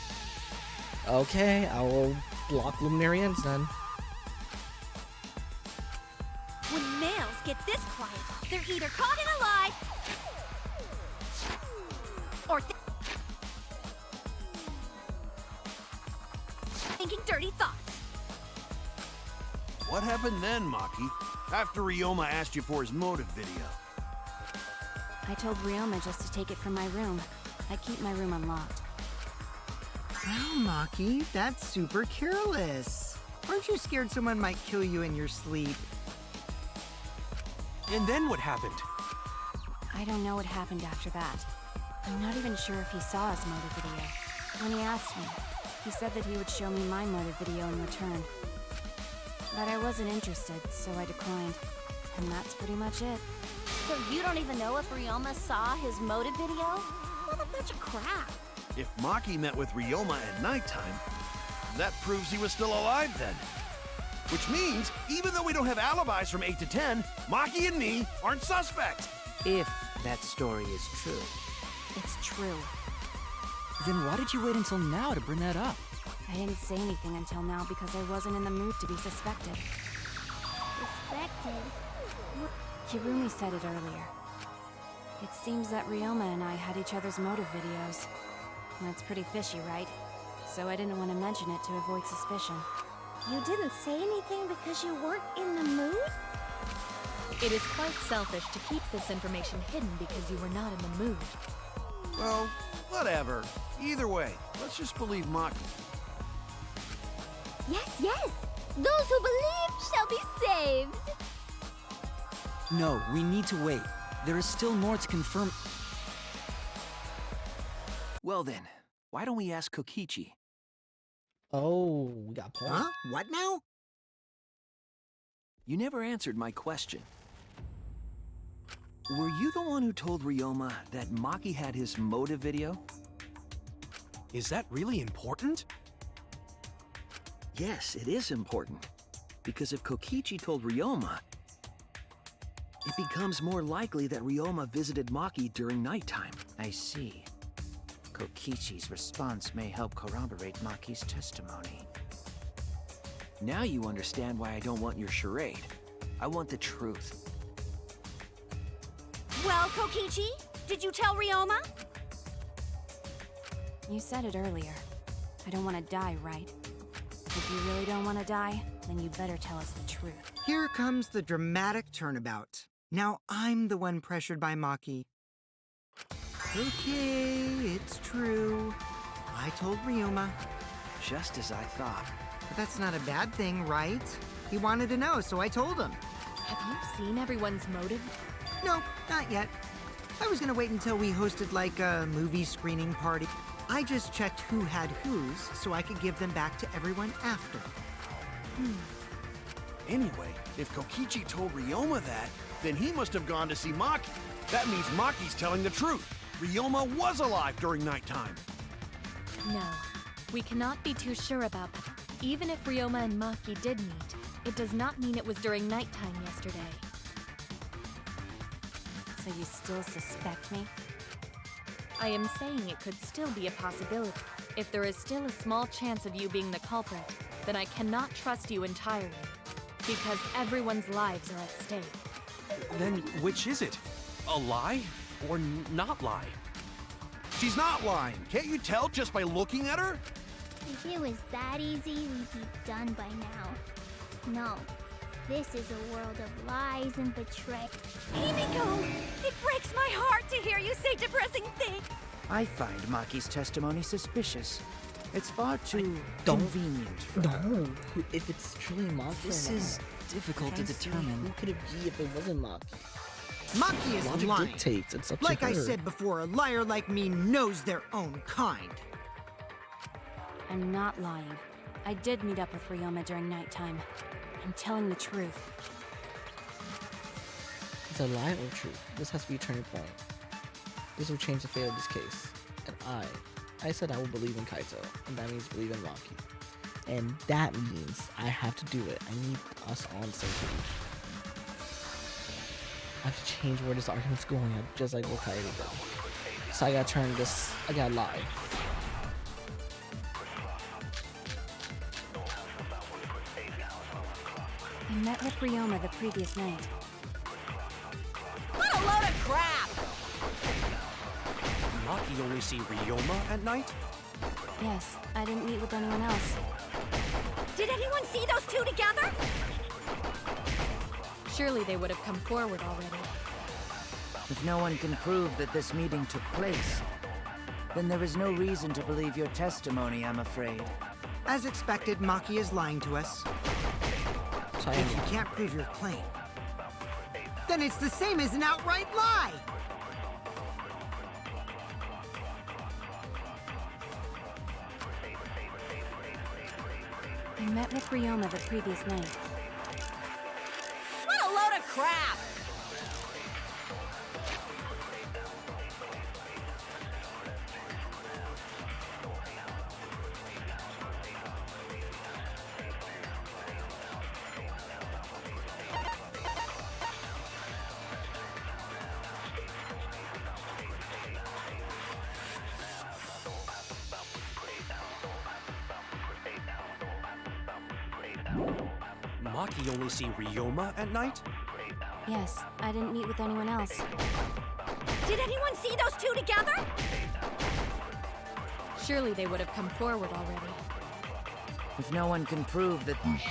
Speaker 1: Okay, I will block Luminarians then.
Speaker 5: When males get this quiet, they're either caught in a lie, or thinking dirty thoughts.
Speaker 9: What happened then, Maki? After Ryoma asked you for his motive video?
Speaker 7: I told Ryoma just to take it from my room. I keep my room unlocked.
Speaker 4: Wow, Maki, that's super careless. Aren't you scared someone might kill you in your sleep?
Speaker 12: And then what happened?
Speaker 7: I don't know what happened after that. I'm not even sure if he saw his motive video. When he asked me, he said that he would show me my motive video in return. But I wasn't interested, so I declined. And that's pretty much it.
Speaker 6: So you don't even know if Ryoma saw his motive video? What a bunch of crap.
Speaker 9: If Maki met with Ryoma at nighttime, that proves he was still alive then. Which means, even though we don't have alibis from 8 to 10, Maki and me aren't suspects.
Speaker 2: If that story is true.
Speaker 7: It's true.
Speaker 8: Then why did you wait until now to bring that up?
Speaker 7: I didn't say anything until now because I wasn't in the mood to be suspected.
Speaker 6: Suspected?
Speaker 7: Kirumi said it earlier. It seems that Ryoma and I had each other's motive videos. That's pretty fishy, right? So I didn't want to mention it to avoid suspicion.
Speaker 6: You didn't say anything because you weren't in the mood?
Speaker 10: It is quite selfish to keep this information hidden because you were not in the mood.
Speaker 9: Well, whatever. Either way, let's just believe Maki.
Speaker 6: Yes, yes! Those who believe shall be saved!
Speaker 8: No, we need to wait. There is still more to confirm.
Speaker 11: Well then, why don't we ask Kokichi?
Speaker 1: Oh, we got point.
Speaker 4: Huh? What now?
Speaker 11: You never answered my question. Were you the one who told Ryoma that Maki had his motive video?
Speaker 12: Is that really important?
Speaker 11: Yes, it is important. Because if Kokichi told Ryoma, it becomes more likely that Ryoma visited Maki during nighttime.
Speaker 2: I see. Kokichi's response may help corroborate Maki's testimony.
Speaker 11: Now you understand why I don't want your charade. I want the truth.
Speaker 5: Well, Kokichi, did you tell Ryoma?
Speaker 7: You said it earlier. I don't want to die, right? If you really don't want to die, then you better tell us the truth.
Speaker 4: Here comes the dramatic turnabout. Now I'm the one pressured by Maki. Okay, it's true. I told Ryoma.
Speaker 11: Just as I thought.
Speaker 4: But that's not a bad thing, right? He wanted to know, so I told him.
Speaker 7: Have you seen everyone's motive?
Speaker 4: No, not yet. I was gonna wait until we hosted like a movie screening party. I just checked who had whose so I could give them back to everyone after.
Speaker 9: Anyway, if Kokichi told Ryoma that, then he must have gone to see Maki. That means Maki's telling the truth. Ryoma was alive during nighttime.
Speaker 7: No, we cannot be too sure about that. Even if Ryoma and Maki did meet, it does not mean it was during nighttime yesterday. So you still suspect me? I am saying it could still be a possibility. If there is still a small chance of you being the culprit, then I cannot trust you entirely. Because everyone's lives are at stake.
Speaker 12: Then which is it? A lie or not lie?
Speaker 9: She's not lying. Can't you tell just by looking at her?
Speaker 6: If it was that easy, we'd be done by now. No. This is a world of lies and betrayal.
Speaker 5: Himiko! It breaks my heart to hear you say depressing things!
Speaker 2: I find Maki's testimony suspicious. It's far too convenient for her.
Speaker 1: No, if it's truly Maki.
Speaker 8: This is difficult to determine.
Speaker 1: Who could it be if it wasn't Maki?
Speaker 4: Maki is
Speaker 1: Logic
Speaker 4: lying.
Speaker 1: dictates, it's up
Speaker 4: Like
Speaker 1: to her.
Speaker 4: I said before, a liar like me knows their own kind.
Speaker 7: I'm not lying. I did meet up with Ryoma during nighttime. I'm telling the truth.
Speaker 1: It's a lie or truth. This has to be a turning point. This will change the fate of this case. And I said I will believe in Kaito, and that means believe in Maki. And that means I have to do it. I need us all on the same page. I have to change where this argument's going, just like what Kaito did. So I gotta turn this, I gotta lie.
Speaker 7: I met with Ryoma the previous night.
Speaker 3: What a load of crap!
Speaker 12: Maki only see Ryoma at night?
Speaker 7: Yes, I didn't meet with anyone else.
Speaker 5: Did anyone see those two together?
Speaker 7: Surely they would have come forward already.
Speaker 2: If no one can prove that this meeting took place, then there is no reason to believe your testimony, I'm afraid.
Speaker 4: As expected, Maki is lying to us. If you can't prove your claim, then it's the same as an outright lie!
Speaker 7: I met with Ryoma the previous night.
Speaker 3: What a load of crap!
Speaker 12: Maki only see Ryoma at night?
Speaker 7: Yes, I didn't meet with anyone else.
Speaker 5: Did anyone see those two together?
Speaker 7: Surely they would have come forward already.
Speaker 2: If no one can prove that this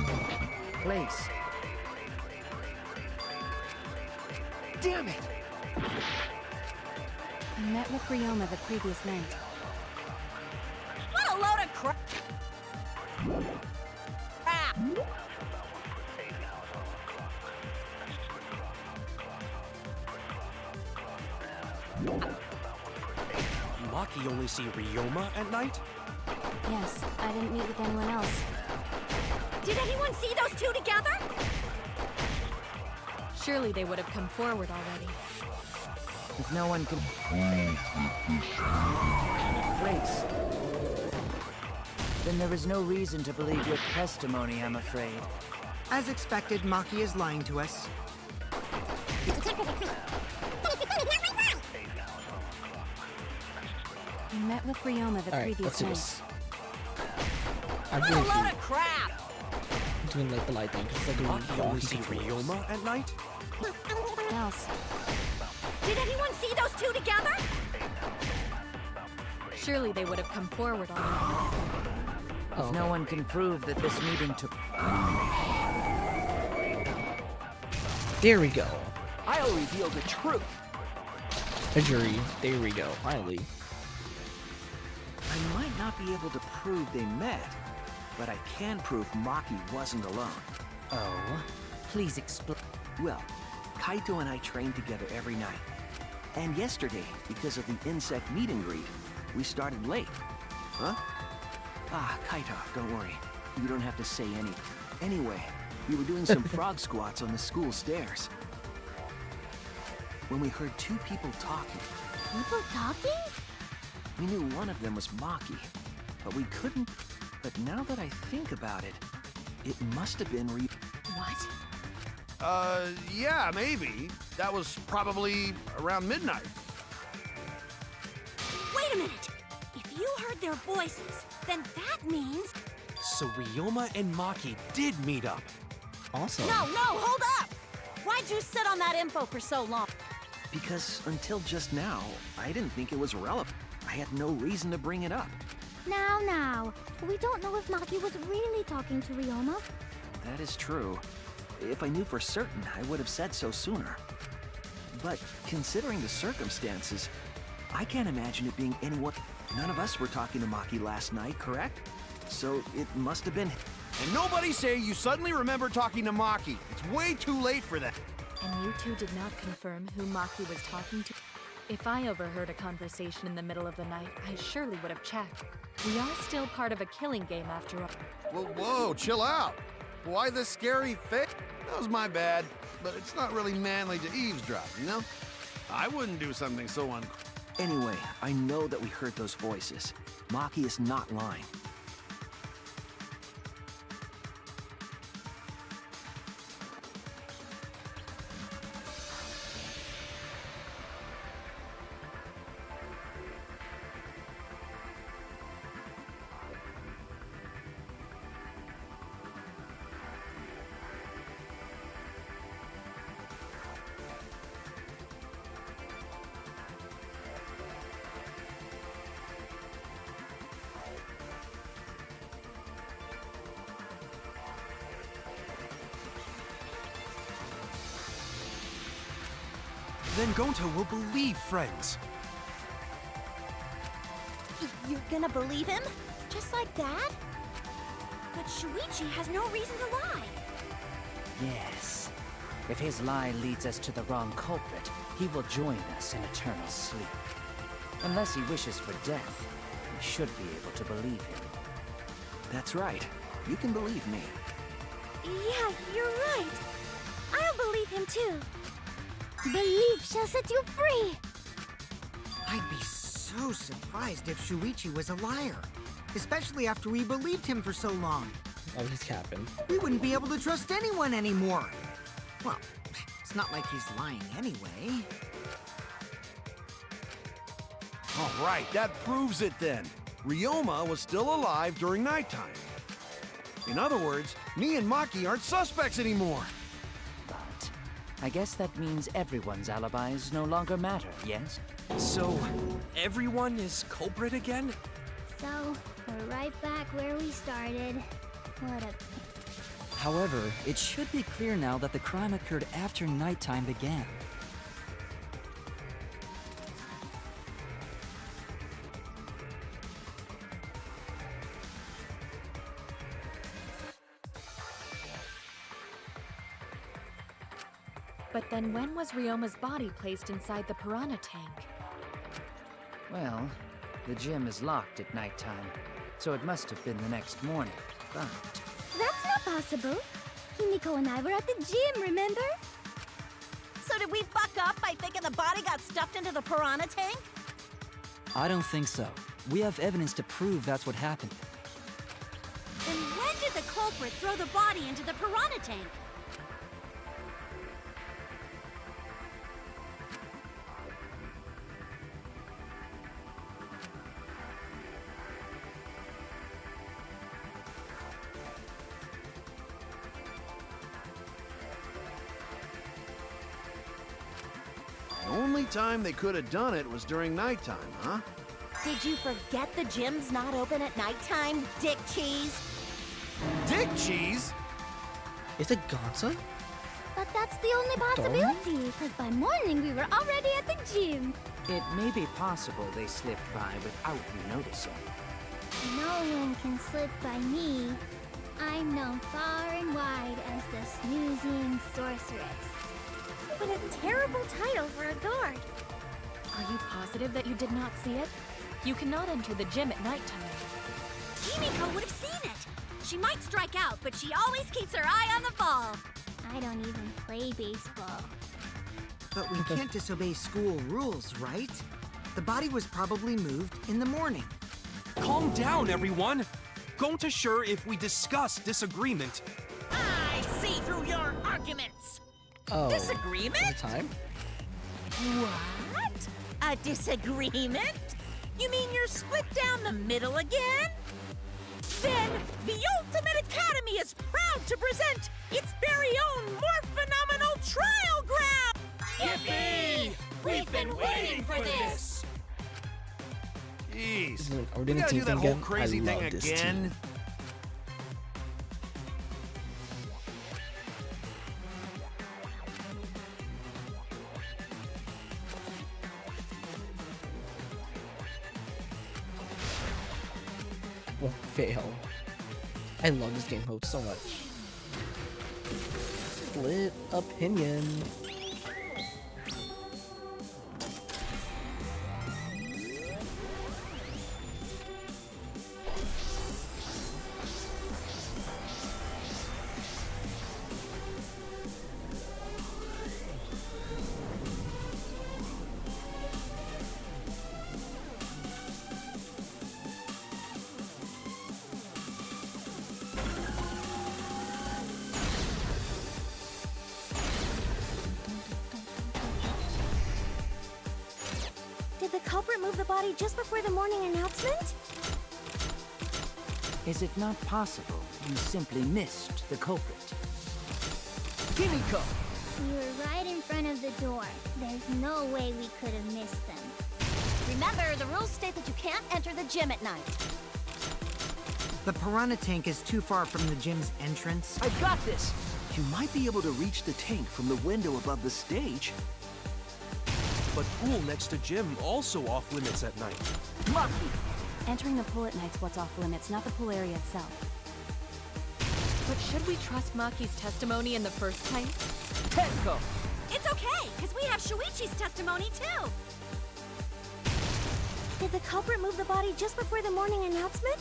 Speaker 2: took place.
Speaker 11: Damn it!
Speaker 7: I met with Ryoma the previous night.
Speaker 3: What a load of crap!
Speaker 12: Maki only see Ryoma at night?
Speaker 6: Yes, I didn't meet with anyone else.
Speaker 5: Did anyone see those two together?
Speaker 7: Surely they would have come forward already.
Speaker 2: If no one can place, then there is no reason to believe your testimony, I'm afraid.
Speaker 4: As expected, Maki is lying to us.
Speaker 7: I met with Ryoma the
Speaker 1: Alright, let's
Speaker 7: previous
Speaker 1: do
Speaker 7: night.
Speaker 1: this. I'm
Speaker 3: What a
Speaker 1: doing
Speaker 3: load of crap!
Speaker 1: doing like the light thing because it's like
Speaker 12: Maki only see Ryoma at night?
Speaker 7: What else?
Speaker 5: Did anyone see those two together?
Speaker 7: Surely they would have come forward already.
Speaker 2: If no one can prove that this meeting took...
Speaker 1: There we go.
Speaker 11: I'll reveal the truth.
Speaker 1: A jury. There we go. Finally.
Speaker 11: I might not be able to prove they met, but I can prove Maki wasn't alone.
Speaker 2: Oh? Please explain.
Speaker 11: Well, Kaito and I trained together every night. And yesterday, because of the insect meet and greet, we started late. Huh? Ah, Kaito, don't worry. You don't have to say anything. Anyway, we were doing some frog squats on the school stairs when we heard two people talking.
Speaker 6: People talking?
Speaker 11: We knew one of them was Maki, but we couldn't... But now that I think about it, it must have been
Speaker 7: What?
Speaker 9: Yeah, maybe. That was probably around midnight.
Speaker 5: Wait a minute. If you heard their voices, then that means...
Speaker 12: So Ryoma and Maki did meet up.
Speaker 1: Awesome.
Speaker 3: No, hold up! Why'd you sit on that info for so long?
Speaker 11: Because until just now, I didn't think it was relevant. I had no reason to bring it up.
Speaker 6: Now. We don't know if Maki was really talking to Ryoma.
Speaker 11: That is true. If I knew for certain, I would have said so sooner. But considering the circumstances, I can't imagine it being anyone... None of us were talking to Maki last night, correct? So it must have been...
Speaker 9: And nobody say you suddenly remember talking to Maki. It's way too late for that.
Speaker 7: And you two did not confirm who Maki was talking to? If I overheard a conversation in the middle of the night, I surely would have checked. We are still part of a killing game after all.
Speaker 9: Whoa, chill out. Why this scary face? That was my bad, but it's not really manly to eavesdrop, you know? I wouldn't do something so
Speaker 11: Anyway, I know that we heard those voices. Maki is not lying.
Speaker 12: Then Gonta will believe friends.
Speaker 5: You're gonna believe him? Just like that? But Shuichi has no reason to lie.
Speaker 2: Yes. If his lie leads us to the wrong culprit, he will join us in eternal sleep. Unless he wishes for death, we should be able to believe him.
Speaker 11: That's right. You can believe me.
Speaker 6: Yeah, you're right. I'll believe him too. Belief shall set you free.
Speaker 4: I'd be so surprised if Shuichi was a liar. Especially after we believed him for so long.
Speaker 1: Oh, he's capping.
Speaker 4: We wouldn't be able to trust anyone anymore. Well, it's not like he's lying anyway.
Speaker 9: All right, that proves it then. Ryoma was still alive during nighttime. In other words, me and Maki aren't suspects anymore.
Speaker 2: But I guess that means everyone's alibis no longer matter, yes?
Speaker 12: So, everyone is culprit again?
Speaker 6: So, we're right back where we started. What a...
Speaker 8: However, it should be clear now that the crime occurred after nighttime began.
Speaker 7: But then when was Ryoma's body placed inside the piranha tank?
Speaker 2: Well, the gym is locked at nighttime, so it must have been the next morning, but...
Speaker 6: That's not possible. Himiko and I were at the gym, remember?
Speaker 5: So did we fuck up by thinking the body got stuffed into the piranha tank?
Speaker 8: I don't think so. We have evidence to prove that's what happened.
Speaker 5: Then when did the culprit throw the body into the piranha tank?
Speaker 9: The only time they could have done it was during nighttime, huh?
Speaker 5: Did you forget the gym's not open at nighttime, Dick Cheese?
Speaker 9: Dick Cheese?
Speaker 1: Is it Gonza?
Speaker 6: But that's the only possibility, because by morning we were already at the gym.
Speaker 2: It may be possible they slipped by without you noticing.
Speaker 6: No one can slip by me. I'm known far and wide as the snoozing sorceress. What a terrible title for a guard.
Speaker 7: Are you positive that you did not see it? You cannot enter the gym at nighttime.
Speaker 5: Himiko would have seen it. She might strike out, but she always keeps her eye on the ball.
Speaker 6: I don't even play baseball.
Speaker 4: But we can't disobey school rules, right? The body was probably moved in the morning.
Speaker 12: Calm down, everyone! Gonta sure if we discuss disagreement.
Speaker 3: I see through your arguments.
Speaker 1: Oh.
Speaker 3: Disagreement?
Speaker 1: Time?
Speaker 3: What? A disagreement? You mean you're split down the middle again? Then the Ultimate Academy is proud to present its very own more phenomenal trial ground!
Speaker 14: Yippee! We've been waiting for this!
Speaker 9: Jeez.
Speaker 1: Are we
Speaker 9: We
Speaker 1: doing
Speaker 9: gotta
Speaker 1: the
Speaker 9: do
Speaker 1: team
Speaker 9: that
Speaker 1: thing
Speaker 9: whole
Speaker 1: again?
Speaker 9: crazy
Speaker 1: I
Speaker 9: thing
Speaker 1: love this
Speaker 9: again?
Speaker 1: team. Won't fail. I love this game mode so much. Split opinion.
Speaker 6: Did the culprit move the body just before the morning announcement?
Speaker 2: Is it not possible you simply missed the culprit?
Speaker 9: Himiko!
Speaker 6: You were right in front of the door. There's no way we could have missed them.
Speaker 5: Remember, the rules state that you can't enter the gym at night.
Speaker 4: The piranha tank is too far from the gym's entrance.
Speaker 11: I got this! You might be able to reach the tank from the window above the stage.
Speaker 12: But pool next to gym also off limits at night.
Speaker 11: Maki!
Speaker 7: Entering the pool at night's what's off limits, not the pool area itself. But should we trust Maki's testimony in the first place?
Speaker 11: Tenko!
Speaker 5: It's okay, because we have Shuichi's testimony too.
Speaker 6: Did the culprit move the body just before the morning announcement?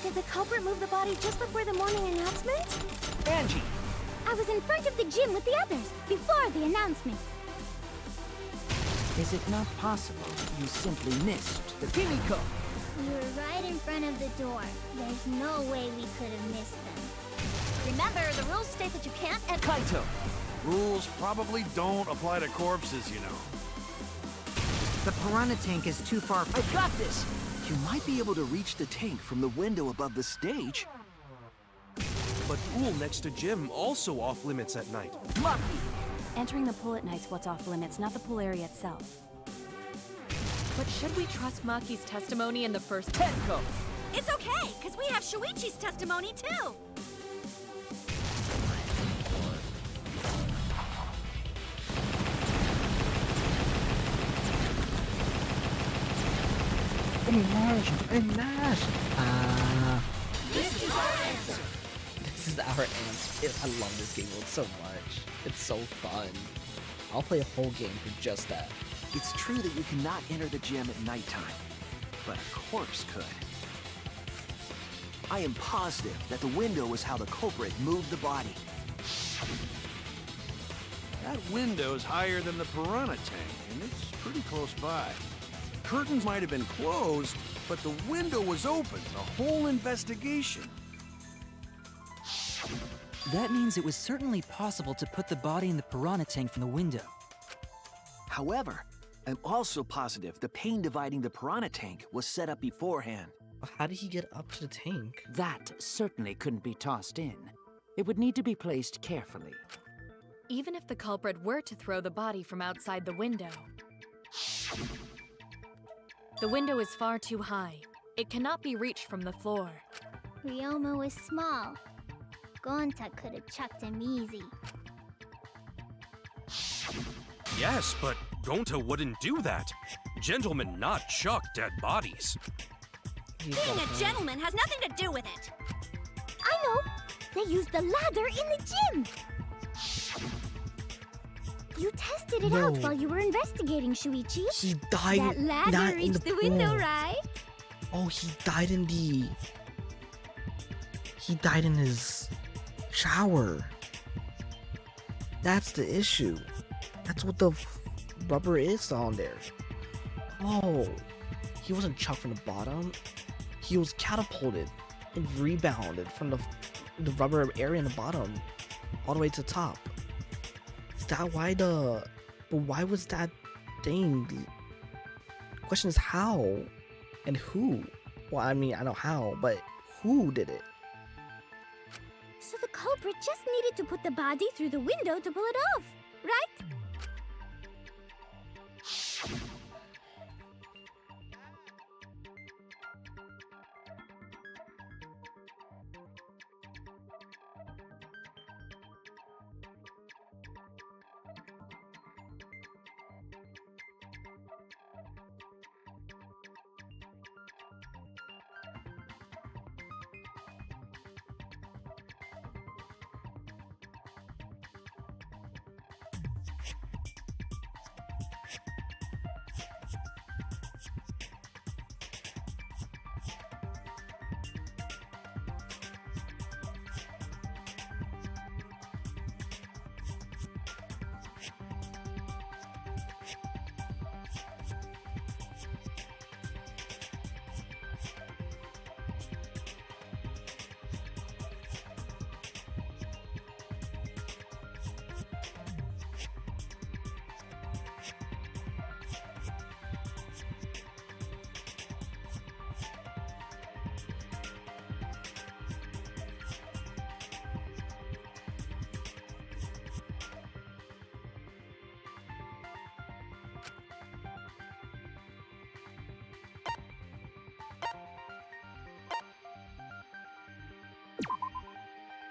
Speaker 6: Did the culprit move the body just before the morning announcement?
Speaker 11: Angie!
Speaker 6: I was in front of the gym with the others, before the announcement.
Speaker 2: Is it not possible you simply missed the...
Speaker 11: Himiko!
Speaker 6: You were right in front of the door. There's no way we could have missed them.
Speaker 5: Remember, the rules state that you can't enter...
Speaker 11: Kaito!
Speaker 9: Rules probably don't apply to corpses, you know.
Speaker 4: The piranha tank is too far.
Speaker 11: I got this! You might be able to reach the tank from the window above the stage.
Speaker 12: But pool next to gym also off limits at night.
Speaker 11: Maki!
Speaker 7: Entering the pool at night's what's off limits, not the pool area itself. But should we trust Maki's testimony in the first...
Speaker 11: Tenko!
Speaker 5: It's okay, because we have Shuichi's testimony too.
Speaker 1: Enlarge!
Speaker 6: This is our answer.
Speaker 1: This is our answer. I love this game mode so much. It's so fun. I'll play a whole game for just that.
Speaker 11: It's true that you cannot enter the gym at nighttime, but a corpse could. I am positive that the window is how the culprit moved the body.
Speaker 9: That window's higher than the piranha tank, and it's pretty close by. Curtains might have been closed, but the window was open the whole investigation.
Speaker 8: That means it was certainly possible to put the body in the piranha tank from the window.
Speaker 11: However, I'm also positive the pane dividing the piranha tank was set up beforehand.
Speaker 1: How did he get up to the tank?
Speaker 2: That certainly couldn't be tossed in. It would need to be placed carefully.
Speaker 7: Even if the culprit were to throw the body from outside the window is far too high. It cannot be reached from the floor.
Speaker 6: Ryoma was small. Gonta could have chucked him easy.
Speaker 12: Yes, but Gonta wouldn't do that. Gentlemen not chuck dead bodies.
Speaker 5: Being a gentleman has nothing to do with it.
Speaker 6: I know. They used the ladder in the gym. You tested it out while you were investigating, Shuichi.
Speaker 1: He died
Speaker 6: that ladder
Speaker 1: not in
Speaker 6: reached
Speaker 1: the
Speaker 6: the window,
Speaker 1: pool.
Speaker 6: right?
Speaker 1: Oh, he died in the... He died in his shower. That's the issue. That's what the rubber is on there. Oh, he wasn't chucked from the bottom. He was catapulted and rebounded from the rubber area in the bottom all the way to the top. Is that why but why was that thing? The question is how and who? Well, I mean, I know how, but who did it?
Speaker 6: So the culprit just needed to put the body through the window to pull it off, right?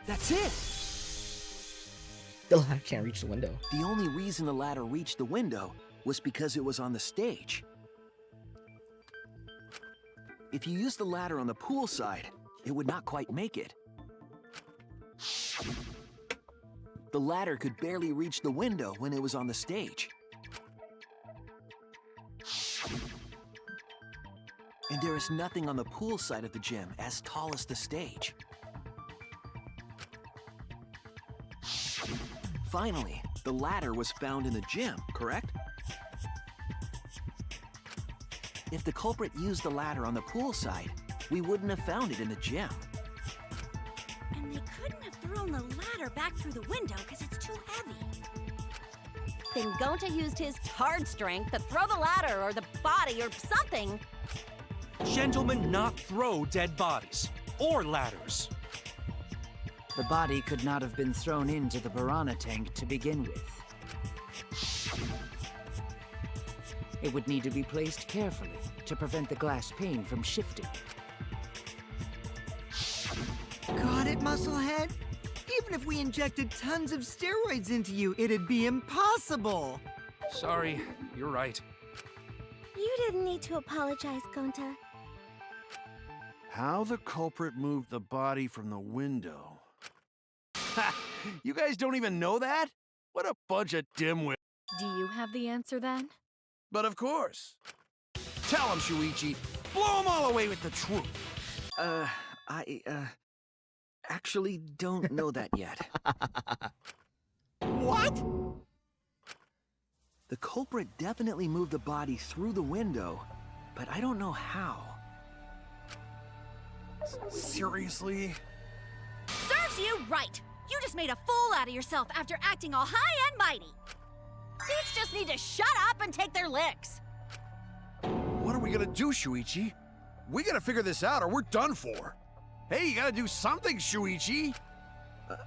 Speaker 11: That's it!
Speaker 1: The ladder can't reach the window.
Speaker 11: The only reason the ladder reached the window was because it was on the stage. If you used the ladder on the pool side, it would not quite make it. The ladder could barely reach the window when it was on the stage. And there is nothing on the pool side of the gym as tall as the stage. Finally, the ladder was found in the gym, correct? If the culprit used the ladder on the pool side, we wouldn't have found it in the gym.
Speaker 5: And they couldn't have thrown the ladder back through the window because it's too heavy.
Speaker 15: Then Gonta used his hard strength to throw the ladder or the body or something.
Speaker 12: Gentlemen not throw dead bodies or ladders.
Speaker 2: The body could not have been thrown into the piranha tank to begin with. It would need to be placed carefully to prevent the glass pane from shifting.
Speaker 4: Got it, Musclehead? Even if we injected tons of steroids into you, it'd be impossible!
Speaker 12: Sorry, you're right.
Speaker 6: You didn't need to apologize, Gonta.
Speaker 9: How the culprit moved the body from the window. Ha! You guys don't even know that? What a bunch of dimwits.
Speaker 7: Do you have the answer then?
Speaker 9: But of course. Tell him, Shuichi. Blow them all away with the truth.
Speaker 11: I actually don't know that yet.
Speaker 9: What?
Speaker 11: The culprit definitely moved the body through the window, but I don't know how.
Speaker 9: Seriously?
Speaker 5: Serves you right! You just made a fool out of yourself after acting all high and mighty!
Speaker 15: Kids just need to shut up and take their licks!
Speaker 9: What are we gonna do, Shuichi? We gotta figure this out or we're done for. Hey, you gotta do something, Shuichi!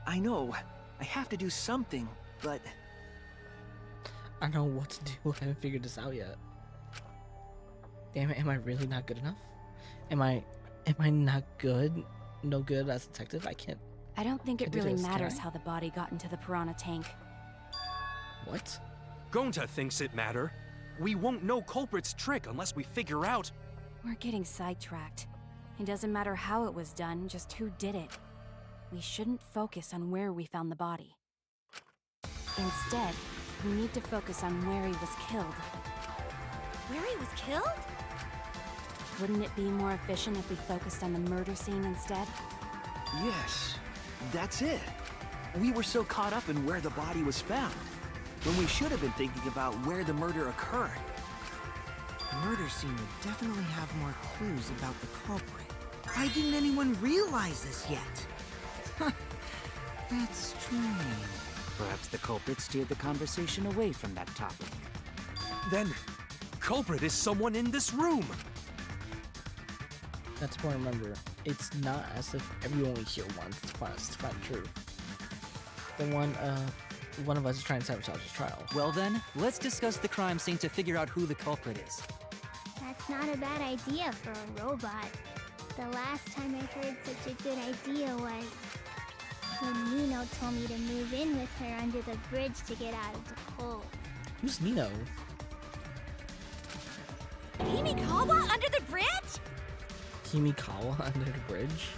Speaker 11: I know. I have to do something, but...
Speaker 1: I don't know what to do. I haven't figured this out yet. Damn it, am I really not good enough? Am I not good? No good as a detective?
Speaker 7: I don't think it
Speaker 1: do
Speaker 7: really
Speaker 1: this,
Speaker 7: matters
Speaker 1: can I?
Speaker 7: how the body got into the piranha tank.
Speaker 1: What?
Speaker 12: Gonta thinks it matter. We won't know culprit's trick unless we figure out...
Speaker 7: We're getting sidetracked. It doesn't matter how it was done, just who did it. We shouldn't focus on where we found the body. Instead, we need to focus on where he was killed.
Speaker 5: Where he was killed?
Speaker 7: Wouldn't it be more efficient if we focused on the murder scene instead?
Speaker 11: Yes, that's it. We were so caught up in where the body was found, when we should have been thinking about where the murder occurred.
Speaker 4: The murder scene would definitely have more clues about the culprit. Why didn't anyone realize this yet? Huh, that's strange.
Speaker 2: Perhaps the culprit steered the conversation away from that topic.
Speaker 12: Then, culprit is someone in this room!
Speaker 1: That's important to remember. It's not as if everyone we hear wants to find the truth. The one of us is trying to sabotage his trial.
Speaker 8: Well then, let's discuss the crime scene to figure out who the culprit is.
Speaker 6: That's not a bad idea for a robot. The last time I heard such a good idea was when Nino told me to move in with her under the bridge to get out of the cold.
Speaker 1: Who's Nino?
Speaker 5: Himikawa under the bridge?
Speaker 1: Himikawa under the bridge?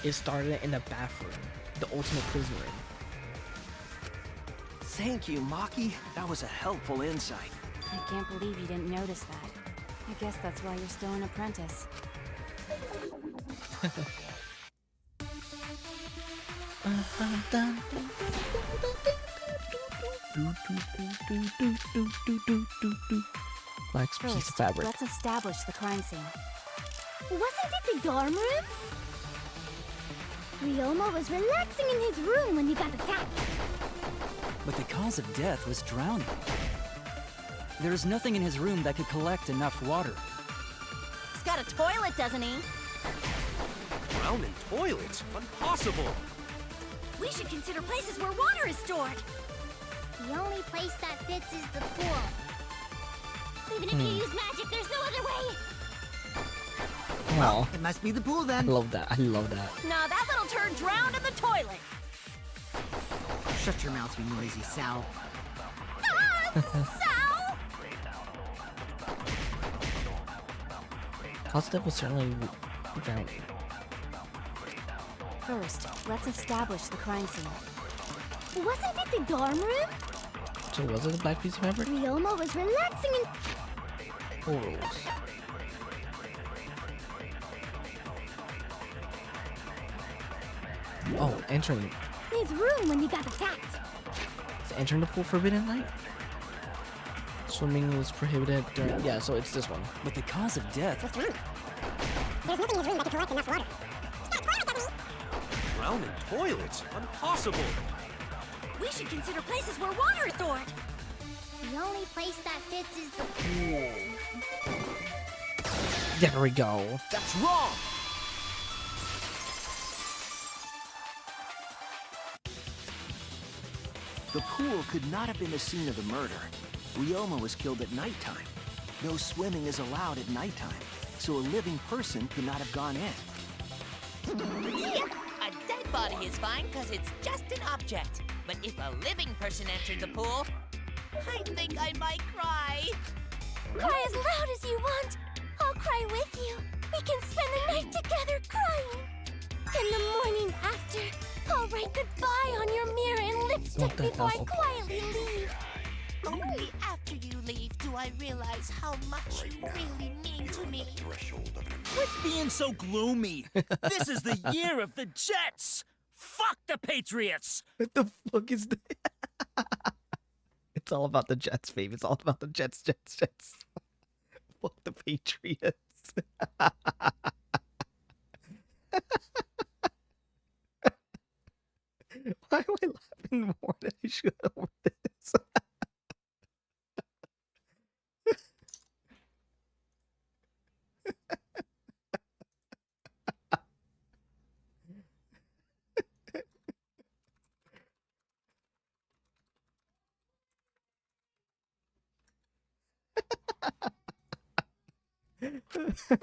Speaker 1: It started in the bathroom, the ultimate prison ring.
Speaker 11: Thank you, Maki. That was a helpful insight.
Speaker 7: I can't believe you didn't notice that. I guess that's why you're still an apprentice.
Speaker 1: Like a piece of fabric.
Speaker 7: Let's establish the crime scene.
Speaker 6: Wasn't it the dorm room? Ryoma was relaxing in his room when he got attacked.
Speaker 8: But the cause of death was drowning. There's nothing in his room that could collect enough water.
Speaker 15: He's got a toilet, doesn't he?
Speaker 12: Drowning toilet? Impossible!
Speaker 5: We should consider places where water is stored.
Speaker 6: The only place that fits is the pool. Even if you use magic, there's no other way.
Speaker 1: Wow.
Speaker 4: It must be the pool then.
Speaker 1: I love that. I love that.
Speaker 15: Nah, that little turd drowned in the toilet.
Speaker 4: Shut your mouth, you noisy Sal.
Speaker 15: Sal!
Speaker 1: Positive was certainly drowning.
Speaker 7: First, let's establish the crime scene.
Speaker 6: Wasn't it the dorm room?
Speaker 1: So was it a black piece of fabric?
Speaker 6: Ryoma was relaxing in...
Speaker 1: Oh. Oh, entering.
Speaker 6: his room when he got attacked.
Speaker 1: Is entering the pool forbidden, light? Swimming was prohibited during... Yeah, so it's this one.
Speaker 8: But the cause of death...
Speaker 6: What's wrong? There's nothing in his room that can collect enough water.
Speaker 12: Drowning toilets? Impossible!
Speaker 5: We should consider places where water is stored.
Speaker 6: The only place that fits is the pool.
Speaker 1: There we go.
Speaker 11: That's wrong! The pool could not have been the scene of the murder. Ryoma was killed at nighttime. No swimming is allowed at nighttime, so a living person could not have gone in.
Speaker 3: Yep, a dead body is fine because it's just an object. But if a living person entered the pool, I think I might cry.
Speaker 6: Cry as loud as you want. I'll cry with you. We can spend the night together crying. In the morning after, I'll write goodbye on your mirror in lipstick before I quietly leave.
Speaker 3: Only after you leave do I realize how much you really mean to me.
Speaker 14: Quit being so gloomy. This is the year of the Jets. Fuck the Patriots.
Speaker 1: What the fuck is that? It's all about the Jets, babe. It's all about the Jets. Fuck the Patriots. Why am I laughing more than I should over this?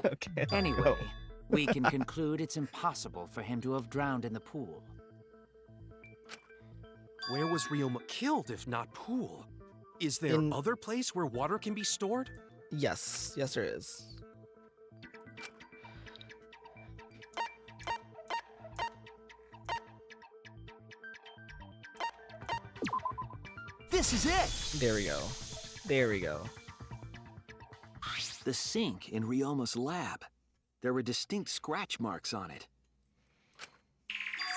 Speaker 1: Okay.
Speaker 2: Anyway, we can conclude it's impossible for him to have drowned in the pool.
Speaker 12: Where was Ryoma killed if not pool? Is there other place where water can be stored?
Speaker 1: Yes, there is.
Speaker 11: This is it!
Speaker 1: There we go.
Speaker 11: The sink in Ryoma's lab. There were distinct scratch marks on it.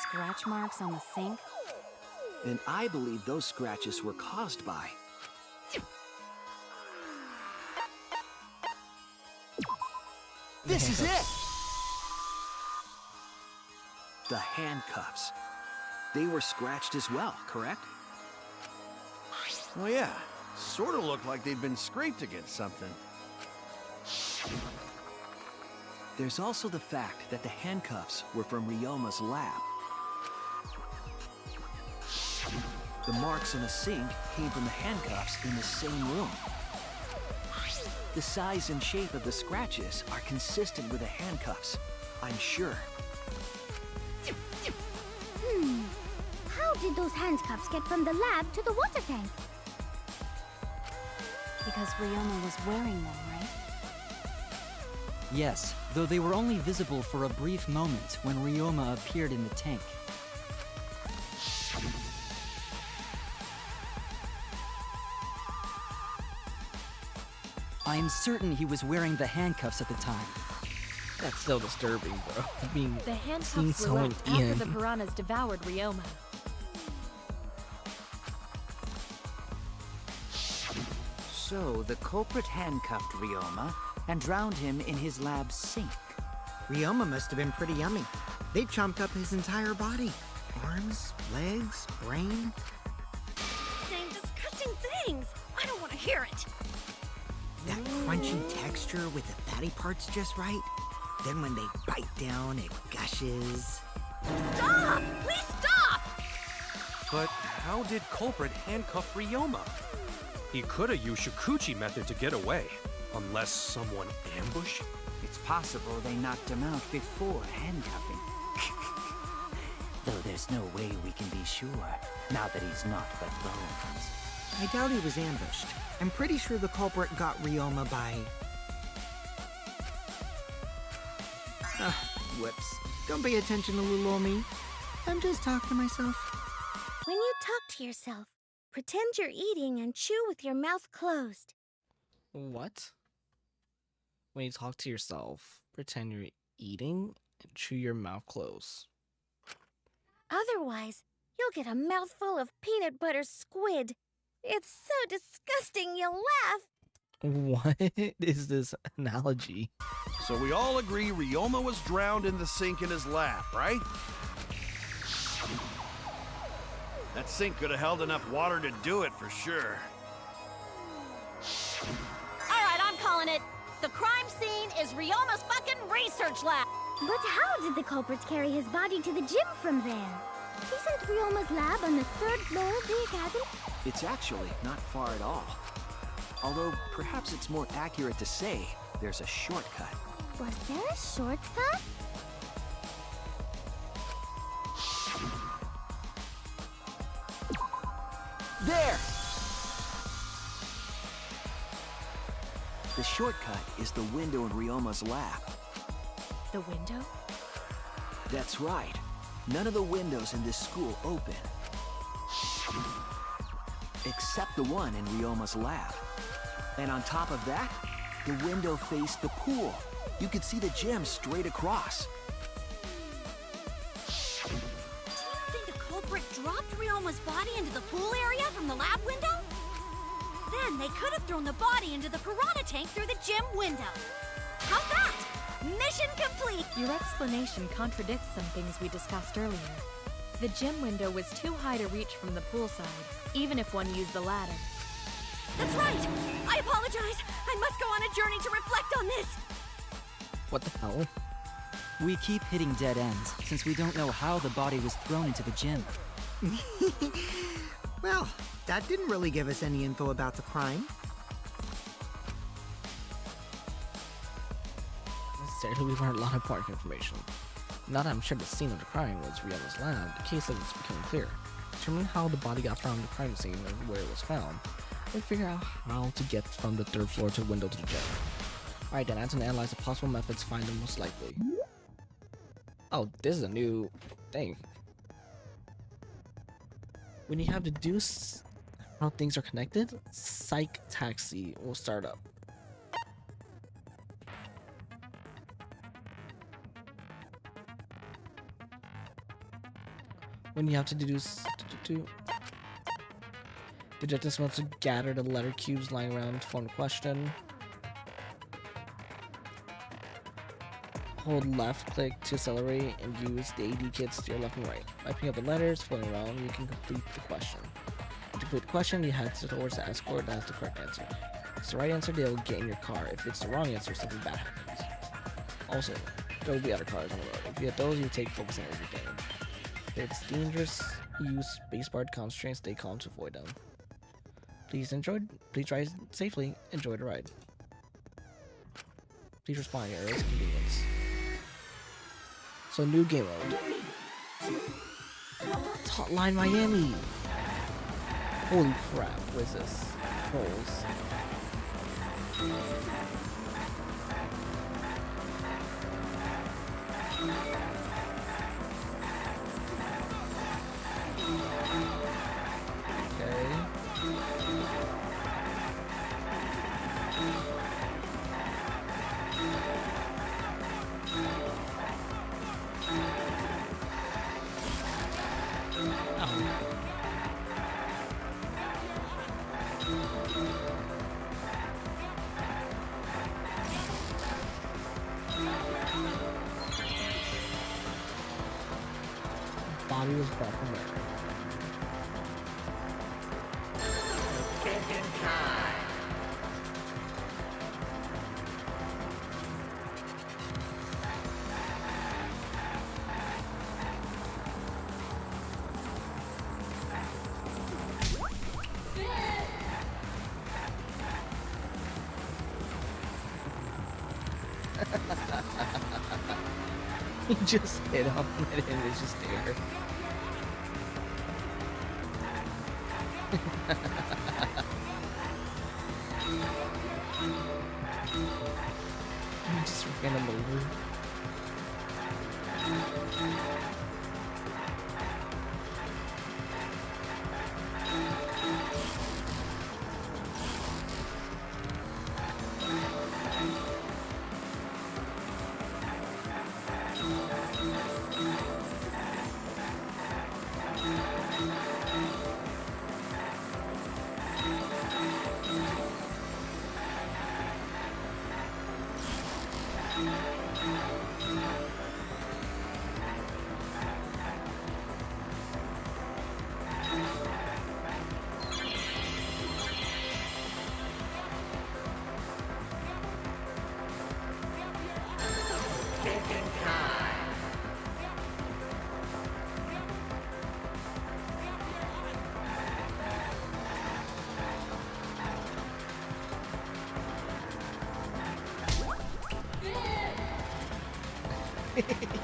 Speaker 7: Scratch marks on the sink?
Speaker 11: And I believe those scratches were caused by... This is it! The handcuffs. They were scratched as well, correct?
Speaker 9: Well, yeah. Sort of looked like they'd been scraped against something.
Speaker 11: There's also the fact that the handcuffs were from Ryoma's lab. The marks on the sink came from the handcuffs in the same room. The size and shape of the scratches are consistent with the handcuffs, I'm sure.
Speaker 6: How did those handcuffs get from the lab to the water tank?
Speaker 7: Because Ryoma was wearing them, right?
Speaker 8: Yes, though they were only visible for a brief moment when Ryoma appeared in the tank. I am certain he was wearing the handcuffs at the time.
Speaker 1: That's so disturbing, bro. I mean,
Speaker 7: The handcuffs
Speaker 1: seeing
Speaker 7: were
Speaker 1: someone
Speaker 7: left after
Speaker 1: in.
Speaker 7: the piranhas devoured Ryoma.
Speaker 2: So, the culprit handcuffed Ryoma and drowned him in his lab sink.
Speaker 4: Ryoma must have been pretty yummy. They chomped up his entire body. Arms, legs, brain.
Speaker 5: Saying disgusting things. I don't want to hear it.
Speaker 4: That crunchy texture with the fatty parts just right. Then when they bite down, it gushes.
Speaker 5: Stop! Please stop!
Speaker 12: But how did culprit handcuff Ryoma? He could have used Shuichi method to get away, unless someone ambushed.
Speaker 2: It's possible they knocked him out before handcuffing. Though there's no way we can be sure, now that he's not but bones.
Speaker 4: I doubt he was ambushed. I'm pretty sure the culprit got Ryoma by... Whoops. Don't pay attention to little old me. I'm just talking to myself.
Speaker 6: When you talk to yourself, pretend you're eating and chew with your mouth closed.
Speaker 1: What? When you talk to yourself, pretend you're eating and chew your mouth closed.
Speaker 6: Otherwise, you'll get a mouthful of peanut butter squid. It's so disgusting you'll laugh.
Speaker 1: What is this analogy?
Speaker 9: So we all agree Ryoma was drowned in the sink in his lab, right? That sink could have held enough water to do it for sure.
Speaker 15: All right, I'm calling it. The crime scene is Ryoma's fucking research lab.
Speaker 6: But how did the culprit carry his body to the gym from there? Isn't Ryoma's lab on the 3rd floor of the academy?
Speaker 11: It's actually not far at all. Although, perhaps it's more accurate to say there's a shortcut.
Speaker 6: Was there a shortcut?
Speaker 11: There! The shortcut is the window in Ryoma's lab.
Speaker 7: The window?
Speaker 11: That's right. None of the windows in this school open. Except the one in Ryoma's lab. And on top of that, the window faced the pool. You could see the gym straight across.
Speaker 5: Do you think the culprit dropped Ryoma's body into the pool area from the lab window? Then they could have thrown the body into the piranha tank through the gym window. How's that? Mission complete!
Speaker 7: Your explanation contradicts some things we discussed earlier. The gym window was too high to reach from the pool side, even if one used the ladder.
Speaker 5: That's right! I apologize! I must go on a journey to reflect on this!
Speaker 1: What the hell?
Speaker 8: We keep hitting dead ends, since we don't know how the body was thrown into the gym.
Speaker 4: Well, that didn't really give us any info about the crime.
Speaker 1: Necessarily, we've learned a lot of important information. Now that I'm sure the scene of the crime was Ryoma's lab, the case is becoming clear. Determining how the body got from the crime scene and where it was found, and figure out how to get from the 3rd floor to the window to the gym. Alright then, I have to analyze the possible methods to find the most likely. Oh, this is a new thing. When you have deduced how things are connected, Psych Taxi will start up. When you have to deduce... Detectives wants to gather the letter cubes lying around to form a question. Hold left click to accelerate and use the AD kit to steer left and right. By picking up the letters floating around, you can complete the question. To complete the question, you head towards the escort that has the correct answer. If it's the right answer, they'll get in your car. If it's the wrong answer, something bad happens. Also, there will be other cars on the road. If you get those, you take focusing on everything. If it's dangerous, use spacebar to concentrate and stay calm to avoid them. Please ride safely, enjoy the ride. Please respond at your earliest convenience. So new game mode. Hotline Miami! Holy crap, what is this? Holes. Body was brought from where?
Speaker 16: Kicking time.
Speaker 1: He just hit him and it was just there. He just ran him over.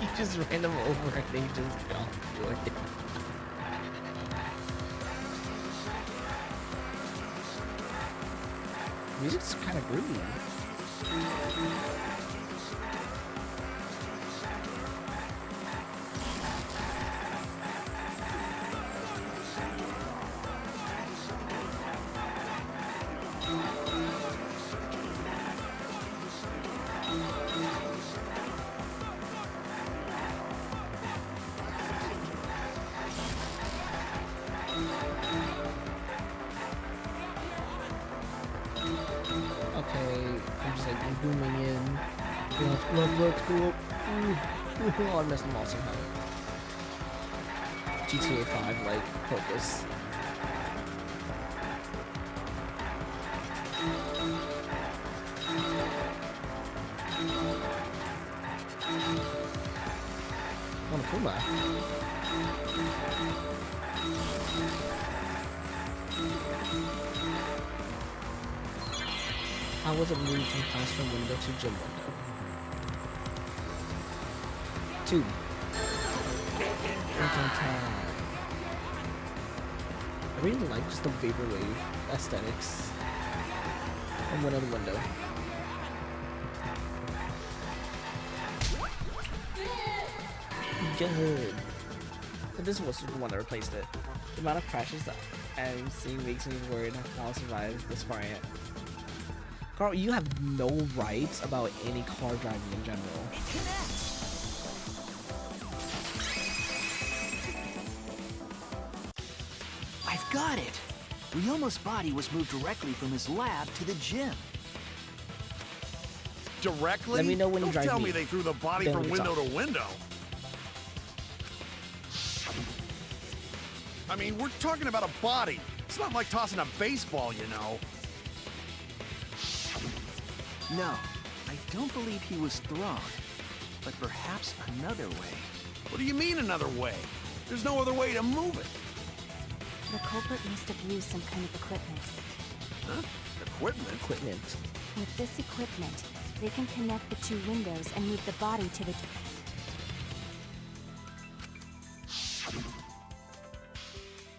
Speaker 1: He just ran him over and he just jumped through it. Music's kind of groovy. Okay, I'm just like booming in. Let's go. Ooh. Oh, I missed them all somehow. GTA 5 like focus. Monokuma. How was it moved from classroom window to gym window? 2. Thinking time. I really like just the vaporwave aesthetics and one other window. Good. But this was the one that replaced it. The amount of crashes that I'm seeing makes me worried I'll survive this variant. Carl, you have no rights about any car driving in general.
Speaker 11: I've got it! Ryoma's body was moved directly from his lab to the gym.
Speaker 9: Directly?
Speaker 1: Let me know when you
Speaker 9: Don't
Speaker 1: drive
Speaker 9: tell
Speaker 1: me.
Speaker 9: me they threw the body
Speaker 1: Then
Speaker 9: from
Speaker 1: we
Speaker 9: window
Speaker 1: talk.
Speaker 9: to window. I mean, we're talking about a body. It's not like tossing a baseball, you know.
Speaker 11: No, I don't believe he was thrown. But perhaps another way.
Speaker 9: What do you mean another way? There's no other way to move it.
Speaker 10: The culprit must have used some kind of equipment.
Speaker 9: Huh? Equipment?
Speaker 1: Equipment.
Speaker 10: With this equipment, they can connect the two windows and move the body to the...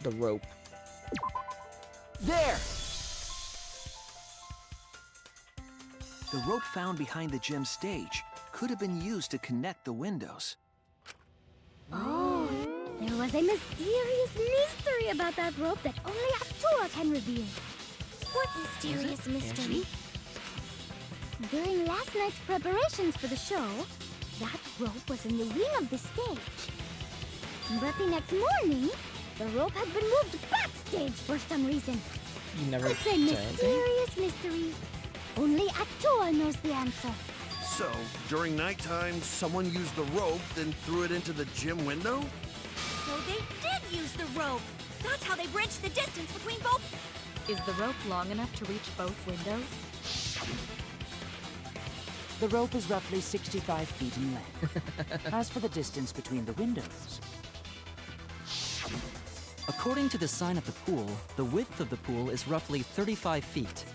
Speaker 1: The rope.
Speaker 11: There! The rope found behind the gym stage could have been used to connect the windows.
Speaker 6: Oh, there was a mysterious mystery about that rope that only Atua can reveal. What mysterious mystery? During last night's preparations for the show, that rope was in the wing of the stage. But the next morning, the rope had been moved backstage for some reason.
Speaker 1: You never
Speaker 6: It's a
Speaker 1: said anything?
Speaker 6: mysterious mystery. Only Atua knows the answer.
Speaker 9: So, during nighttime, someone used the rope, then threw it into the gym window?
Speaker 5: So they did use the rope. That's how they bridged the distance between both.
Speaker 7: Is the rope long enough to reach both windows?
Speaker 2: The rope is roughly 65 feet in length. As for the distance between the windows,
Speaker 8: According to the sign at the pool, the width of the pool is roughly 35 feet.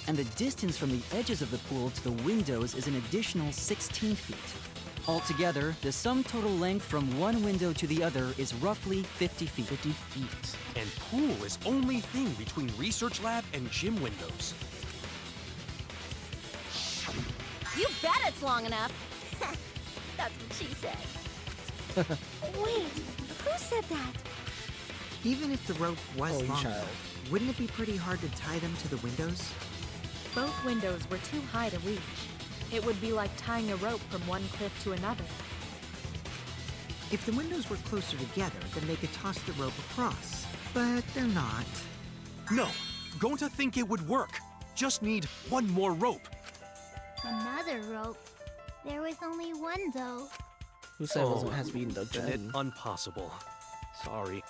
Speaker 8: And the distance from the edges of the pool to the windows is an additional 16 feet. Altogether, the sum total length from one window to the other is roughly 50 feet.
Speaker 1: 50 feet.
Speaker 12: And pool is only thing between research lab and gym windows.
Speaker 15: You bet it's long enough. That's what she said.
Speaker 6: Wait, who said that?
Speaker 4: Even if the rope was
Speaker 1: Oh, you
Speaker 4: long
Speaker 1: child.
Speaker 4: enough, wouldn't it be pretty hard to tie them to the windows?
Speaker 7: Both windows were too high to reach. It would be like tying a rope from one cliff to another.
Speaker 4: If the windows were closer together, then they could toss the rope across. But they're not.
Speaker 12: No, going to think it would work. Just need one more rope.
Speaker 6: Another rope. There was only one, though.
Speaker 1: Who said it wasn't has to be in the
Speaker 12: Then it
Speaker 1: gym?
Speaker 12: impossible. Sorry.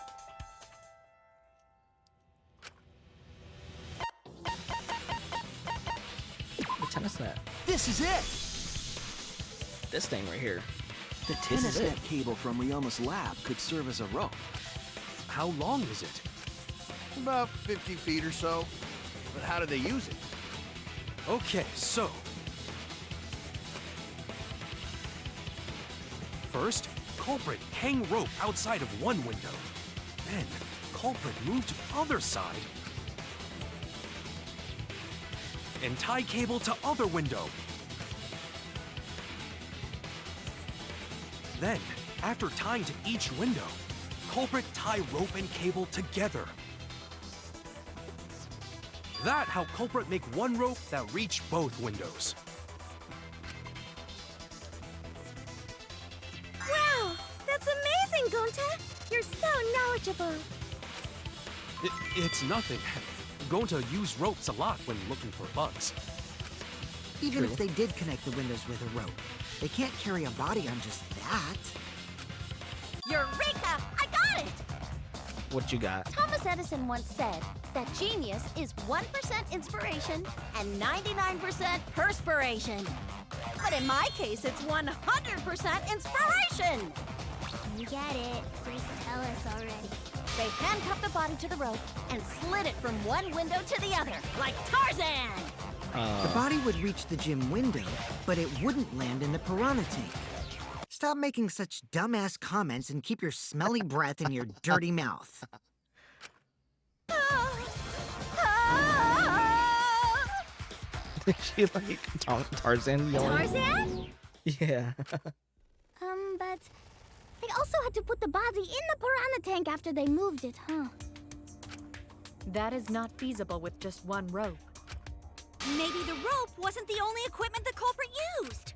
Speaker 1: The tennis net.
Speaker 11: This is it!
Speaker 1: This thing right here.
Speaker 11: The
Speaker 1: This
Speaker 11: tennis
Speaker 1: is it.
Speaker 11: net cable from Ryoma's lab could serve as a rope.
Speaker 12: How long is it?
Speaker 9: About 50 feet or so. But how did they use it?
Speaker 12: Okay, so. First, culprit hang rope outside of one window. Then, culprit move to other side. and tie cable to other window. Then, after tying to each window, culprit tie rope and cable together. That how culprit make one rope that reach both windows.
Speaker 6: Wow! That's amazing, Gonta! You're so knowledgeable!
Speaker 12: It's nothing. Gonta use ropes a lot when looking for bugs.
Speaker 4: Even if they did connect the windows with a rope, they can't carry a body on just that.
Speaker 15: Eureka! I got it!
Speaker 1: What you got?
Speaker 15: Thomas Edison once said that genius is 1% inspiration and 99% perspiration. But in my case, it's 100% inspiration!
Speaker 6: You get it. Just tell us already.
Speaker 15: They handcuffed the body to the rope and slid it from one window to the other, like Tarzan!
Speaker 4: The body would reach the gym window, but it wouldn't land in the piranha tank. Stop making such dumbass comments and keep your smelly breath in your dirty mouth.
Speaker 1: She like Tarzan yelling?
Speaker 6: Tarzan?
Speaker 1: Yeah.
Speaker 6: But they also had to put the body in the piranha tank after they moved it, huh?
Speaker 7: That is not feasible with just one rope.
Speaker 5: Maybe the rope wasn't the only equipment the culprit used.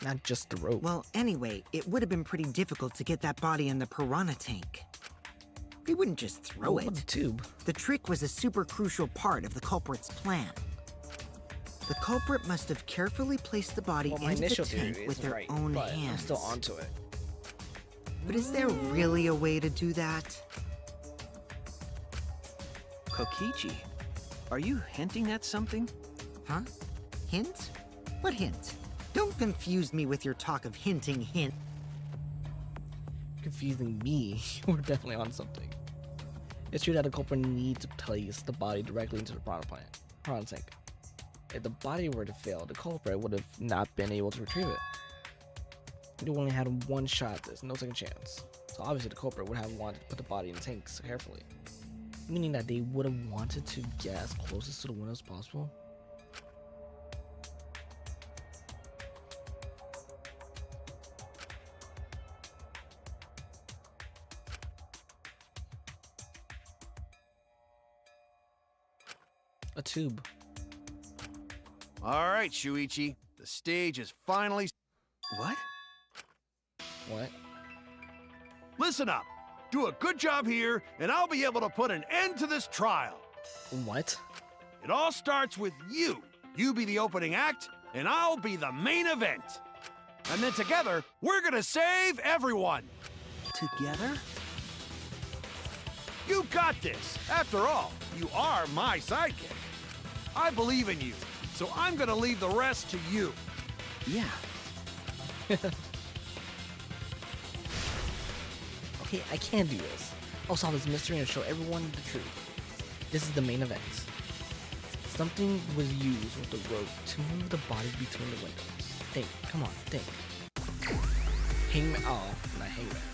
Speaker 1: Not just the rope.
Speaker 4: Well, anyway, it would have been pretty difficult to get that body in the piranha tank. They wouldn't just throw it.
Speaker 1: The tube.
Speaker 4: The trick was a super crucial part of the culprit's plan. The culprit must have carefully placed the body into the tank with their own hands.
Speaker 1: I'm still onto it.
Speaker 4: But is there really a way to do that?
Speaker 11: Kokichi, are you hinting at something?
Speaker 4: Huh? Hint? What hint? Don't confuse me with your talk of hinting hint.
Speaker 1: Confusing me. We're definitely on something. It's true that the culprit needs to place the body directly into the piranha tank. If the body were to fail, the culprit would have not been able to retrieve it. You only had one shot at this, no second chance. So obviously the culprit would have wanted to put the body in the tank so carefully. Meaning that they would have wanted to get as closest to the window as possible. A tube.
Speaker 9: All right, Shuichi. The stage is finally...
Speaker 11: What?
Speaker 1: What?
Speaker 9: Listen up. Do a good job here, and I'll be able to put an end to this trial.
Speaker 1: What?
Speaker 9: It all starts with you. You be the opening act, and I'll be the main event. And then together, we're gonna save everyone.
Speaker 11: Together?
Speaker 9: You got this. After all, you are my sidekick. I believe in you, so I'm gonna leave the rest to you.
Speaker 11: Yeah.
Speaker 1: Okay, I can do this. I'll solve this mystery and show everyone the truth. This is the main event. Something was used with the rope to move the body between the windows. Think, come on, think. Hangman, oh, not hangmans.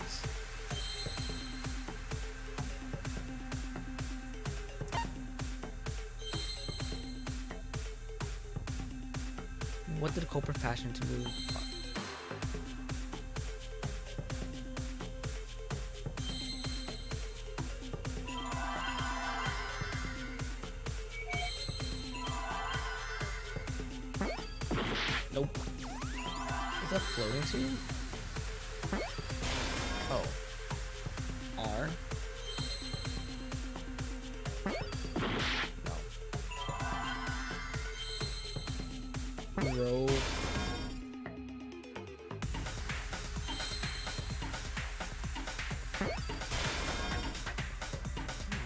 Speaker 1: What did the culprit fashion to move? Nope. Is that floating tube? Oh. R. No. Rope.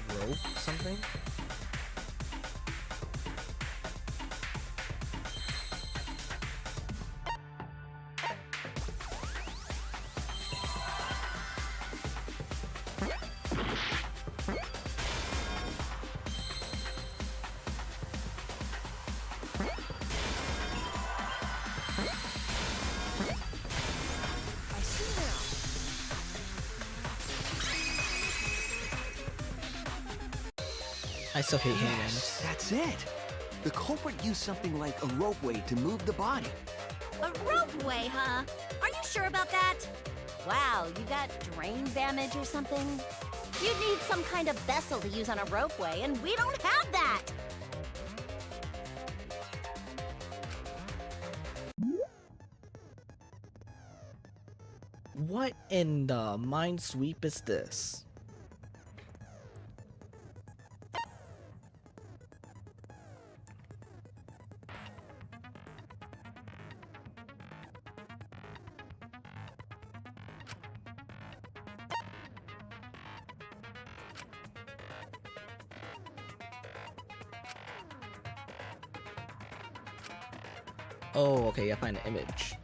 Speaker 1: Rope something? I still hate hangmans.
Speaker 11: That's it. The culprit used something like a ropeway to move the body.
Speaker 15: A ropeway, huh? Are you sure about that? Wow, you got drain damage or something? You'd need some kind of vessel to use on a ropeway, and we don't have that!
Speaker 1: What in the minesweep is this? Oh, okay, I find an image.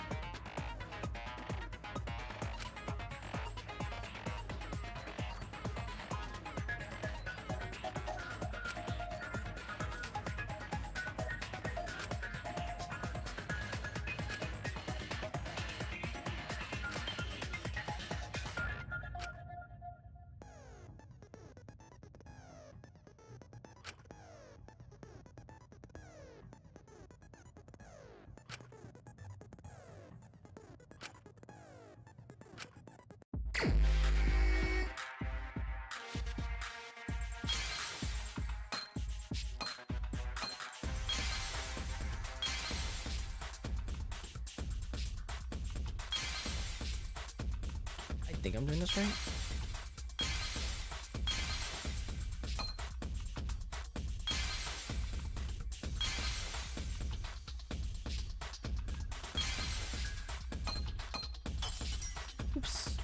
Speaker 1: I think I'm doing this right. Oops.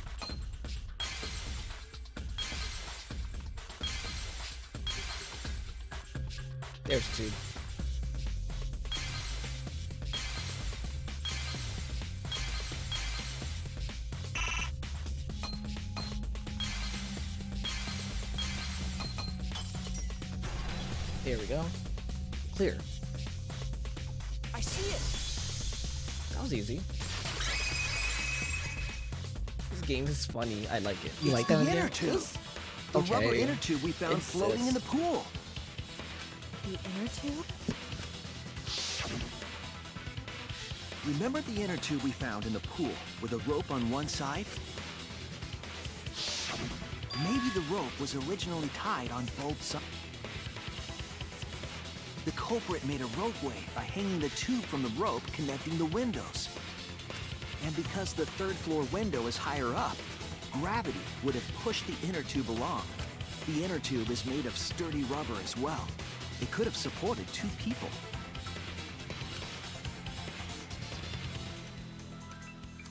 Speaker 1: There's two. There we go. Clear.
Speaker 14: I see it.
Speaker 1: That was easy. This game is funny. I like it. You
Speaker 11: It's
Speaker 1: like
Speaker 11: the
Speaker 1: that
Speaker 11: inner
Speaker 1: idea?
Speaker 11: tube. The rubber inner tube we found
Speaker 1: It's
Speaker 11: floating in the
Speaker 1: this.
Speaker 11: pool.
Speaker 7: The inner tube?
Speaker 11: Remember the inner tube we found in the pool with a rope on one side? Maybe the rope was originally tied on both sides. The culprit made a ropeway by hanging the tube from the rope connecting the windows. And because the third floor window is higher up, gravity would have pushed the inner tube along. The inner tube is made of sturdy rubber as well. It could have supported two people.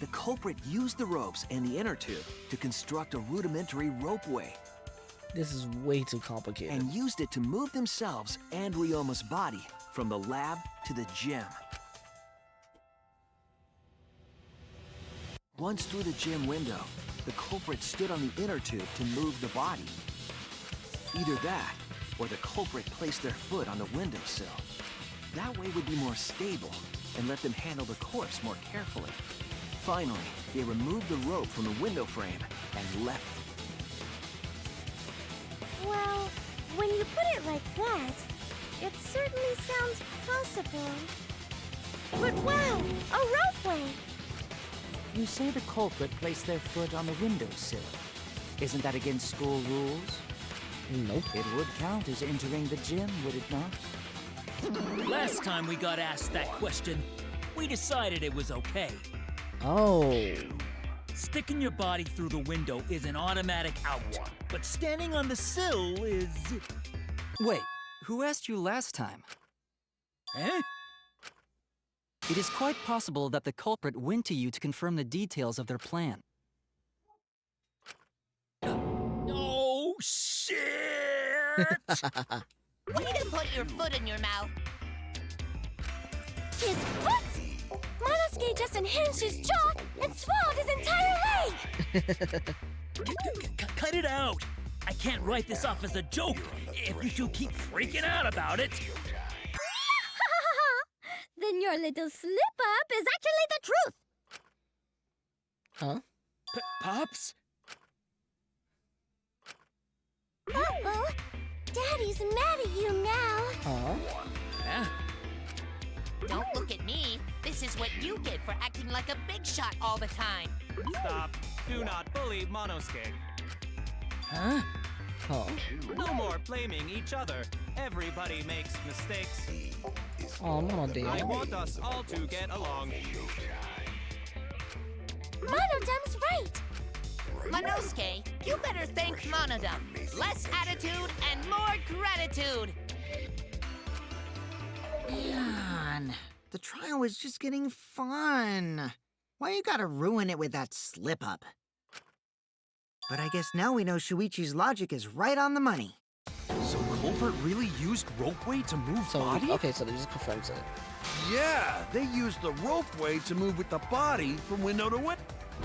Speaker 11: The culprit used the ropes and the inner tube to construct a rudimentary ropeway.
Speaker 1: This is way too complicated.
Speaker 11: And used it to move themselves and Ryoma's body from the lab to the gym. Once through the gym window, the culprit stood on the inner tube to move the body. Either that, or the culprit placed their foot on the windowsill. That way would be more stable and let them handle the corpse more carefully. Finally, they removed the rope from the window frame and left.
Speaker 6: Well, when you put it like that, it certainly sounds possible. But wow, a ropeway!
Speaker 2: You say the culprit placed their foot on the windowsill. Isn't that against school rules?
Speaker 1: Nope.
Speaker 2: It would count as entering the gym, would it not?
Speaker 14: Last time we got asked that question, we decided it was okay.
Speaker 1: Oh.
Speaker 14: Sticking your body through the window is an automatic out, but standing on the sill is...
Speaker 8: Wait, who asked you last time?
Speaker 14: Eh?
Speaker 8: It is quite possible that the culprit went to you to confirm the details of their plan.
Speaker 14: Oh, shit!
Speaker 15: Way to put your foot in your mouth.
Speaker 6: His foot! Monosuke just unhinged his jaw and swallowed his entire leg!
Speaker 14: Cut it out! I can't write this off as a joke if you two keep freaking out about it.
Speaker 6: Then your little slip-up is actually the truth!
Speaker 1: Huh?
Speaker 14: Pops?
Speaker 6: Uh-oh. Daddy's mad at you now.
Speaker 1: Huh?
Speaker 14: Yeah?
Speaker 3: is what you get for acting like a big shot all the time.
Speaker 16: Stop. Do not bully Monosuke.
Speaker 3: Huh?
Speaker 1: Oh.
Speaker 16: No more blaming each other. Everybody makes mistakes.
Speaker 1: Oh, Mono Dave.
Speaker 16: I want us all to get along.
Speaker 6: Monodum's right.
Speaker 3: Monosuke, you better thank Monodum. Less attitude and more gratitude.
Speaker 4: Man, the trial was just getting fun. Why you gotta ruin it with that slip-up? But I guess now we know Shuichi's logic is right on the money.
Speaker 12: So Culprit really used ropeway to move body?
Speaker 1: Okay, so they just confirms it.
Speaker 9: Yeah, they used the ropeway to move with the body from window to window.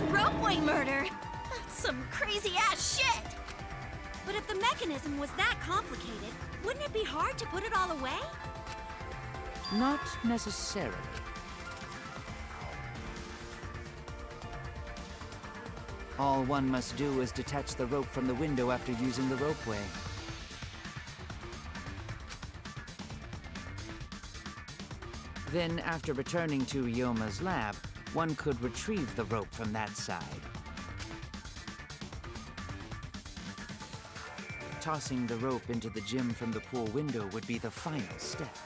Speaker 5: Ropeway murder? That's some crazy-ass shit! But if the mechanism was that complicated, wouldn't it be hard to put it all away?
Speaker 2: Not necessarily. All one must do is detach the rope from the window after using the ropeway. Then, after returning to Ryoma's lab, one could retrieve the rope from that side. Tossing the rope into the gym from the pool window would be the final step.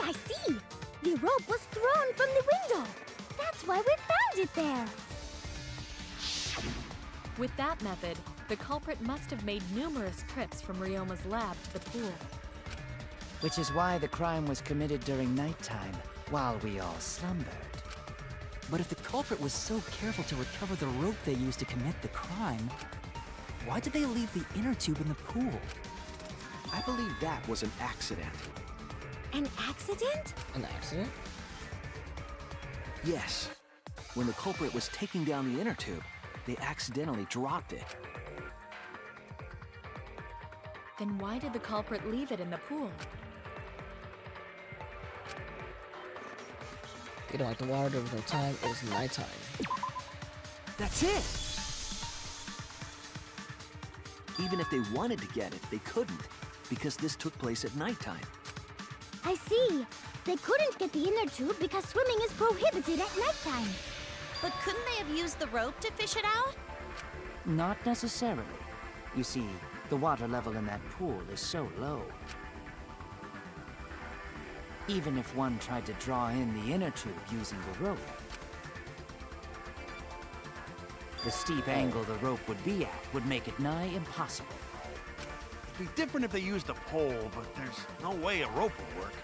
Speaker 6: I see. The rope was thrown from the window. That's why we found it there.
Speaker 7: With that method, the culprit must have made numerous trips from Ryoma's lab to the pool.
Speaker 2: Which is why the crime was committed during nighttime, while we all slumbered.
Speaker 8: But if the culprit was so careful to recover the rope they used to commit the crime, why did they leave the inner tube in the pool?
Speaker 11: I believe that was an accident.
Speaker 6: An accident?
Speaker 1: An accident?
Speaker 11: Yes. When the culprit was taking down the inner tube, they accidentally dropped it.
Speaker 7: Then why did the culprit leave it in the pool?
Speaker 1: They don't like the water, there was no time, it was nighttime.
Speaker 11: That's it! Even if they wanted to get it, they couldn't, because this took place at nighttime.
Speaker 6: I see. They couldn't get the inner tube because swimming is prohibited at nighttime.
Speaker 15: But couldn't they have used the rope to fish it out?
Speaker 2: Not necessarily. You see, the water level in that pool is so low. Even if one tried to draw in the inner tube using the rope, the steep angle the rope would be at would make it nigh impossible.
Speaker 9: It'd be different if they used a pole, but there's no way a rope would work.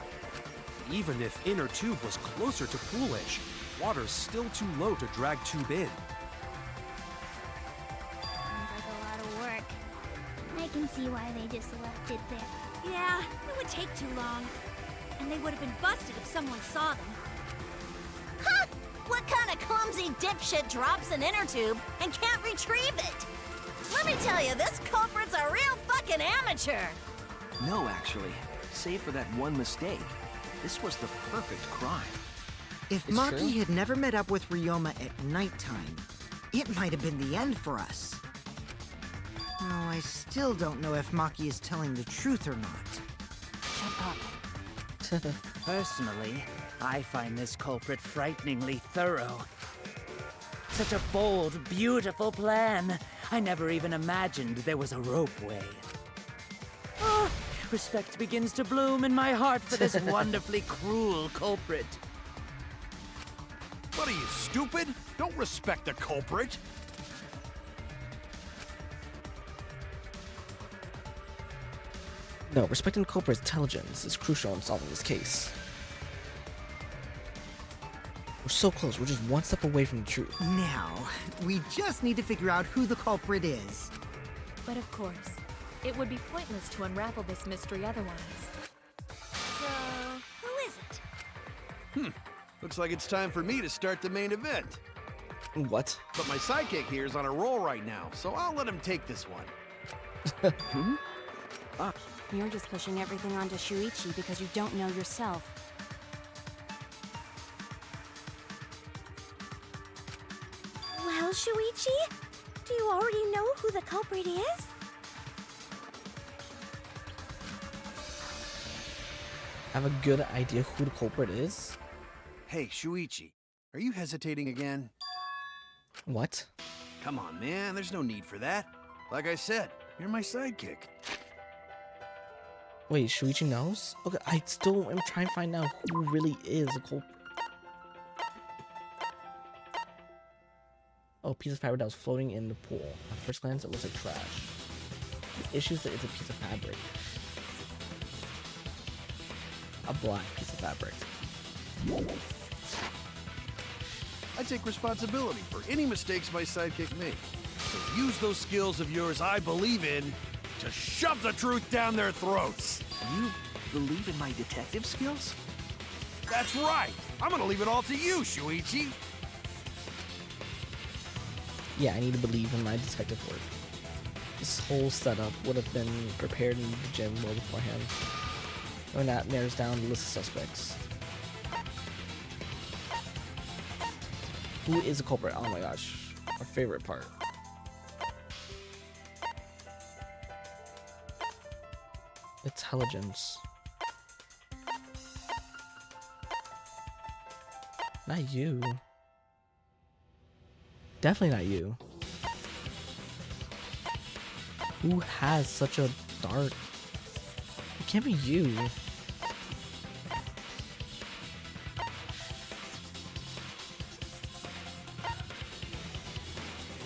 Speaker 12: Even if inner tube was closer to pool edge, water's still too low to drag tube in.
Speaker 6: Sounds like a lot of work. I can see why they just left it there.
Speaker 5: Yeah, it would take too long. And they would have been busted if someone saw them.
Speaker 15: Huh! What kind of clumsy dipshit drops an inner tube and can't retrieve it? Let me tell you, this culprit's a real fucking amateur!
Speaker 11: No, actually. Save for that one mistake, this was the perfect crime.
Speaker 4: If
Speaker 1: It's
Speaker 4: Maki
Speaker 1: true.
Speaker 4: had never met up with Ryoma at nighttime, it might have been the end for us. Oh, I still don't know if Maki is telling the truth or not.
Speaker 2: Shut up. Personally, I find this culprit frighteningly thorough. Such a bold, beautiful plan. I never even imagined there was a ropeway. Oh, respect begins to bloom in my heart for this wonderfully cruel culprit.
Speaker 9: What are you, stupid? Don't respect the culprit.
Speaker 1: No, respecting the culprit's intelligence is crucial in solving this case. We're so close, we're just one step away from the truth.
Speaker 4: Now, we just need to figure out who the culprit is.
Speaker 7: But of course, it would be pointless to unravel this mystery otherwise.
Speaker 5: So, who is it?
Speaker 9: Looks like it's time for me to start the main event.
Speaker 1: What?
Speaker 9: But my sidekick here is on a roll right now, so I'll let him take this one.
Speaker 10: You're just pushing everything onto Shuichi because you don't know yourself.
Speaker 6: Well, Shuichi, do you already know who the culprit is?
Speaker 1: have a good idea who the culprit is?
Speaker 9: Hey, Shuichi, are you hesitating again?
Speaker 1: What?
Speaker 9: Come on, man, there's no need for that. Like I said, you're my sidekick.
Speaker 1: Wait, Shuichi knows? Okay, I still am trying to find out who really is the culprit. Oh, piece of fabric that was floating in the pool. At first glance, it looks like trash. The issue is that it's a piece of fabric. A black piece of fabric.
Speaker 9: I take responsibility for any mistakes my sidekick makes. So use those skills of yours I believe in to shove the truth down their throats.
Speaker 11: You believe in my detective skills?
Speaker 9: That's right. I'm gonna leave it all to you, Shuichi.
Speaker 1: Yeah, I need to believe in my detective work. This whole setup would have been prepared in the gym well beforehand. When that narrows down the list of suspects. Who is the culprit? Oh my gosh. Our favorite part. Intelligence. Not you. Definitely not you. Who has such a dark... It can't be you.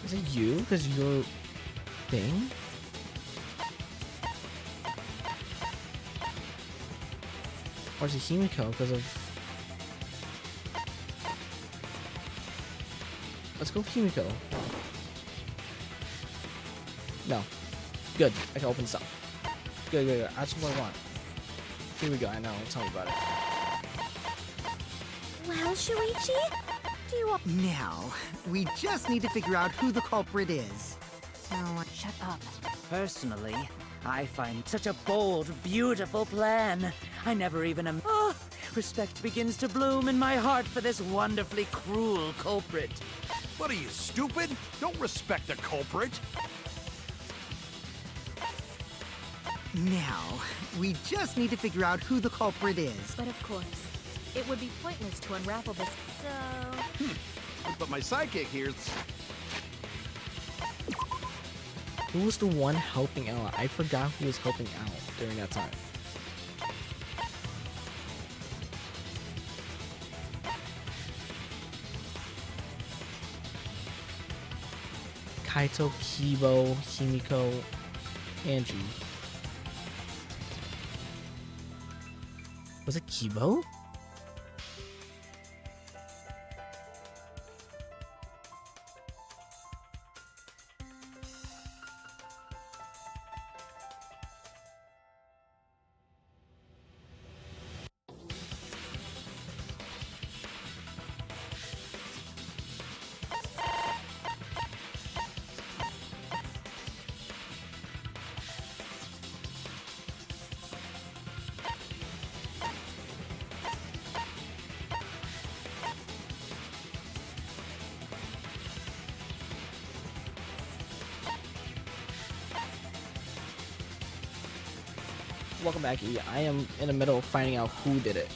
Speaker 1: Is it you? Because you're... thing? Or is it Himiko because of... Let's go with Himiko. No. Good. I can open this up. Good, good, good. That's what I want. Here we go. I know. Tell me about it.
Speaker 6: Well, Shuichi, do you want...
Speaker 4: Now, we just need to figure out who the culprit is. So,
Speaker 2: shut up. Personally, I find such a bold, beautiful plan. I never even Oh, respect begins to bloom in my heart for this wonderfully cruel culprit.
Speaker 9: What are you, stupid? Don't respect the culprit.
Speaker 4: Now, we just need to figure out who the culprit is.
Speaker 7: But of course, it would be pointless to unravel this, so...
Speaker 9: But my sidekick here...
Speaker 1: Who was the one helping out? I forgot who was helping out during that time. Kaito, Kibo, Himiko, Angie. Was it Kibo? Welcome back, E. I am in the middle of finding out who did it.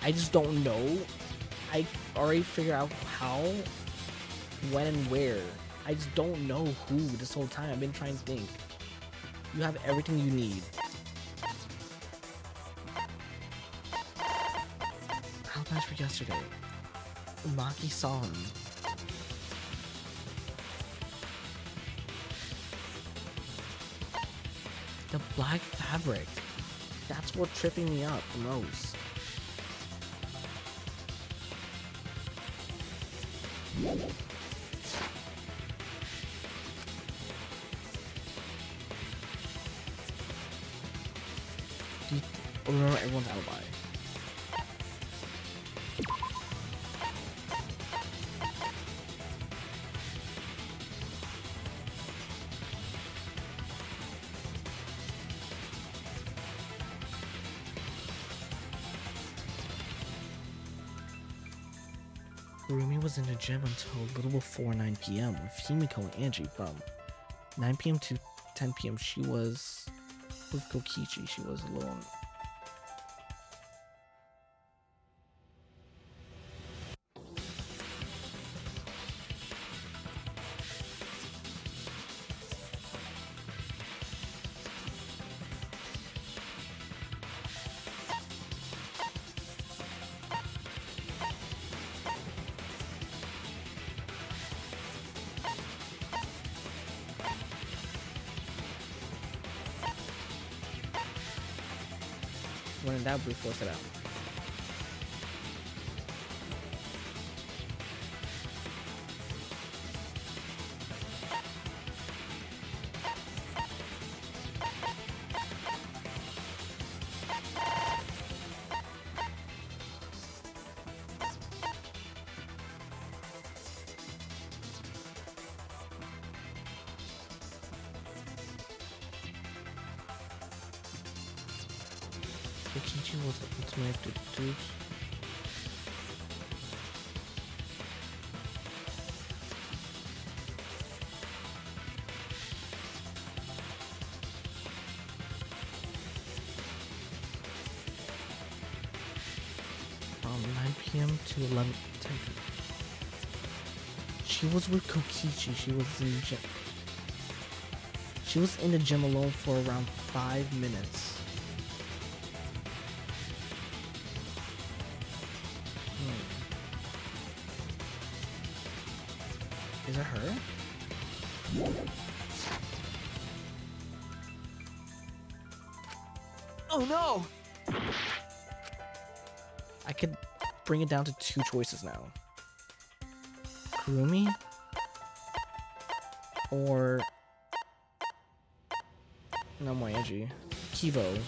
Speaker 1: I just don't know. I already figured out how, when, and where. I just don't know who this whole time. I've been trying to think. You have everything you need. How much for yesterday? Maki saw him. The black fabric. That's what tripping me up the most. Do you remember everyone's alibi? Rumi was in the gym until a little before 9 p.m. with Himiko and Angie from 9 p.m. to 10 p.m. she was with Kokichi. She was alone. When in doubt, brute force it out. Shuichi was the ultimate dude. From 9 p.m. to 10 p.m. She was with Kokichi. She was in the gym. She was in the gym alone for around 5 minutes. Is it her?
Speaker 11: Oh no!
Speaker 1: I could bring it down to 2 choices now. Kurumi or no more edgy. Kivo.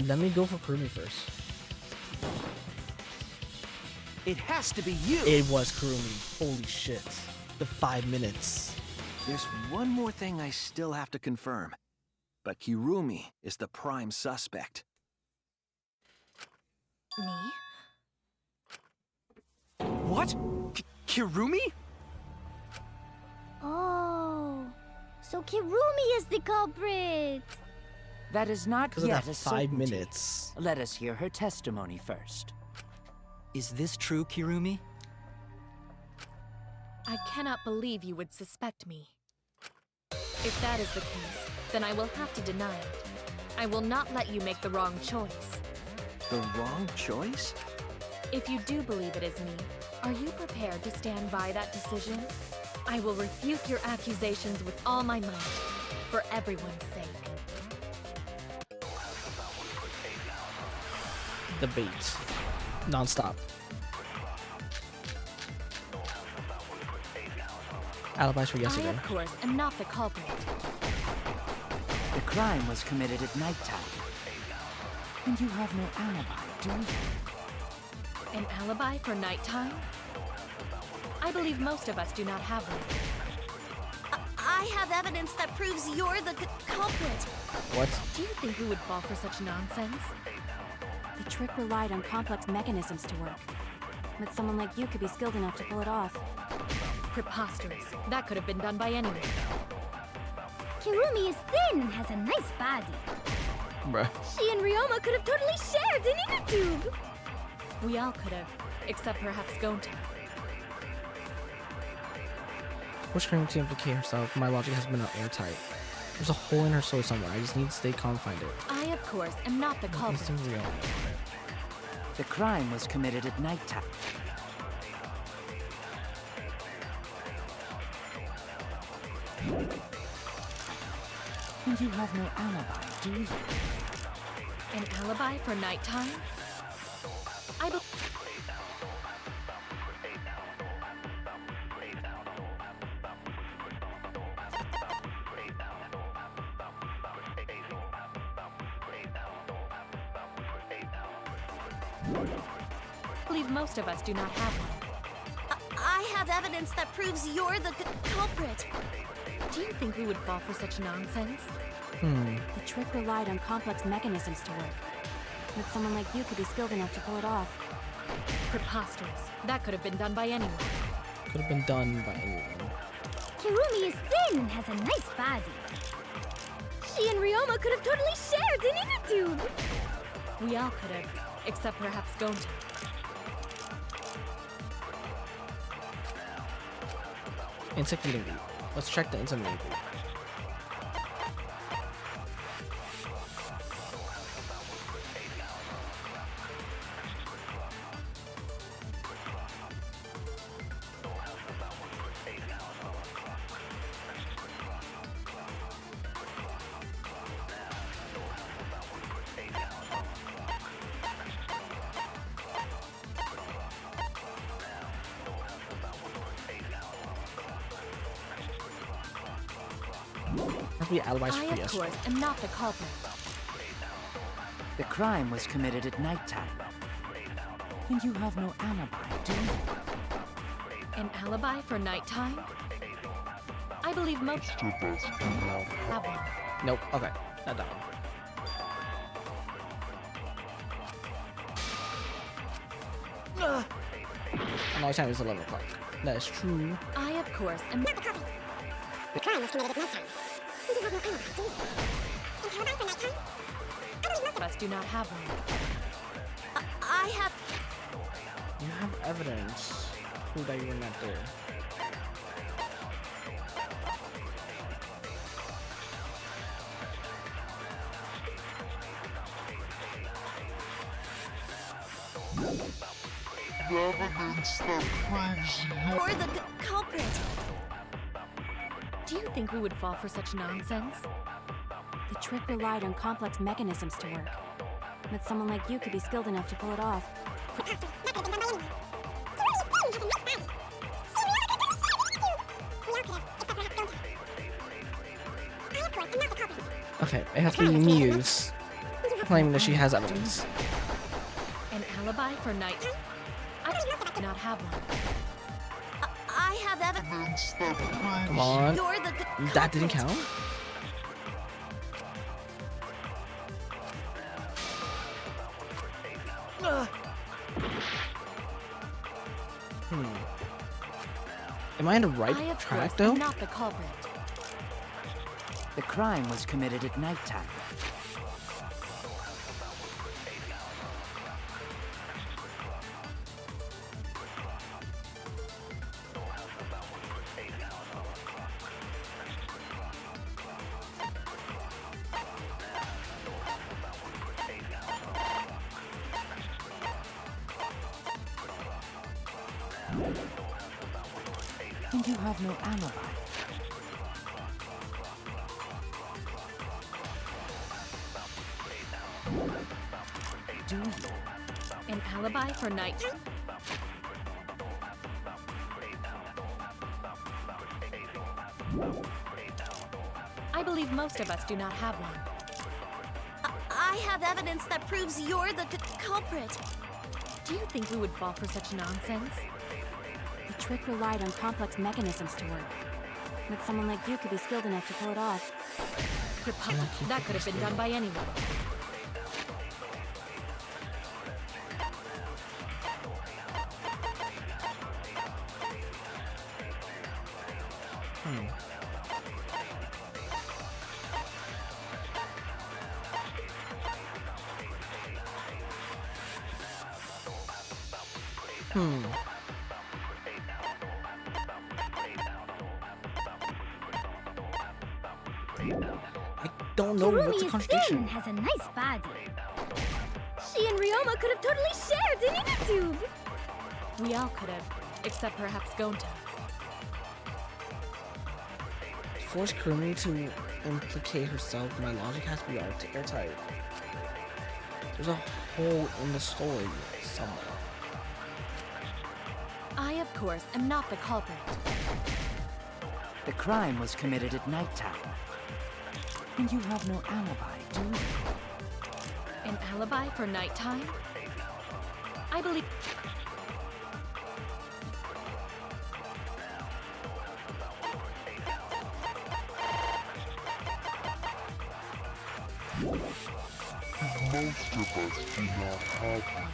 Speaker 1: Let me go for Kurumi first.
Speaker 11: It has to be you!
Speaker 1: It was Kurumi. Holy shit. The 5 minutes.
Speaker 11: There's one more thing I still have to confirm. But Kirumi is the prime suspect.
Speaker 7: Me?
Speaker 12: What? Kirumi?
Speaker 6: Oh, so Kirumi is the culprit.
Speaker 2: That is not
Speaker 1: Because of
Speaker 2: yet
Speaker 1: that
Speaker 2: a
Speaker 1: 5
Speaker 2: certainty.
Speaker 1: minutes.
Speaker 2: Let us hear her testimony first.
Speaker 8: Is this true, Kirumi?
Speaker 7: I cannot believe you would suspect me. If that is the case, then I will have to deny it. I will not let you make the wrong choice.
Speaker 11: The wrong choice?
Speaker 7: If you do believe it is me, are you prepared to stand by that decision? I will refute your accusations with all my might, for everyone's sake.
Speaker 1: Debate. Non-stop. Alibis for
Speaker 7: I,
Speaker 1: yesterday.
Speaker 7: of course, am not the culprit.
Speaker 2: The crime was committed at nighttime. And you have no alibi, do you?
Speaker 7: An alibi for nighttime? I believe most of us do not have one.
Speaker 15: I have evidence that proves you're the culprit.
Speaker 1: What?
Speaker 7: Do you think we would fall for such nonsense?
Speaker 10: The trick relied on complex mechanisms to work. But someone like you could be skilled enough to pull it off.
Speaker 7: Preposterous. That could have been done by anyone.
Speaker 6: Kirumi is thin and has a nice body.
Speaker 1: Bruh.
Speaker 6: She and Ryoma could have totally shared an inner tube.
Speaker 7: We all could have, except perhaps Gonta.
Speaker 1: For screaming to implicate herself, my logic has been airtight. There's a hole in her soul somewhere. I just need to stay calm and find it.
Speaker 7: I, of course, am not the culprit.
Speaker 1: Instant real.
Speaker 2: The crime was committed at nighttime. And you have no alibi, do you?
Speaker 7: An alibi for nighttime? I believe most of us do not have one.
Speaker 15: I have evidence that proves you're the culprit.
Speaker 7: Do you think we would fall for such nonsense?
Speaker 10: The trick relied on complex mechanisms to work. But someone like you could be skilled enough to pull it off.
Speaker 7: Preposterous. That could have been done by anyone.
Speaker 1: Could have been done by anyone.
Speaker 6: Kirumi is thin and has a nice body. She and Ryoma could have totally shared an inner tube.
Speaker 7: We all could have, except perhaps Gonta.
Speaker 1: Insect meeting group. Let's check the insect meeting group. Alibis
Speaker 2: I,
Speaker 1: for
Speaker 2: of course, am not the culprit. The crime was committed at nighttime. And you have no alibi, do you?
Speaker 7: An alibi for nighttime? I believe most of us have one.
Speaker 1: Nope. Okay. Not that one. Nighttime is 11 o'clock. That is true.
Speaker 7: I, of course, am not the culprit.
Speaker 6: The crime was committed at nighttime.
Speaker 7: Most of us do not have one.
Speaker 15: I have...
Speaker 1: You have evidence to prove that you were not there.
Speaker 13: The evidence that proves you...
Speaker 15: Or the culprit.
Speaker 7: Do you think we would fall for such nonsense?
Speaker 10: The trick relied on complex mechanisms to work. But someone like you could be skilled enough to pull it off.
Speaker 1: Okay, it has to be Muse claiming that she has evidence.
Speaker 7: An alibi for night? I do not have one.
Speaker 15: I have evidence that proves
Speaker 1: Come on.
Speaker 15: you're the
Speaker 1: That didn't count? Am I on the right track though?
Speaker 2: Not the culprit. The crime was committed at nighttime. And you have no alibi. Do you?
Speaker 7: An alibi for night? I believe most of us do not have one.
Speaker 15: I have evidence that proves you're the culprit.
Speaker 7: Do you think we would fall for such nonsense?
Speaker 10: The trick relied on complex mechanisms to work. But someone like you could be skilled enough to pull it off.
Speaker 7: That could have been done by anyone.
Speaker 1: I don't know what's a
Speaker 6: Kirumi is
Speaker 1: contradiction.
Speaker 6: thin and has a nice body. She and Ryoma could have totally shared an inner tube.
Speaker 7: We all could have, except perhaps Gonta.
Speaker 1: To force Kirumi to implicate herself, my logic has to be airtight. There's a hole in the story somewhere.
Speaker 7: I, of course, am not the culprit.
Speaker 2: The crime was committed at nighttime. And you have no alibi, do you?
Speaker 7: An alibi for nighttime? I believe...
Speaker 13: Most of us do not have one.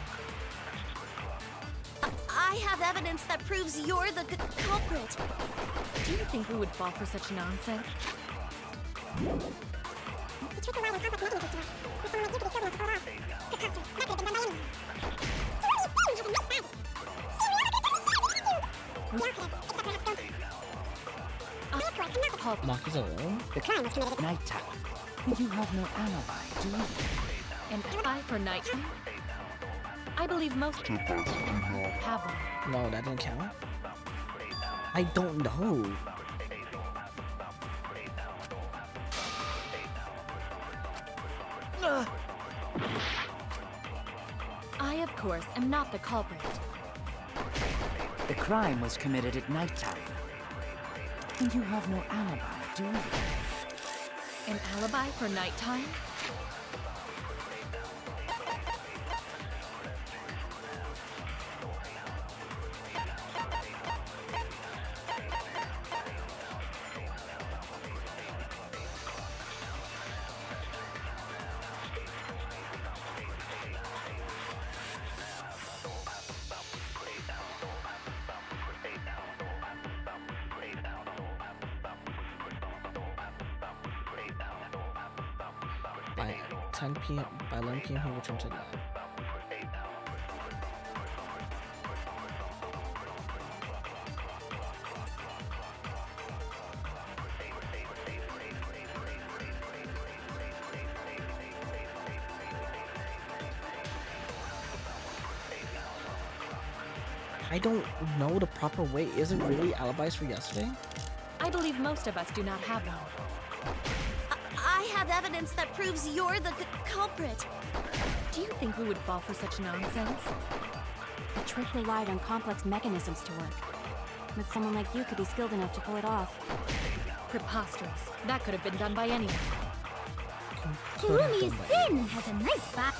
Speaker 15: I I have evidence that proves you're the culprit.
Speaker 7: Do you think we would fall for such nonsense?
Speaker 1: Maki's alone?
Speaker 2: The crime was committed at nighttime. You have no alibi, do you?
Speaker 7: An alibi for nighttime? I believe most people have one.
Speaker 1: No, that didn't count. I don't know.
Speaker 7: I, of course, am not the culprit.
Speaker 2: The crime was committed at nighttime. And you have no alibi, do you?
Speaker 7: An alibi for nighttime?
Speaker 1: By 10 p.m. By 11 p.m. he returned to the lab. I don't know the proper way. Is it really alibis for yesterday?
Speaker 7: I believe most of us do not have one.
Speaker 15: I have evidence that proves you're the culprit.
Speaker 7: Do you think we would fall for such nonsense?
Speaker 10: The trick relied on complex mechanisms to work. But someone like you could be skilled enough to pull it off.
Speaker 7: Preposterous. That could have been done by anyone.
Speaker 6: Kirumi's sin has a nice spot.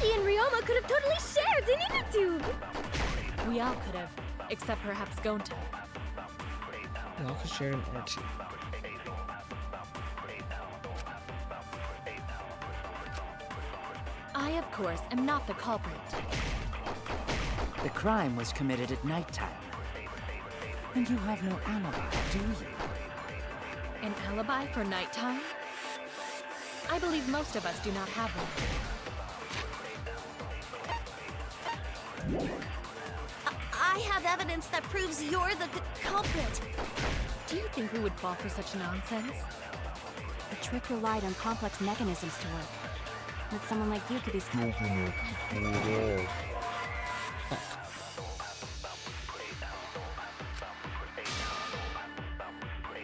Speaker 6: She and Ryoma could have totally shared an inner tube!
Speaker 7: We all could have, except perhaps Gonta.
Speaker 1: We all could share an or two.
Speaker 7: I, of course, am not the culprit.
Speaker 2: The crime was committed at nighttime. And you have no alibi, do you?
Speaker 7: An alibi for nighttime? I believe most of us do not have one.
Speaker 15: I have evidence that proves you're the culprit.
Speaker 7: Do you think we would fall for such nonsense?
Speaker 10: The trick relied on complex mechanisms to work. But someone like you could be skilled enough to pull it off.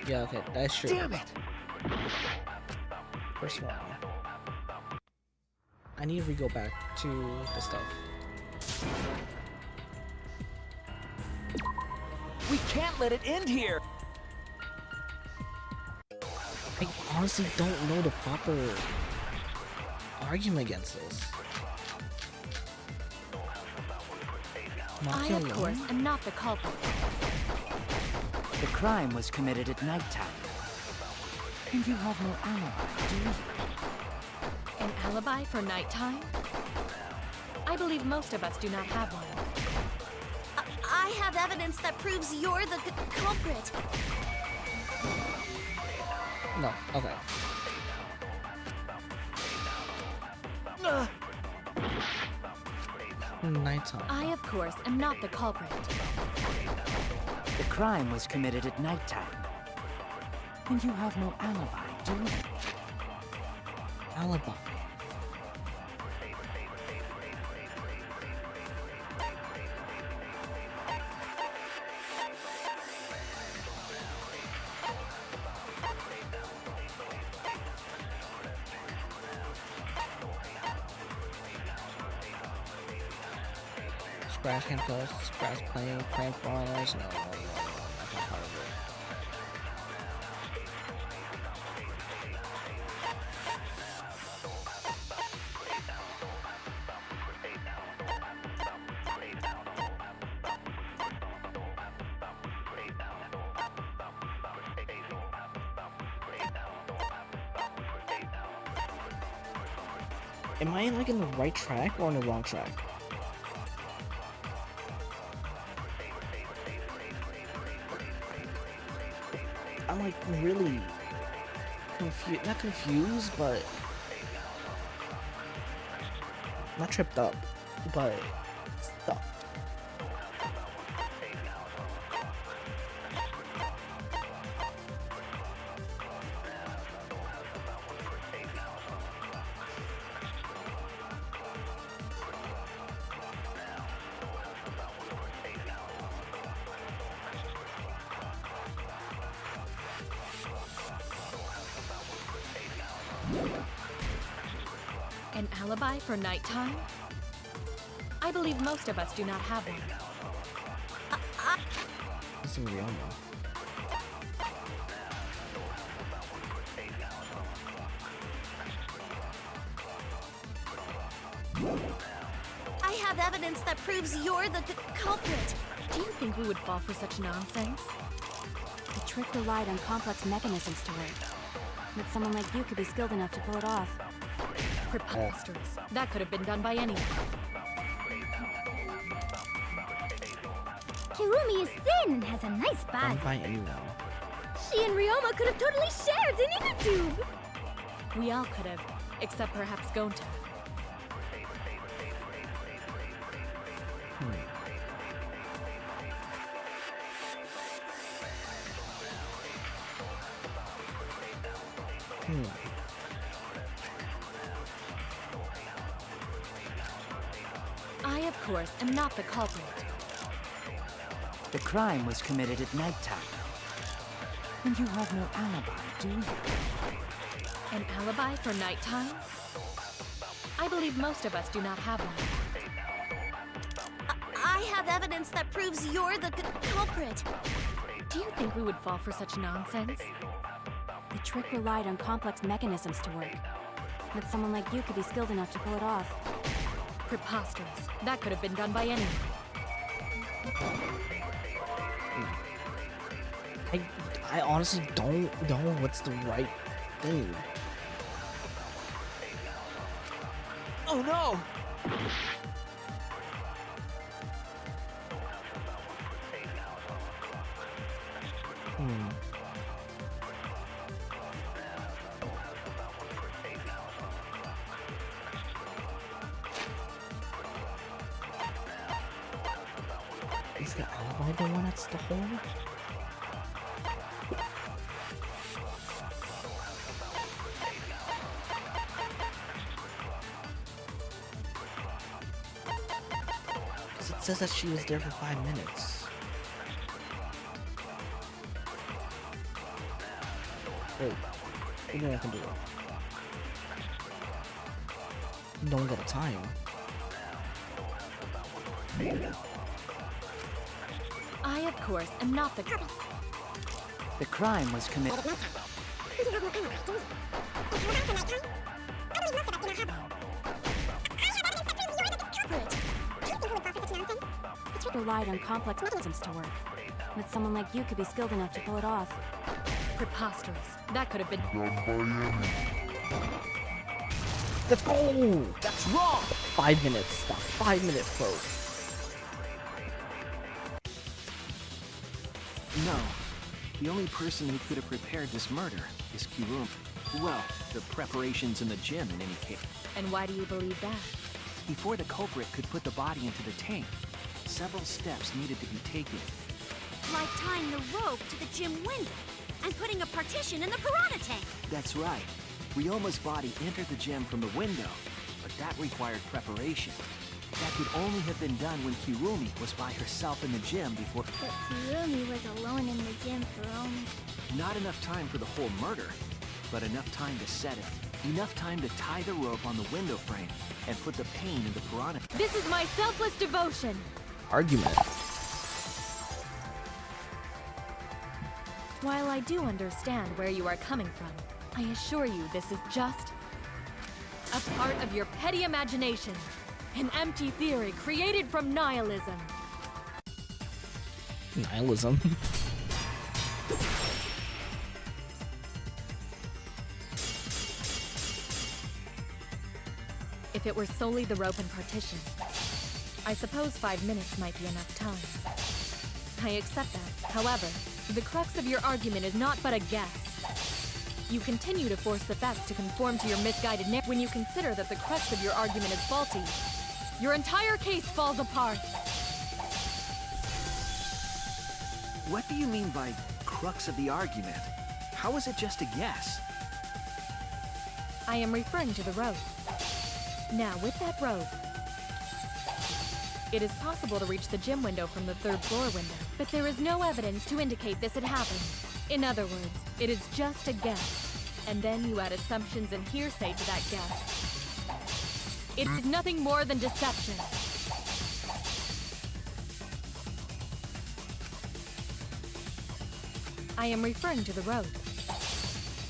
Speaker 1: Yeah, okay, that's true.
Speaker 2: Damn it!
Speaker 1: First of all, I need to re-go back to the stuff.
Speaker 14: We can't let it end here!
Speaker 1: I honestly don't know the proper argument against this.
Speaker 7: I, of course, am not the culprit.
Speaker 2: The crime was committed at nighttime. And you have no alibi, do you?
Speaker 7: An alibi for nighttime? I believe most of us do not have one.
Speaker 15: I have evidence that proves you're the culprit.
Speaker 1: No, okay. Nighttime.
Speaker 7: I, of course, am not the culprit.
Speaker 2: The crime was committed at nighttime. And you have no alibi, do you?
Speaker 1: Alibi. Scratch handcuffs, scratch plane, crank runners. No, that's not part of it. Am I like in the right track or in the wrong track? I'm like really confused, not confused, but not tripped up, but stuck.
Speaker 7: An alibi for nighttime? I believe most of us do not have one.
Speaker 1: This is Rihanna.
Speaker 15: I have evidence that proves you're the culprit.
Speaker 7: Do you think we would fall for such nonsense?
Speaker 10: The trick relied on complex mechanisms to work. But someone like you could be skilled enough to pull it off.
Speaker 7: Preposterous. That could have been done by anyone.
Speaker 6: Kirumi is thin and has a nice
Speaker 1: Done
Speaker 6: body.
Speaker 1: by anyone.
Speaker 6: She and Ryoma could have totally shared an inner tube.
Speaker 7: We all could have, except perhaps Gonta. I, of course, am not the culprit.
Speaker 2: The crime was committed at nighttime. And you have no alibi, do you?
Speaker 7: An alibi for nighttime? I believe most of us do not have one.
Speaker 15: I have evidence that proves you're the culprit.
Speaker 7: Do you think we would fall for such nonsense?
Speaker 10: The trick relied on complex mechanisms to work. But someone like you could be skilled enough to pull it off.
Speaker 7: Preposterous. That could have been done by anyone.
Speaker 1: I honestly don't know what's the right thing.
Speaker 11: Oh no!
Speaker 1: Is the alibi the one that's the hole? Because it says that she was there for 5 minutes. Wait, maybe I can do it. No one got a time.
Speaker 7: I, of course, am not the culprit.
Speaker 2: The crime was committed.
Speaker 10: It relied on complex mechanisms to work. But someone like you could be skilled enough to pull it off.
Speaker 7: Preposterous. That could have been
Speaker 13: Done by anyone.
Speaker 1: Let's go!
Speaker 11: That's wrong!
Speaker 1: 5 minutes. Stop. 5 minutes, bro.
Speaker 11: No. The only person who could have prepared this murder is Kirumi. Well, the preparations in the gym in any case.
Speaker 7: And why do you believe that?
Speaker 11: Before the culprit could put the body into the tank, several steps needed to be taken.
Speaker 15: Like tying the rope to the gym window and putting a partition in the piranha tank.
Speaker 11: That's right. Ryoma's body entered the gym from the window, but that required preparation. That could only have been done when Kirumi was by herself in the gym before...
Speaker 6: But Kirumi was alone in the gym for only...
Speaker 11: Not enough time for the whole murder, but enough time to set it. Enough time to tie the rope on the window frame and put the pain in the piranha.
Speaker 7: This is my selfless devotion.
Speaker 1: argument.
Speaker 7: While I do understand where you are coming from, I assure you this is just a part of your petty imagination. An empty theory created from nihilism.
Speaker 1: Nihilism?
Speaker 7: If it were solely the rope and partition, I suppose 5 minutes might be enough time. I accept that. However, the crux of your argument is not but a guess. You continue to force the facts to conform to your misguided narrative. When you consider that the crux of your argument is faulty, your entire case falls apart.
Speaker 11: What do you mean by crux of the argument? How is it just a guess?
Speaker 7: I am referring to the rope. Now, with that rope, it is possible to reach the gym window from the 3rd floor window, but there is no evidence to indicate this had happened. In other words, it is just a guess, and then you add assumptions and hearsay to that guess. It is nothing more than deception. I am referring to the rope.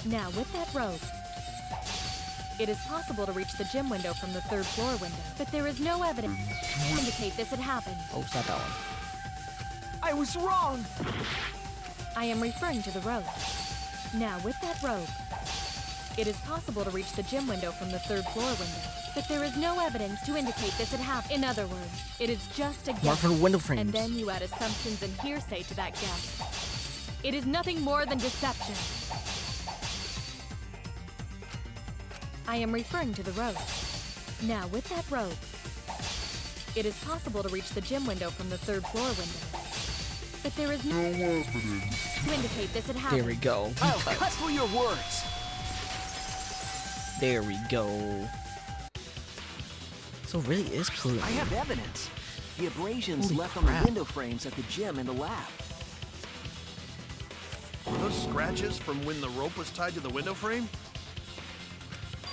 Speaker 7: Now, with that rope, it is possible to reach the gym window from the 3rd floor window, but there is no evidence to indicate this had happened.
Speaker 1: Oh, it's not that one.
Speaker 14: I was wrong!
Speaker 7: I am referring to the rope. Now, with that rope, it is possible to reach the gym window from the 3rd floor window, but there is no evidence to indicate this had happened. In other words, it is just a guess,
Speaker 1: from the window frames.
Speaker 7: and then you add assumptions and hearsay to that guess. It is nothing more than deception. I am referring to the rope. Now, with that rope, it is possible to reach the gym window from the 3rd floor window, but there is no evidence to indicate this had happened.
Speaker 1: There we go.
Speaker 11: I'll cut through your words.
Speaker 1: There we go. So it really is clear.
Speaker 11: I have evidence. The abrasions
Speaker 1: Holy
Speaker 11: left
Speaker 1: crap.
Speaker 11: on the window frames at the gym and the lab.
Speaker 9: Were those scratches from when the rope was tied to the window frame?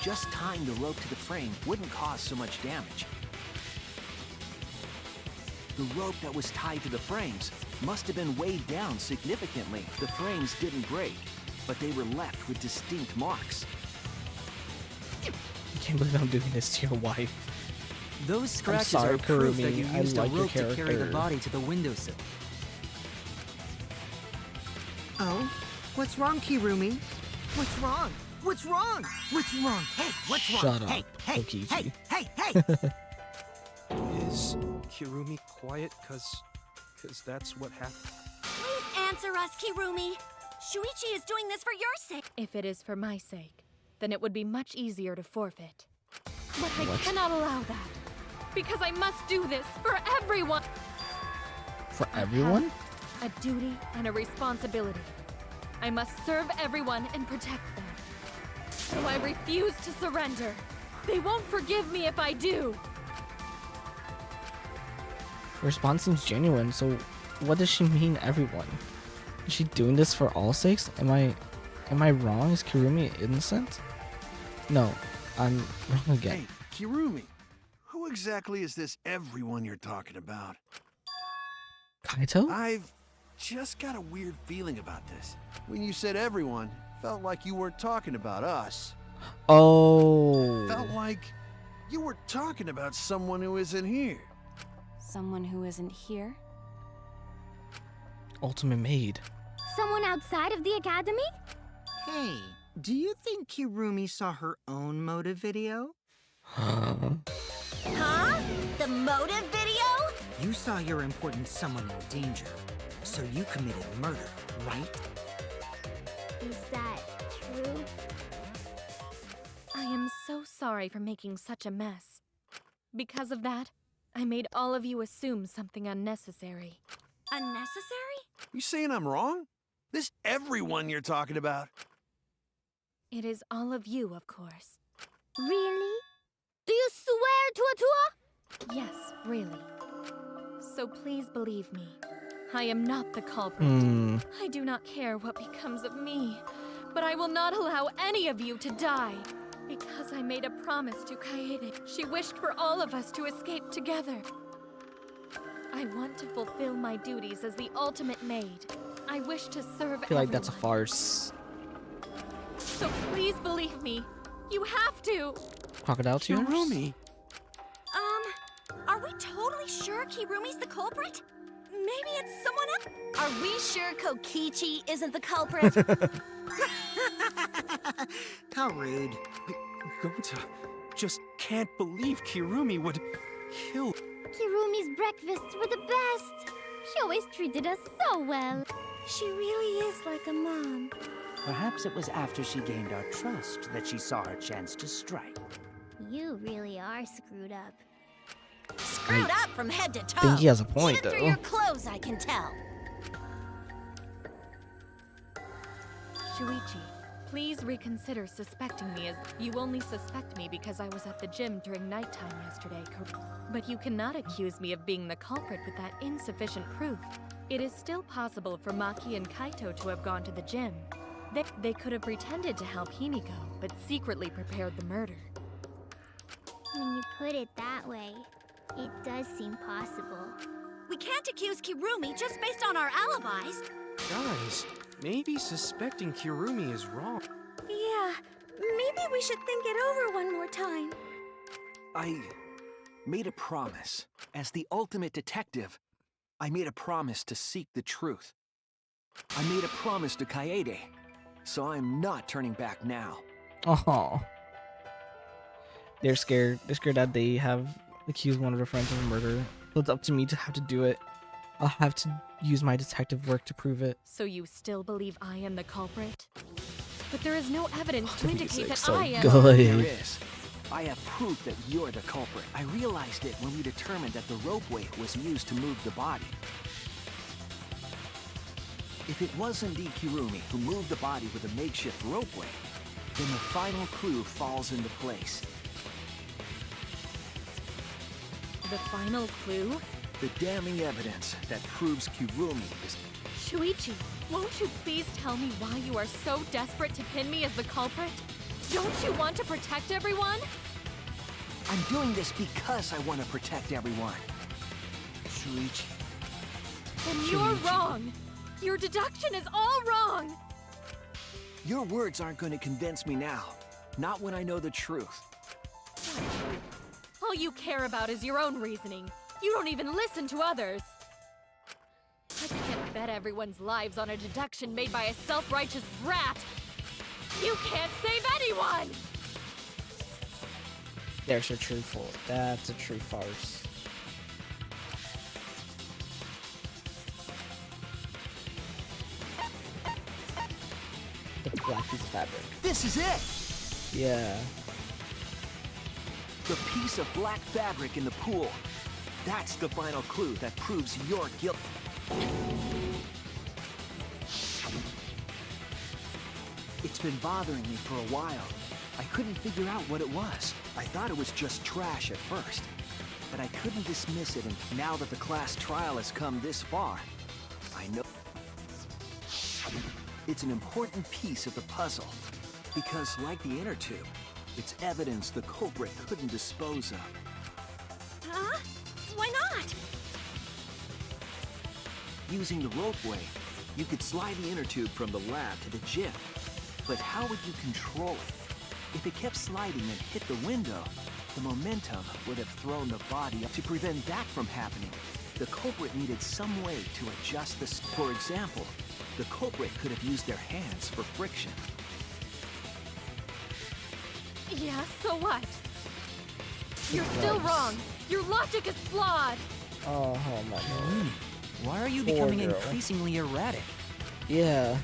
Speaker 11: Just tying the rope to the frame wouldn't cause so much damage. The rope that was tied to the frames must have been weighed down significantly. The frames didn't break, but they were left with distinct marks.
Speaker 1: I can't believe I'm doing this to your wife.
Speaker 8: Those scratches
Speaker 1: sorry,
Speaker 8: are proof that
Speaker 1: Kurumi.
Speaker 8: you
Speaker 1: I
Speaker 8: used
Speaker 1: like
Speaker 8: a
Speaker 1: your
Speaker 8: rope to carry the
Speaker 1: character.
Speaker 8: body to the windowsill.
Speaker 4: Oh? What's wrong, Kirumi? What's wrong? What's wrong? What's wrong? Hey, what's wrong?
Speaker 1: Shut up,
Speaker 4: Hey, hey,
Speaker 1: Okichi.
Speaker 4: hey, hey, hey!
Speaker 12: Is Kirumi quiet cause that's what happened?
Speaker 5: Please answer us, Kirumi. Shuichi is doing this for your sake.
Speaker 7: If it is for my sake, then it would be much easier to forfeit. But I
Speaker 1: What?
Speaker 7: cannot allow that, because I must do this for everyone.
Speaker 1: For everyone?
Speaker 7: A duty and a responsibility. I must serve everyone and protect them. So I refuse to surrender. They won't forgive me if I do.
Speaker 1: Her response seems genuine, so what does she mean, everyone? Is she doing this for all sakes? Am I wrong? Is Kirumi innocent? No, I'm wrong again.
Speaker 9: Hey, Kirumi, who exactly is this everyone you're talking about?
Speaker 1: Kaito?
Speaker 9: I've just got a weird feeling about this. When you said everyone, felt like you weren't talking about us.
Speaker 1: Oh.
Speaker 9: Felt like you were talking about someone who isn't here.
Speaker 10: Someone who isn't here?
Speaker 1: Ultimate Maid.
Speaker 6: Someone outside of the academy?
Speaker 4: Hey, do you think Kirumi saw her own motive video?
Speaker 1: Huh?
Speaker 15: Huh? The motive video?
Speaker 4: You saw your important someone in danger, so you committed murder, right?
Speaker 6: Is that true?
Speaker 7: I am so sorry for making such a mess. Because of that, I made all of you assume something unnecessary.
Speaker 5: Unnecessary?
Speaker 9: You saying I'm wrong? This everyone you're talking about?
Speaker 7: It is all of you, of course.
Speaker 6: Really? Do you swear to Atua?
Speaker 7: Yes, really. So please believe me. I am not the culprit. I do not care what becomes of me, but I will not allow any of you to die. Because I made a promise to Kaede. She wished for all of us to escape together. I want to fulfill my duties as the ultimate maid. I wish to serve
Speaker 1: I feel like that's a
Speaker 7: everyone.
Speaker 1: farce.
Speaker 7: So please believe me. You have to.
Speaker 1: Crocodile tears?
Speaker 12: Kirumi!
Speaker 5: Are we totally sure Kirumi's the culprit? Maybe it's someone else?
Speaker 15: Are we sure Kokichi isn't the culprit?
Speaker 4: How rude.
Speaker 12: Gonta just can't believe Kirumi would kill.
Speaker 6: Kirumi's breakfasts were the best. She always treated us so well. She really is like a mom.
Speaker 2: Perhaps it was after she gained our trust that she saw her chance to strike.
Speaker 6: You really are screwed up.
Speaker 15: Screwed up from head to toe.
Speaker 1: I think he has a point,
Speaker 15: Even
Speaker 1: though.
Speaker 15: through your clothes, I can tell.
Speaker 7: Shuichi, please reconsider suspecting me, as you only suspect me because I was at the gym during nighttime yesterday, but you cannot accuse me of being the culprit with that insufficient proof. It is still possible for Maki and Kaito to have gone to the gym. They could have pretended to help Himiko, but secretly prepared the murder.
Speaker 6: When you put it that way, it does seem possible.
Speaker 5: We can't accuse Kirumi just based on our alibis.
Speaker 12: Guys, maybe suspecting Kirumi is wrong.
Speaker 5: Yeah, maybe we should think it over one more time.
Speaker 11: I made a promise. As the ultimate detective, I made a promise to seek the truth. I made a promise to Kaede, so I'm not turning back now.
Speaker 1: Oh. They're scared. They're scared that they have accused one of their friends of murder. So it's up to me to have to do it. I'll have to use my detective work to prove it.
Speaker 7: So you still believe I am the culprit? But there is no evidence to
Speaker 1: The
Speaker 7: indicate
Speaker 1: music's
Speaker 7: that
Speaker 1: so
Speaker 7: I am.
Speaker 1: good.
Speaker 11: There is. I have proof that you're the culprit. I realized it when we determined that the ropeway was used to move the body. If it was indeed Kirumi who moved the body with a makeshift ropeway, then the final clue falls into place.
Speaker 7: The final clue?
Speaker 11: The damning evidence that proves Kirumi is...
Speaker 7: Shuichi, won't you please tell me why you are so desperate to pin me as the culprit? Don't you want to protect everyone?
Speaker 11: I'm doing this because I want to protect everyone. Shuichi.
Speaker 7: Then you're wrong. Your deduction is all wrong.
Speaker 11: Your words aren't going to convince me now. Not when I know the truth.
Speaker 7: All you care about is your own reasoning. You don't even listen to others. I can't bet everyone's lives on a deduction made by a self-righteous brat. You can't save anyone!
Speaker 1: They're so truthful. That's a true farce. The black piece of fabric.
Speaker 11: This is it!
Speaker 1: Yeah.
Speaker 11: The piece of black fabric in the pool. That's the final clue that proves your guilt. It's been bothering me for a while. I couldn't figure out what it was. I thought it was just trash at first. But I couldn't dismiss it, and now that the class trial has come this far, I know it's an important piece of the puzzle. Because, like the inner tube, it's evidence the culprit couldn't dispose of.
Speaker 5: Huh? Why not?
Speaker 11: Using the ropeway, you could slide the inner tube from the lab to the gym. But how would you control it? If it kept sliding and hit the window, the momentum would have thrown the body up. To prevent that from happening, the culprit needed some way to adjust the... For example, the culprit could have used their hands for friction.
Speaker 7: Yeah, so what? You're still wrong. Your logic is flawed.
Speaker 1: Oh my god.
Speaker 8: Why are you
Speaker 1: Poor
Speaker 8: becoming
Speaker 1: girl.
Speaker 8: increasingly erratic?
Speaker 1: Yeah.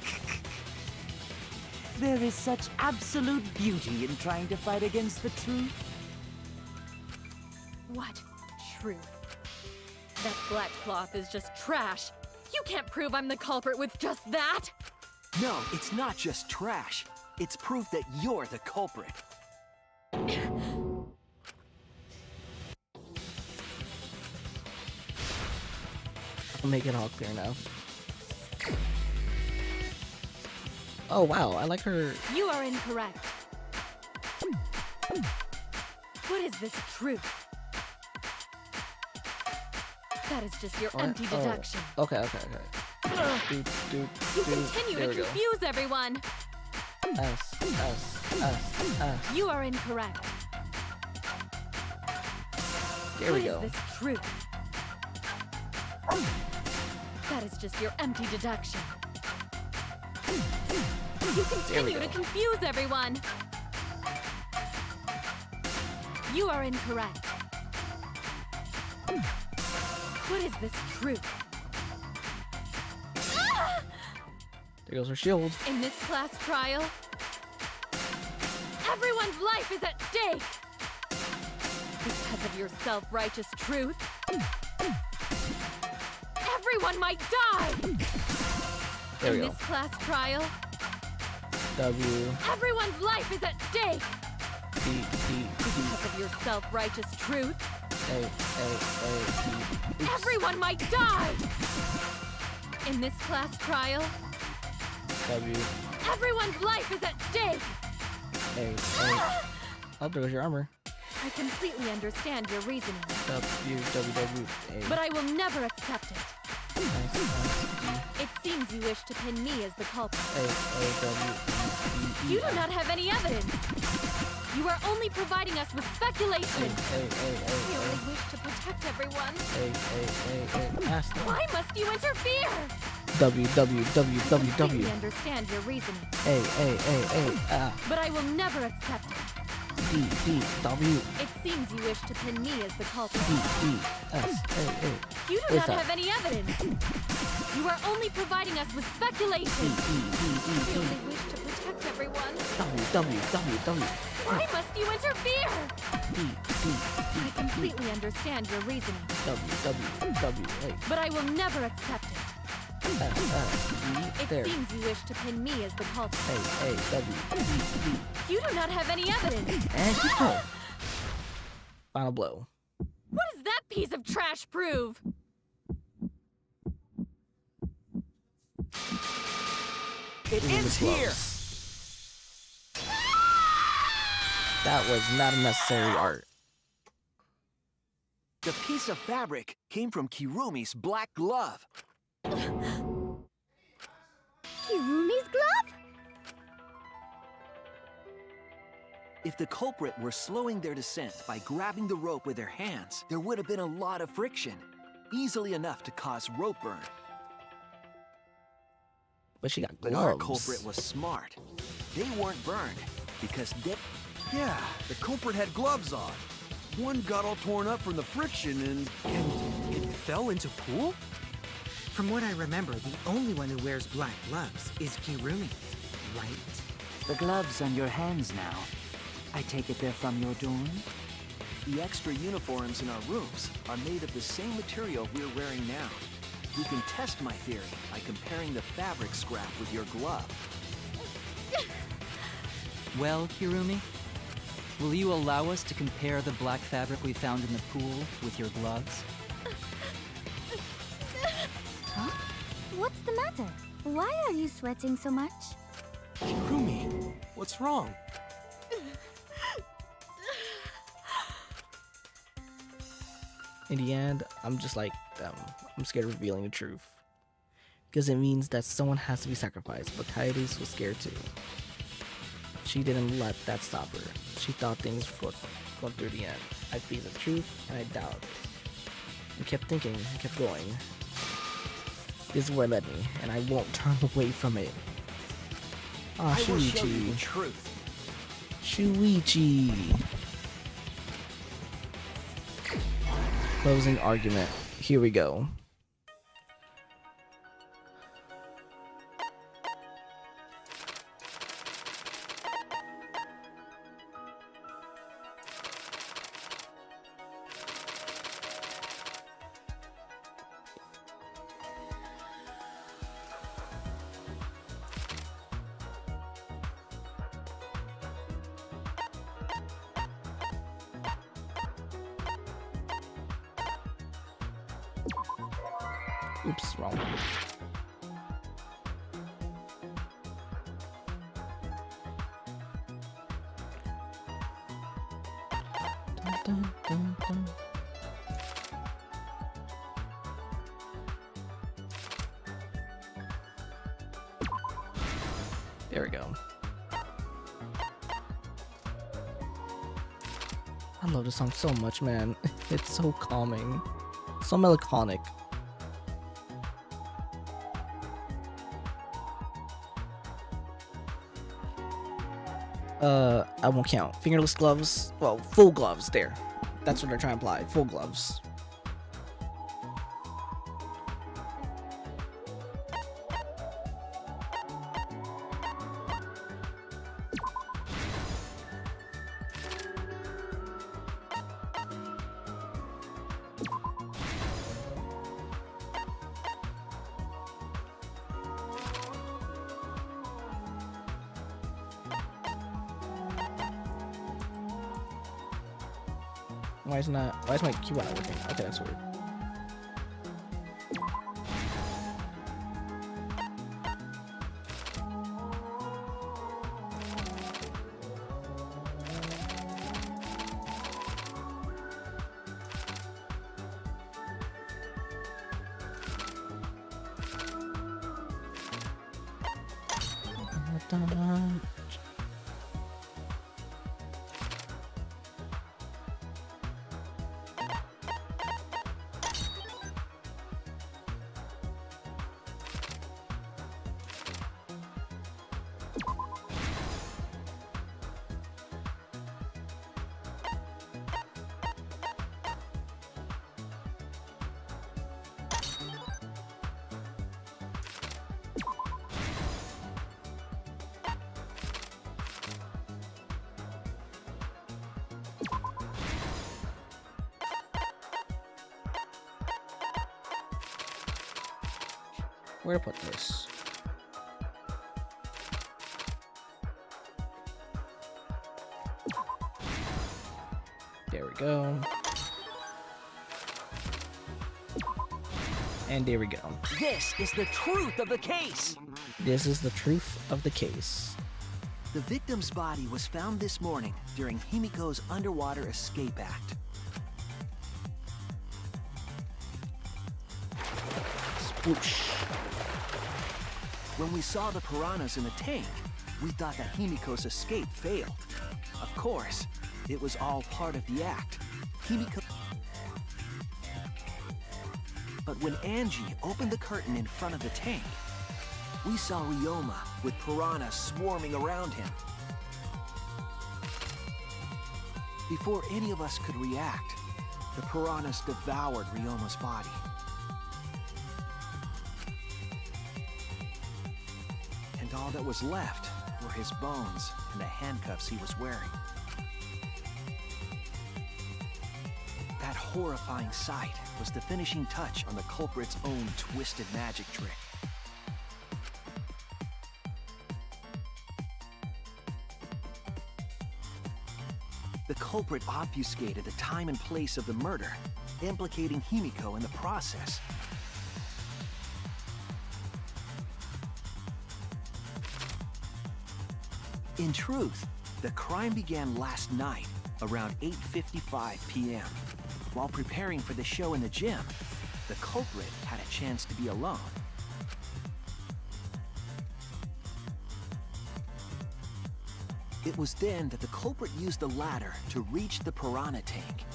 Speaker 2: There is such absolute beauty in trying to fight against the truth.
Speaker 7: What truth? That black cloth is just trash. You can't prove I'm the culprit with just that.
Speaker 11: No, it's not just trash. It's proof that you're the culprit.
Speaker 1: I'll make it all clear now. Oh wow, I like her.
Speaker 7: You are incorrect. What is this truth? That is just your
Speaker 1: What?
Speaker 7: empty
Speaker 1: Oh.
Speaker 7: deduction.
Speaker 1: Okay.
Speaker 7: You continue to confuse everyone.
Speaker 1: S.
Speaker 7: You are incorrect.
Speaker 1: There we
Speaker 7: What
Speaker 1: go.
Speaker 7: is this truth? That is just your empty deduction. You continue to confuse everyone. You are incorrect. What is this truth?
Speaker 1: There goes her shield.
Speaker 7: In this class trial, everyone's life is at stake. Because of your self-righteous truth, everyone might die.
Speaker 1: There we
Speaker 7: In
Speaker 1: go.
Speaker 7: this class trial,
Speaker 1: W.
Speaker 7: everyone's life is at stake.
Speaker 1: D.
Speaker 7: Because of your self-righteous truth,
Speaker 1: A.
Speaker 7: everyone might die. In this class trial,
Speaker 1: W.
Speaker 7: everyone's life is at stake.
Speaker 1: A. Oh, there goes your armor.
Speaker 7: I completely understand your reasoning,
Speaker 1: W. A.
Speaker 7: but I will never accept it.
Speaker 1: S.
Speaker 7: It seems you wish to pin me as the culprit.
Speaker 1: A.
Speaker 7: You do not have any evidence. You are only providing us with speculation. You only wish to protect everyone.
Speaker 1: S.
Speaker 7: Why must you interfere?
Speaker 1: W.
Speaker 7: I completely understand your reasoning,
Speaker 1: A.
Speaker 7: but I will never accept it.
Speaker 1: D. W.
Speaker 7: It seems you wish to pin me as the culprit.
Speaker 1: S.
Speaker 7: You do not have any evidence. You are only providing us with speculation. You only wish to protect everyone.
Speaker 1: W.
Speaker 7: Why must you interfere? I completely understand your reasoning,
Speaker 1: W.
Speaker 7: but I will never accept it. It
Speaker 1: There.
Speaker 7: seems you wish to pin me as the culprit.
Speaker 1: W.
Speaker 7: You do not have any evidence.
Speaker 1: And keep going. Final blow.
Speaker 7: What does that piece of trash prove?
Speaker 14: It ends here.
Speaker 1: That was not a necessary art.
Speaker 11: The piece of fabric came from Kirumi's black glove.
Speaker 6: Kirumi's glove?
Speaker 11: If the culprit were slowing their descent by grabbing the rope with their hands, there would have been a lot of friction, easily enough to cause rope burn.
Speaker 1: But she got
Speaker 11: But our
Speaker 1: gloves.
Speaker 11: culprit was smart. They weren't burned because they...
Speaker 9: Yeah, the culprit had gloves on. One got all torn up from the friction and
Speaker 12: it fell into pool?
Speaker 4: From what I remember, the only one who wears black gloves is Kirumi, right?
Speaker 2: The gloves on your hands now. I take it they're from your dorm?
Speaker 11: The extra uniforms in our rooms are made of the same material we're wearing now. You can test my theory by comparing the fabric scrap with your glove.
Speaker 8: Well, Kirumi, will you allow us to compare the black fabric we found in the pool with your gloves?
Speaker 6: Huh? What's the matter? Why are you sweating so much?
Speaker 12: Kirumi, what's wrong?
Speaker 1: In the end, I'm just like them. I'm scared of revealing the truth. Because it means that someone has to be sacrificed, but Kaedes was scared too. She didn't let that stop her. She thought things would go through the end. I faced the truth, and I doubted it. I kept thinking, I kept going. This is where it led me, and I won't turn away from it. Ah,
Speaker 11: I will show you
Speaker 1: Shuichi.
Speaker 11: the truth.
Speaker 1: Shuichi. Closing argument. Here we go. Oops, wrong one. Dun, dun, dun, dun. There we go. I love this song so much, man. It's so calming. So melancholic. I won't count. Fingerless gloves. Well, full gloves there. That's what they're trying to imply. Full gloves. Why is my keyboard not working? Okay, that's weird. Where to put this? There we go. And there we go.
Speaker 11: This is the truth of the case.
Speaker 1: This is the truth of the case.
Speaker 11: The victim's body was found this morning during Himiko's underwater escape act.
Speaker 1: Sploosh.
Speaker 11: When we saw the piranhas in the tank, we thought that Himiko's escape failed. Of course, it was all part of the act. Himiko... But when Angie opened the curtain in front of the tank, we saw Ryoma with piranhas swarming around him. Before any of us could react, the piranhas devoured Ryoma's body. And all that was left were his bones and the handcuffs he was wearing. That horrifying sight was the finishing touch on the culprit's own twisted magic trick. The culprit obfuscated the time and place of the murder, implicating Himiko in the process. In truth, the crime began last night, around 8:55 p.m. While preparing for the show in the gym, the culprit had a chance to be alone. It was then that the culprit used the ladder to reach the piranha tank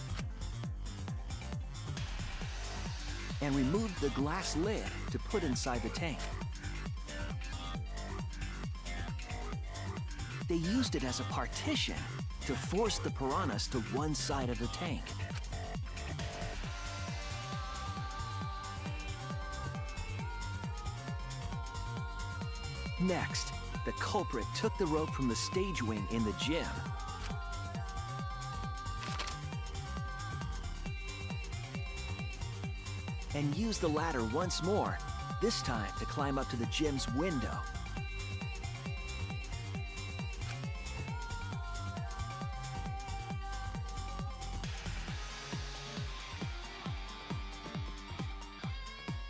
Speaker 11: and removed the glass lid to put inside the tank. They used it as a partition to force the piranhas to one side of the tank. Next, the culprit took the rope from the stage wing in the gym and used the ladder once more, this time to climb up to the gym's window.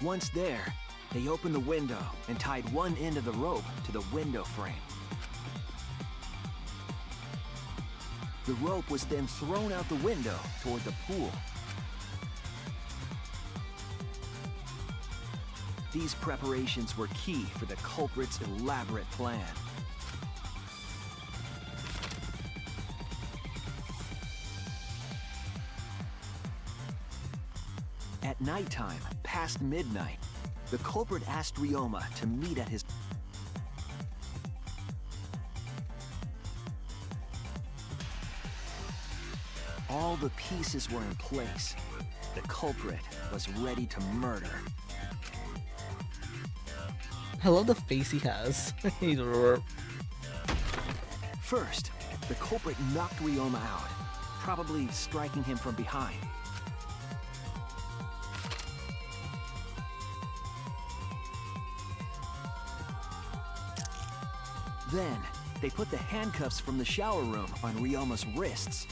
Speaker 11: Once there, they opened the window and tied one end of the rope to the window frame. The rope was then thrown out the window toward the pool. These preparations were key for the culprit's elaborate plan. At nighttime, past midnight, the culprit asked Ryoma to meet at his... All the pieces were in place. The culprit was ready to murder.
Speaker 1: I love the face he has.
Speaker 11: First, the culprit knocked Ryoma out, probably striking him from behind. Then, they put the handcuffs from the shower room on Ryoma's wrists.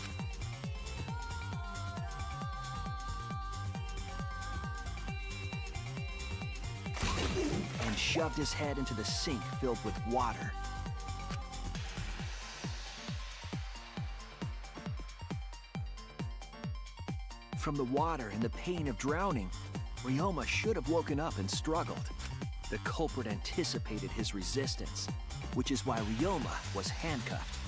Speaker 11: And shoved his head into the sink filled with water. From the water and the pain of drowning, Ryoma should have woken up and struggled. The culprit anticipated his resistance, which is why Ryoma was handcuffed.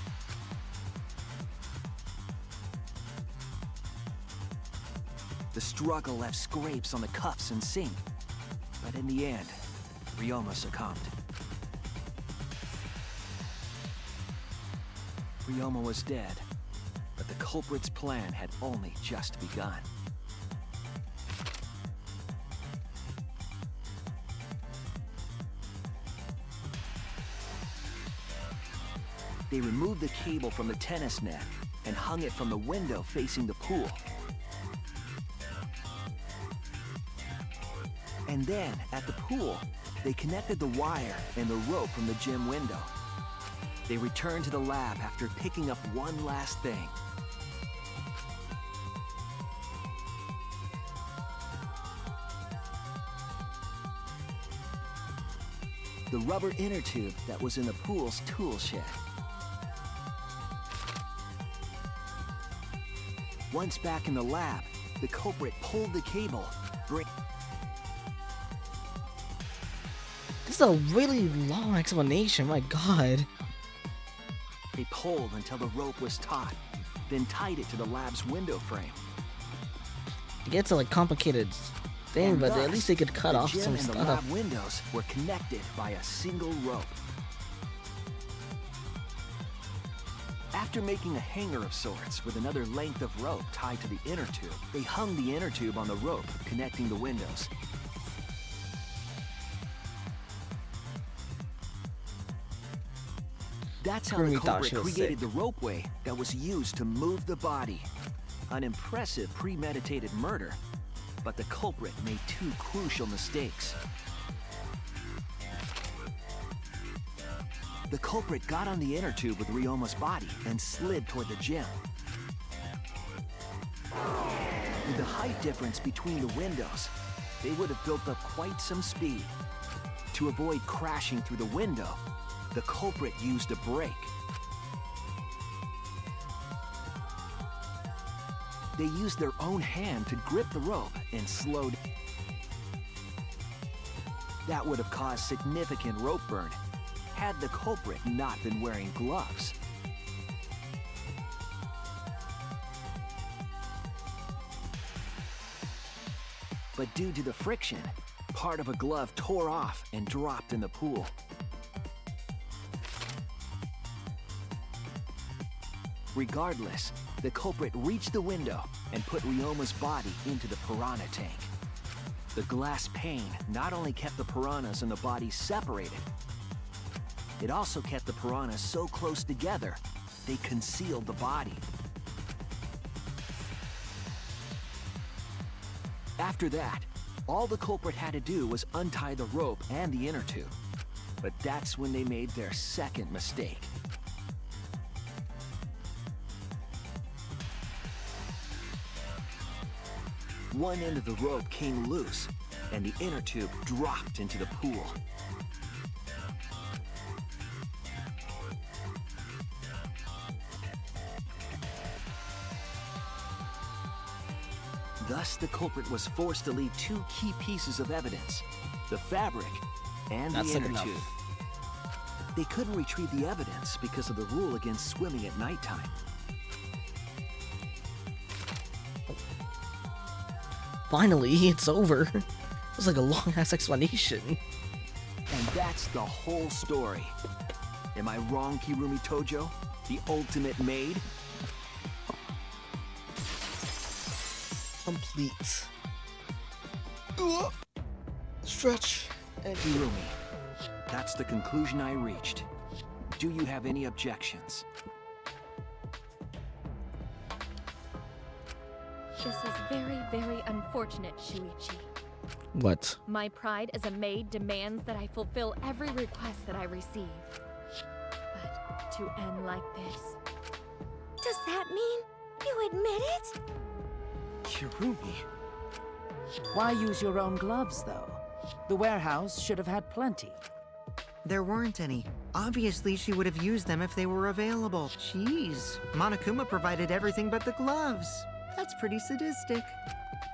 Speaker 11: The struggle left scrapes on the cuffs and sink, but in the end, Ryoma succumbed. Ryoma was dead, but the culprit's plan had only just begun. They removed the cable from the tennis net and hung it from the window facing the pool. And then, at the pool, they connected the wire and the rope from the gym window. They returned to the lab after picking up one last thing. The rubber inner tube that was in the pool's tool shed. Once back in the lab, the culprit pulled the cable.
Speaker 1: This is a really long explanation, my god.
Speaker 11: They pulled until the rope was taut, then tied it to the lab's window frame.
Speaker 1: It gets a like complicated thing,
Speaker 11: And
Speaker 1: but
Speaker 11: thus,
Speaker 1: at least they could cut off
Speaker 11: the gym
Speaker 1: some
Speaker 11: and the
Speaker 1: stuff.
Speaker 11: lab windows were connected by a single rope. After making a hanger of sorts with another length of rope tied to the inner tube, they hung the inner tube on the rope connecting the windows. That's how the culprit created the ropeway that was used to move the body. An impressive premeditated murder, but the culprit made two crucial mistakes. The culprit got on the inner tube with Ryoma's body and slid toward the gym. With the height difference between the windows, they would have built up quite some speed. To avoid crashing through the window, the culprit used a brake. They used their own hand to grip the rope and slowed. That would have caused significant rope burn had the culprit not been wearing gloves. But due to the friction, part of a glove tore off and dropped in the pool. Regardless, the culprit reached the window and put Ryoma's body into the piranha tank. The glass pane not only kept the piranhas and the body separated, it also kept the piranhas so close together, they concealed the body. After that, all the culprit had to do was untie the rope and the inner tube. But that's when they made their second mistake. One end of the rope came loose, and the inner tube dropped into the pool. Thus, the culprit was forced to leave two key pieces of evidence: the fabric, and
Speaker 1: Not
Speaker 11: the
Speaker 1: sick
Speaker 11: inner
Speaker 1: enough.
Speaker 11: tube. They couldn't retrieve the evidence because of the rule against swimming at nighttime.
Speaker 1: Finally, it's over. It was like a long-ass explanation.
Speaker 11: And that's the whole story. Am I wrong, Kirumi Tojo? The ultimate maid?
Speaker 1: Complete. Stretch.
Speaker 11: And Kirumi, that's the conclusion I reached. Do you have any objections?
Speaker 7: This is very, very unfortunate, Shuichi.
Speaker 1: What?
Speaker 7: My pride as a maid demands that I fulfill every request that I receive. But to end like this...
Speaker 6: Does that mean you admit it?
Speaker 11: Kirumi?
Speaker 2: Why use your own gloves, though? The warehouse should have had plenty.
Speaker 4: There weren't any. Obviously, she would have used them if they were available. Jeez, Monokuma provided everything but the gloves. That's pretty sadistic.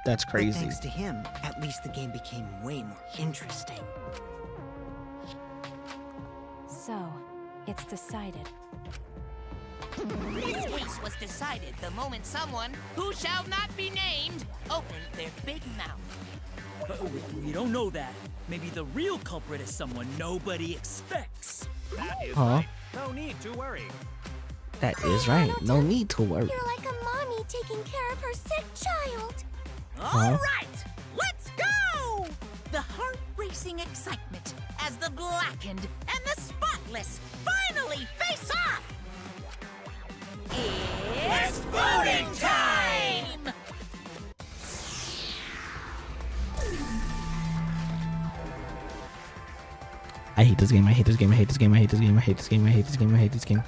Speaker 1: That's
Speaker 4: But
Speaker 1: crazy.
Speaker 4: thanks to him, at least the game became way more interesting.
Speaker 10: So, it's decided.
Speaker 3: This case was decided the moment someone, who shall not be named, opened their big mouth.
Speaker 14: But we don't know that. Maybe the real culprit is someone nobody expects.
Speaker 16: That is
Speaker 1: Huh?
Speaker 16: right. No need to worry.
Speaker 1: That is right. No need to worry.
Speaker 6: You're like a mommy taking care of her sick child.
Speaker 3: All right, let's go! The heart-racing excitement as the blackened and the spotless finally face off! It's voting time!
Speaker 1: I hate this game. I hate this game. I hate this game. I hate this game. I hate this game. I hate this game. I hate this game.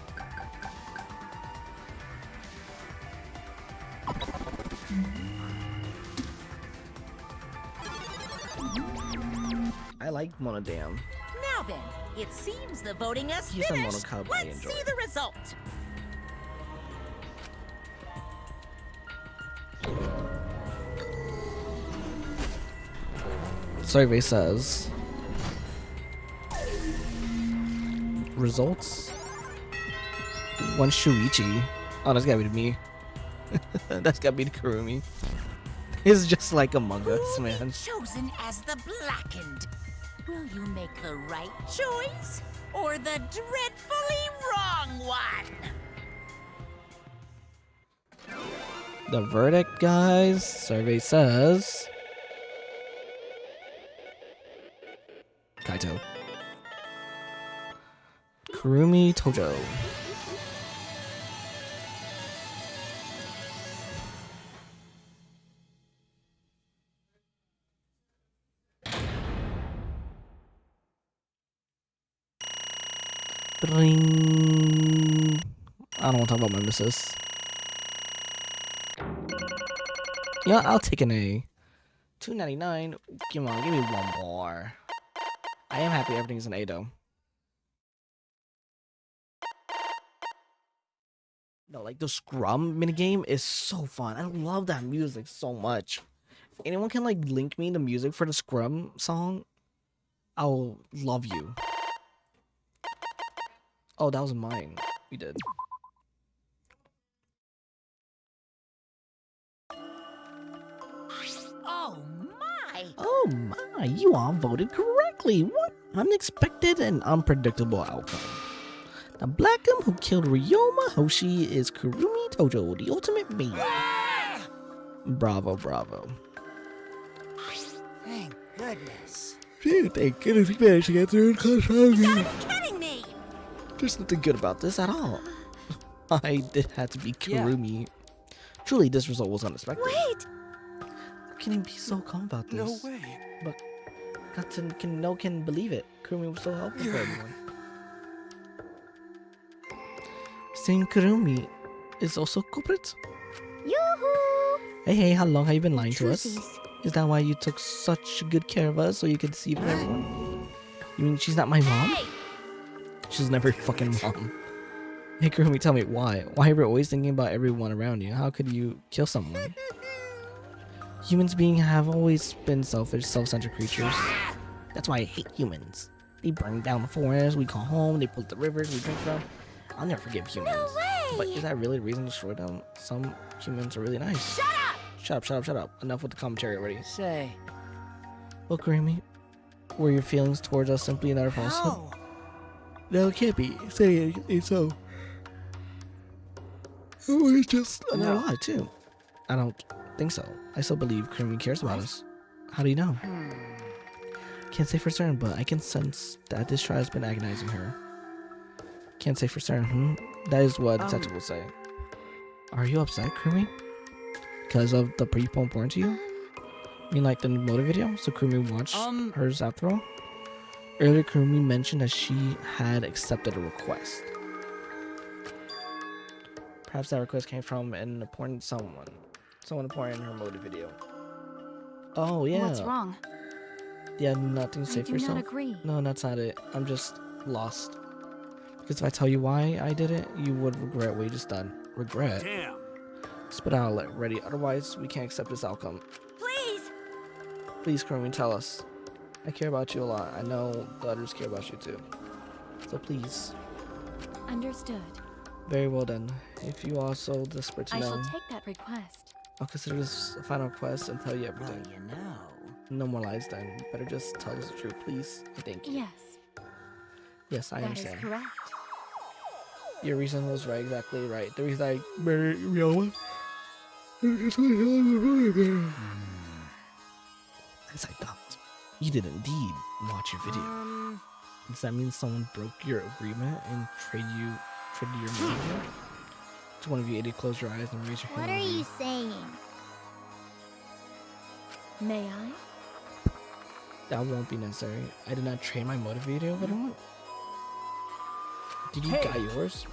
Speaker 1: I like Monodam.
Speaker 3: Now then, it seems the voting has
Speaker 1: He's a
Speaker 3: finished.
Speaker 1: monocub I
Speaker 3: Let's
Speaker 1: enjoy.
Speaker 3: see the result.
Speaker 1: Survey says results. One Shuichi. Oh, that's gotta be me. That's gotta be the Kurumi. It's just like Among Us, man.
Speaker 3: Chosen as the blackened. Will you make the right choice or the dreadfully wrong one?
Speaker 1: The verdict, guys. Survey says Kaito. Kurumi Tojo. Bring. I don't want to talk about my missus. Yeah, I'll take an A. $2.99. Come on, give me one more. I am happy everything's an A though. No, like the Scrum minigame is so fun. I love that music so much. If anyone can like link me the music for the Scrum song, I'll love you. Oh, that was mine. We did.
Speaker 3: Oh my!
Speaker 1: Oh my, you all voted correctly. What unexpected and unpredictable outcome. The Blackham who killed Ryoma Hoshi is Kurumi Tojo, the ultimate maid. Bravo, bravo.
Speaker 4: Thank goodness.
Speaker 1: Phew, thank goodness we managed to get through it.
Speaker 3: You gotta be kidding me!
Speaker 1: There's nothing good about this at all. I did have to be Kurumi. Truly, this result was unexpected.
Speaker 6: Wait!
Speaker 1: How can he be so calm about this?
Speaker 12: No way.
Speaker 1: But can believe it. Kurumi was so helpful for everyone. Same Kurumi is also culprit.
Speaker 6: Yoo-hoo!
Speaker 1: Hey, how long have you been lying to us?
Speaker 6: Trusies.
Speaker 1: Is that why you took such good care of us so you could deceive everyone? You mean she's not my mom?
Speaker 3: Hey!
Speaker 1: She's never fucking mom. Hey Kurumi, tell me why? Why are you always thinking about everyone around you? How could you kill someone? Humans have always been selfish, self-centered creatures. That's why I hate humans. They burn down the forests, we call home, they pollute the rivers, we drink from. I'll never forgive humans.
Speaker 6: No way!
Speaker 1: But is that really the reason to destroy them? Some humans are really nice.
Speaker 15: Shut up!
Speaker 1: Shut up, shut up, shut up. Enough with the commentary already.
Speaker 2: Say.
Speaker 1: Well, Karimi, were your feelings towards us simply another falsehood? No, it can't be. Say it so. Oh, it's just another lie, too. I don't think so. I still believe Karimi cares about us. How do you know? Can't say for certain, but I can sense that this trial has been agonizing her. Can't say for certain, That is what detective will say. Are you upset, Karimi? Because of the people important to you? I mean, like the motive video? So Karimi watched hers after all? Earlier, Karimi mentioned that she had accepted a request. Perhaps that request came from an important someone. Someone important in her motive video. Oh, yeah.
Speaker 7: What's wrong?
Speaker 1: Yeah, nothing to say for yourself?
Speaker 7: I do not agree.
Speaker 1: No, that's not it. I'm just lost. Because if I tell you why I did it, you would regret what you just done. Regret?
Speaker 12: Damn.
Speaker 1: Spit out already, otherwise we can't accept this outcome.
Speaker 6: Please!
Speaker 1: Please, Karimi, tell us. I care about you a lot. I know the others care about you too. So please.
Speaker 7: Understood.
Speaker 1: Very well then. If you are so desperate to
Speaker 7: I
Speaker 1: know,
Speaker 7: shall take that request.
Speaker 1: I'll consider this a final request and tell you everything.
Speaker 2: Well, you know.
Speaker 1: No more lies then. Better just tell us the truth, please. And thank you.
Speaker 7: Yes.
Speaker 1: Yes, I understand.
Speaker 7: That is correct.
Speaker 1: Your reason was right, exactly right. The reason I married Ryoma. As I thought. You did indeed watch your video. Does that mean someone broke your agreement and traded your video? Each one of you 80 close your eyes and raise your hand.
Speaker 6: What are you saying?
Speaker 7: May I?
Speaker 1: That won't be necessary. I did not trade my motive video with anyone. Did you got yours?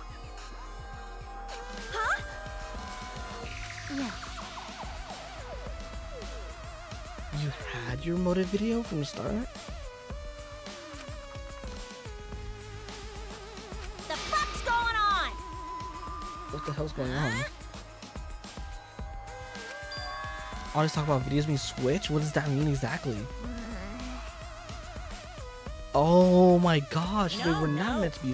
Speaker 6: Huh?
Speaker 7: Yes.
Speaker 1: You had your motive video from the start?
Speaker 15: The fuck's going on?
Speaker 1: What the hell's going on? Always talk about videos being switched? What does that mean exactly? Oh my gosh, they were not meant to be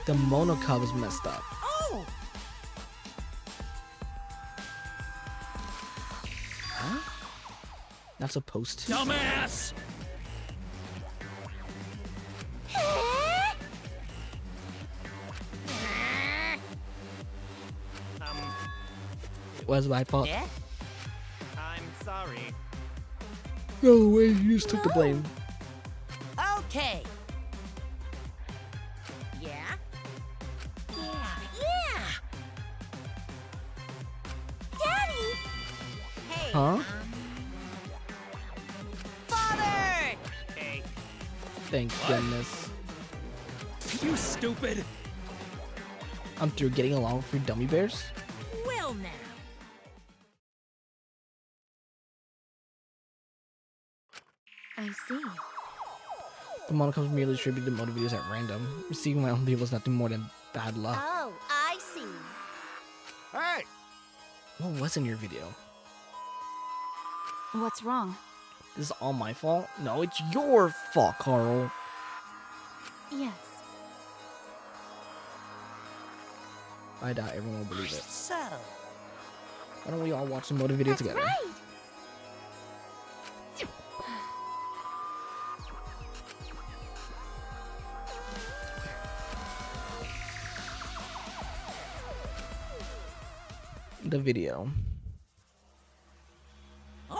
Speaker 1: The monocub is messed up.
Speaker 15: Oh!
Speaker 1: Huh? Not supposed to.
Speaker 12: Dumbass!
Speaker 1: It was my fault.
Speaker 16: Yeah? I'm sorry.
Speaker 1: No way, you just took the blame.
Speaker 3: Okay. Yeah? Yeah.
Speaker 15: Daddy! Hey,
Speaker 1: Huh?
Speaker 15: Father!
Speaker 16: Hey.
Speaker 1: Thank goodness.
Speaker 12: You stupid!
Speaker 1: I'm through getting along with your dummy bears.
Speaker 3: Well now.
Speaker 7: I see.
Speaker 1: The monocubs merely distributed motive videos at random. Receiving my own video was nothing more than bad luck.
Speaker 15: Oh, I see.
Speaker 9: Hey!
Speaker 1: What was in your video?
Speaker 7: What's wrong?
Speaker 1: This is all my fault? No, it's your fault, Carl.
Speaker 7: Yes.
Speaker 1: I doubt everyone will believe it.
Speaker 3: So,
Speaker 1: Why don't we all watch the motive video
Speaker 6: That's
Speaker 1: together?
Speaker 6: right!
Speaker 1: The video.
Speaker 3: all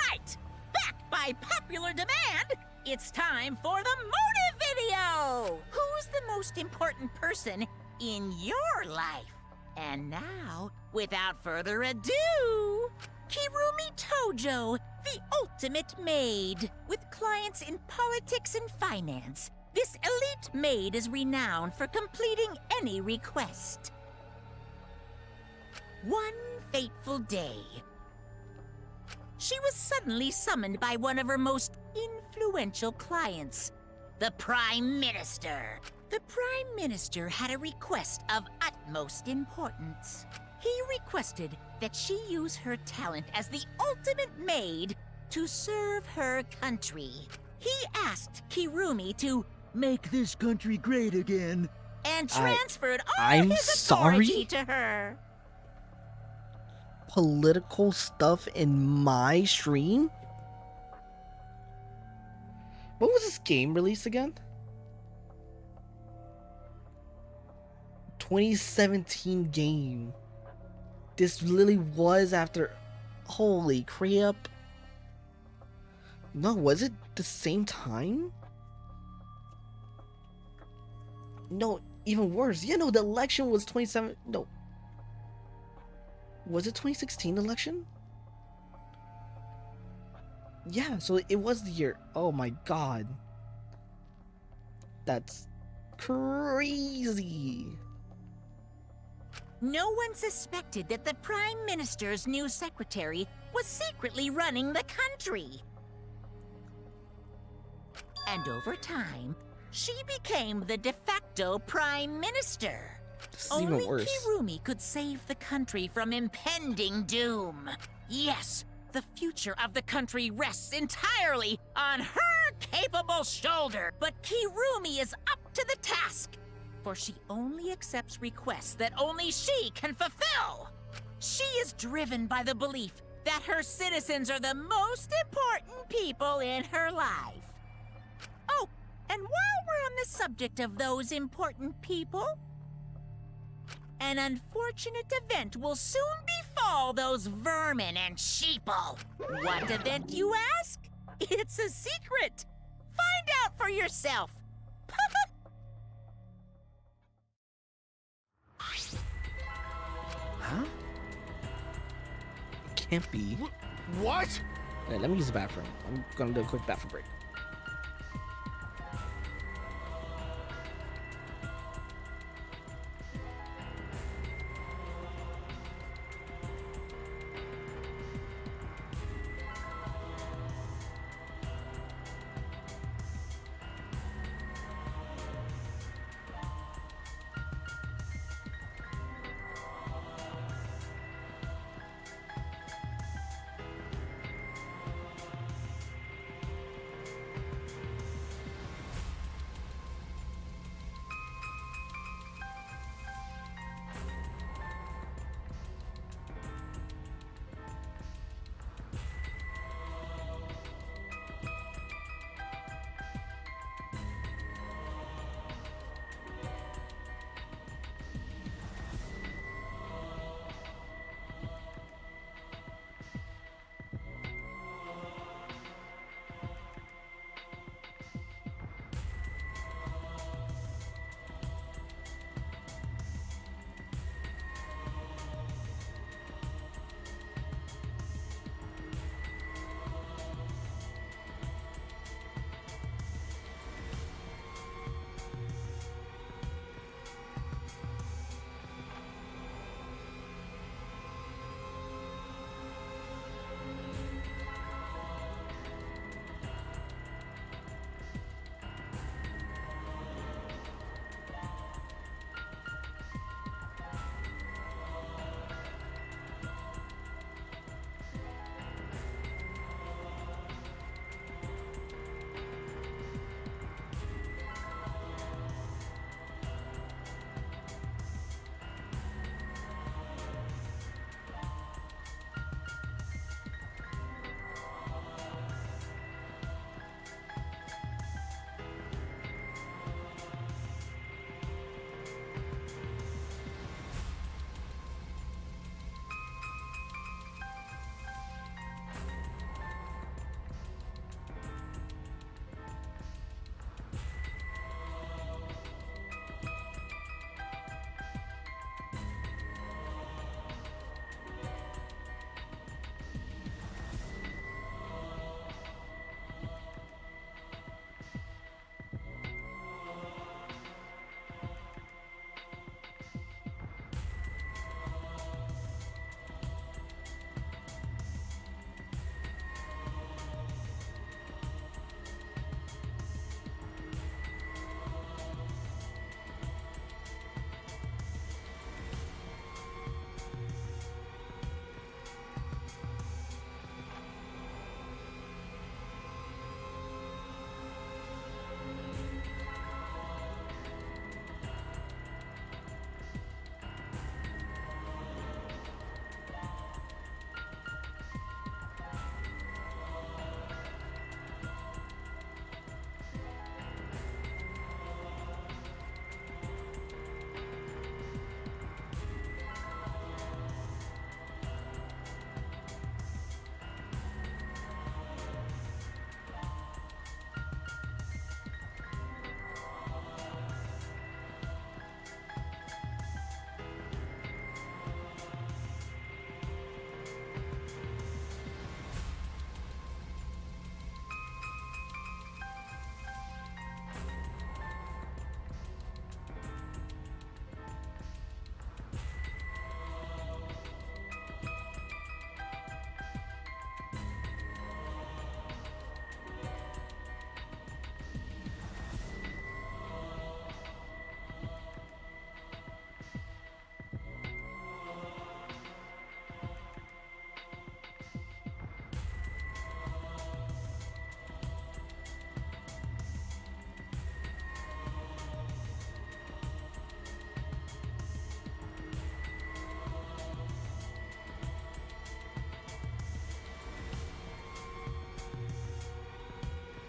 Speaker 3: right. Back by popular demand, it's time for the motive video. Who's the most important person in your life? And now, without further ado, Kirumi Tojo, the ultimate maid. With clients in politics and finance, this elite maid is renowned for completing any request. One fateful day, she was suddenly summoned by one of her most influential clients, the Prime Minister. The Prime Minister had a request of utmost importance. He requested that she use her talent as the ultimate maid to serve her country. He asked Kirumi to make this country great again and transferred all his authority to her.
Speaker 1: Political stuff in my stream? When was this game released again? 2017 game. This literally was after... Holy crap. No, was it the same time? No, even worse. Yeah, no, the election was 27... No. Was it 2016 election? Yeah, so it was the year. Oh my god. That's crazy.
Speaker 3: No one suspected that the Prime Minister's new secretary was secretly running the country. And over time, she became the de facto Prime Minister. Only Kirumi could save the country from impending doom. Yes, the future of the country rests entirely on her capable shoulder. But Kirumi is up to the task, for she only accepts requests that only she can fulfill. She is driven by the belief that her citizens are the most important people in her life. Oh, and while we're on the subject of those important people, an unfortunate event will soon befall those vermin and sheeple. What event, you ask? It's a secret. Find out for yourself.
Speaker 1: Huh? Can't be.
Speaker 9: What?
Speaker 1: Right, let me use the bathroom. I'm gonna do a quick bathroom break.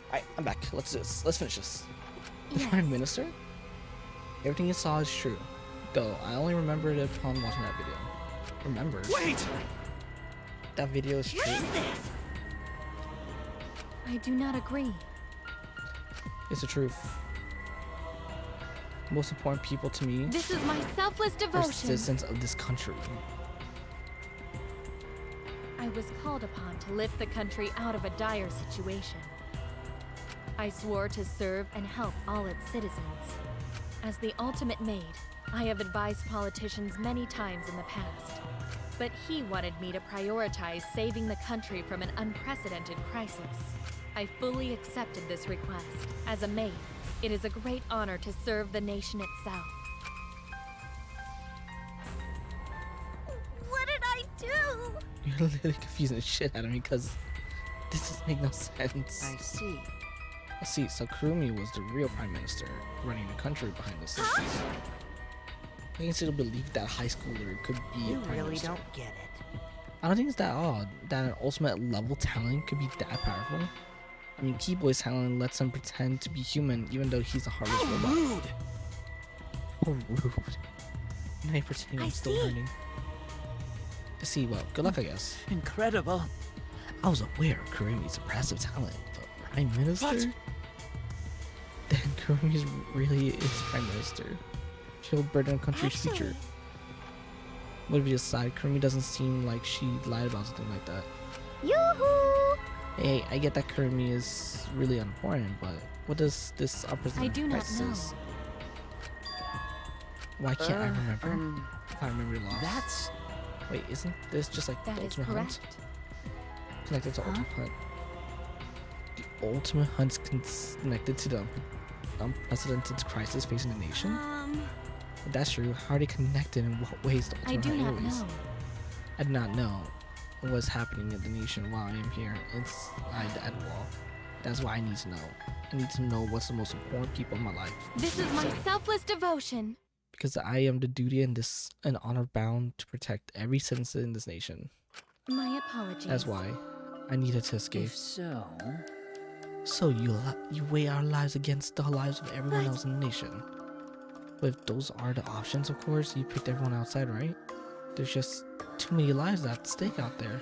Speaker 1: Alright, I'm back. Let's do this. Let's finish this. The
Speaker 6: Yes.
Speaker 1: Prime Minister? Everything you saw is true. Though, I only remembered it upon watching that video. Remember?
Speaker 12: Wait!
Speaker 1: That video is true.
Speaker 5: What is this?
Speaker 7: I do not agree.
Speaker 1: It's the truth. Most important people to me
Speaker 7: This is my selfless
Speaker 1: are
Speaker 7: devotion.
Speaker 1: citizens of this country.
Speaker 7: I was called upon to lift the country out of a dire situation. I swore to serve and help all its citizens. As the ultimate maid, I have advised politicians many times in the past. But he wanted me to prioritize saving the country from an unprecedented crisis. I fully accepted this request. As a maid, it is a great honor to serve the nation itself.
Speaker 5: What did I do?
Speaker 1: You're literally confusing the shit out of me because this doesn't make no sense.
Speaker 2: I see.
Speaker 1: I see, so Kurumi was the real prime minister running the country behind the scenes. I can still believe that high schooler could be
Speaker 4: You
Speaker 1: a prime
Speaker 4: really
Speaker 1: minister.
Speaker 4: don't get it.
Speaker 1: I don't think it's that odd that an ultimate level talent could be that powerful. I mean, Keyboy's talent lets him pretend to be human even though he's a heartless robot.
Speaker 4: Rude!
Speaker 1: Oh, rude. Now you're pretending I'm still learning. I see, well, good luck, I guess.
Speaker 14: Incredible.
Speaker 1: I was aware of Kurumi's impressive talent, but Prime Minister?
Speaker 12: What?
Speaker 1: Then Kurumi's really is Prime Minister. She'll burden the country's future. What if you decide Kurumi doesn't seem like she lied about something like that?
Speaker 6: Yoo-hoo!
Speaker 1: Hey, I get that Kurumi is really unimportant, but what does this unprecedented
Speaker 7: I do not
Speaker 1: crisis
Speaker 7: know.
Speaker 1: is? Why can't I remember? If I remember lost.
Speaker 2: That's...
Speaker 1: Wait, isn't this just like
Speaker 7: That
Speaker 1: the
Speaker 7: is
Speaker 1: Ultimate Hunt?
Speaker 7: correct.
Speaker 1: Connected to Ultimate Hunt. The Ultimate Hunt's connected to the unprecedented crisis facing the nation? If that's true, how are they connected in what ways? The
Speaker 7: I
Speaker 1: Ultimate
Speaker 7: do
Speaker 1: Hunt
Speaker 7: not
Speaker 1: anyways?
Speaker 7: know.
Speaker 1: I do not know what's happening in the nation while I am here inside the Ed Wall. That's why I need to know. I need to know what's the most important people in my life.
Speaker 7: This is my
Speaker 1: So,
Speaker 7: selfless devotion.
Speaker 1: because I am the duty and this and honor bound to protect every citizen in this nation.
Speaker 7: My apologies.
Speaker 1: That's why I needed to escape.
Speaker 2: If so...
Speaker 1: So you weigh our lives against the lives of everyone else in the nation. But if those are the options, of course, you picked everyone outside, right? There's just too many lives at stake out there.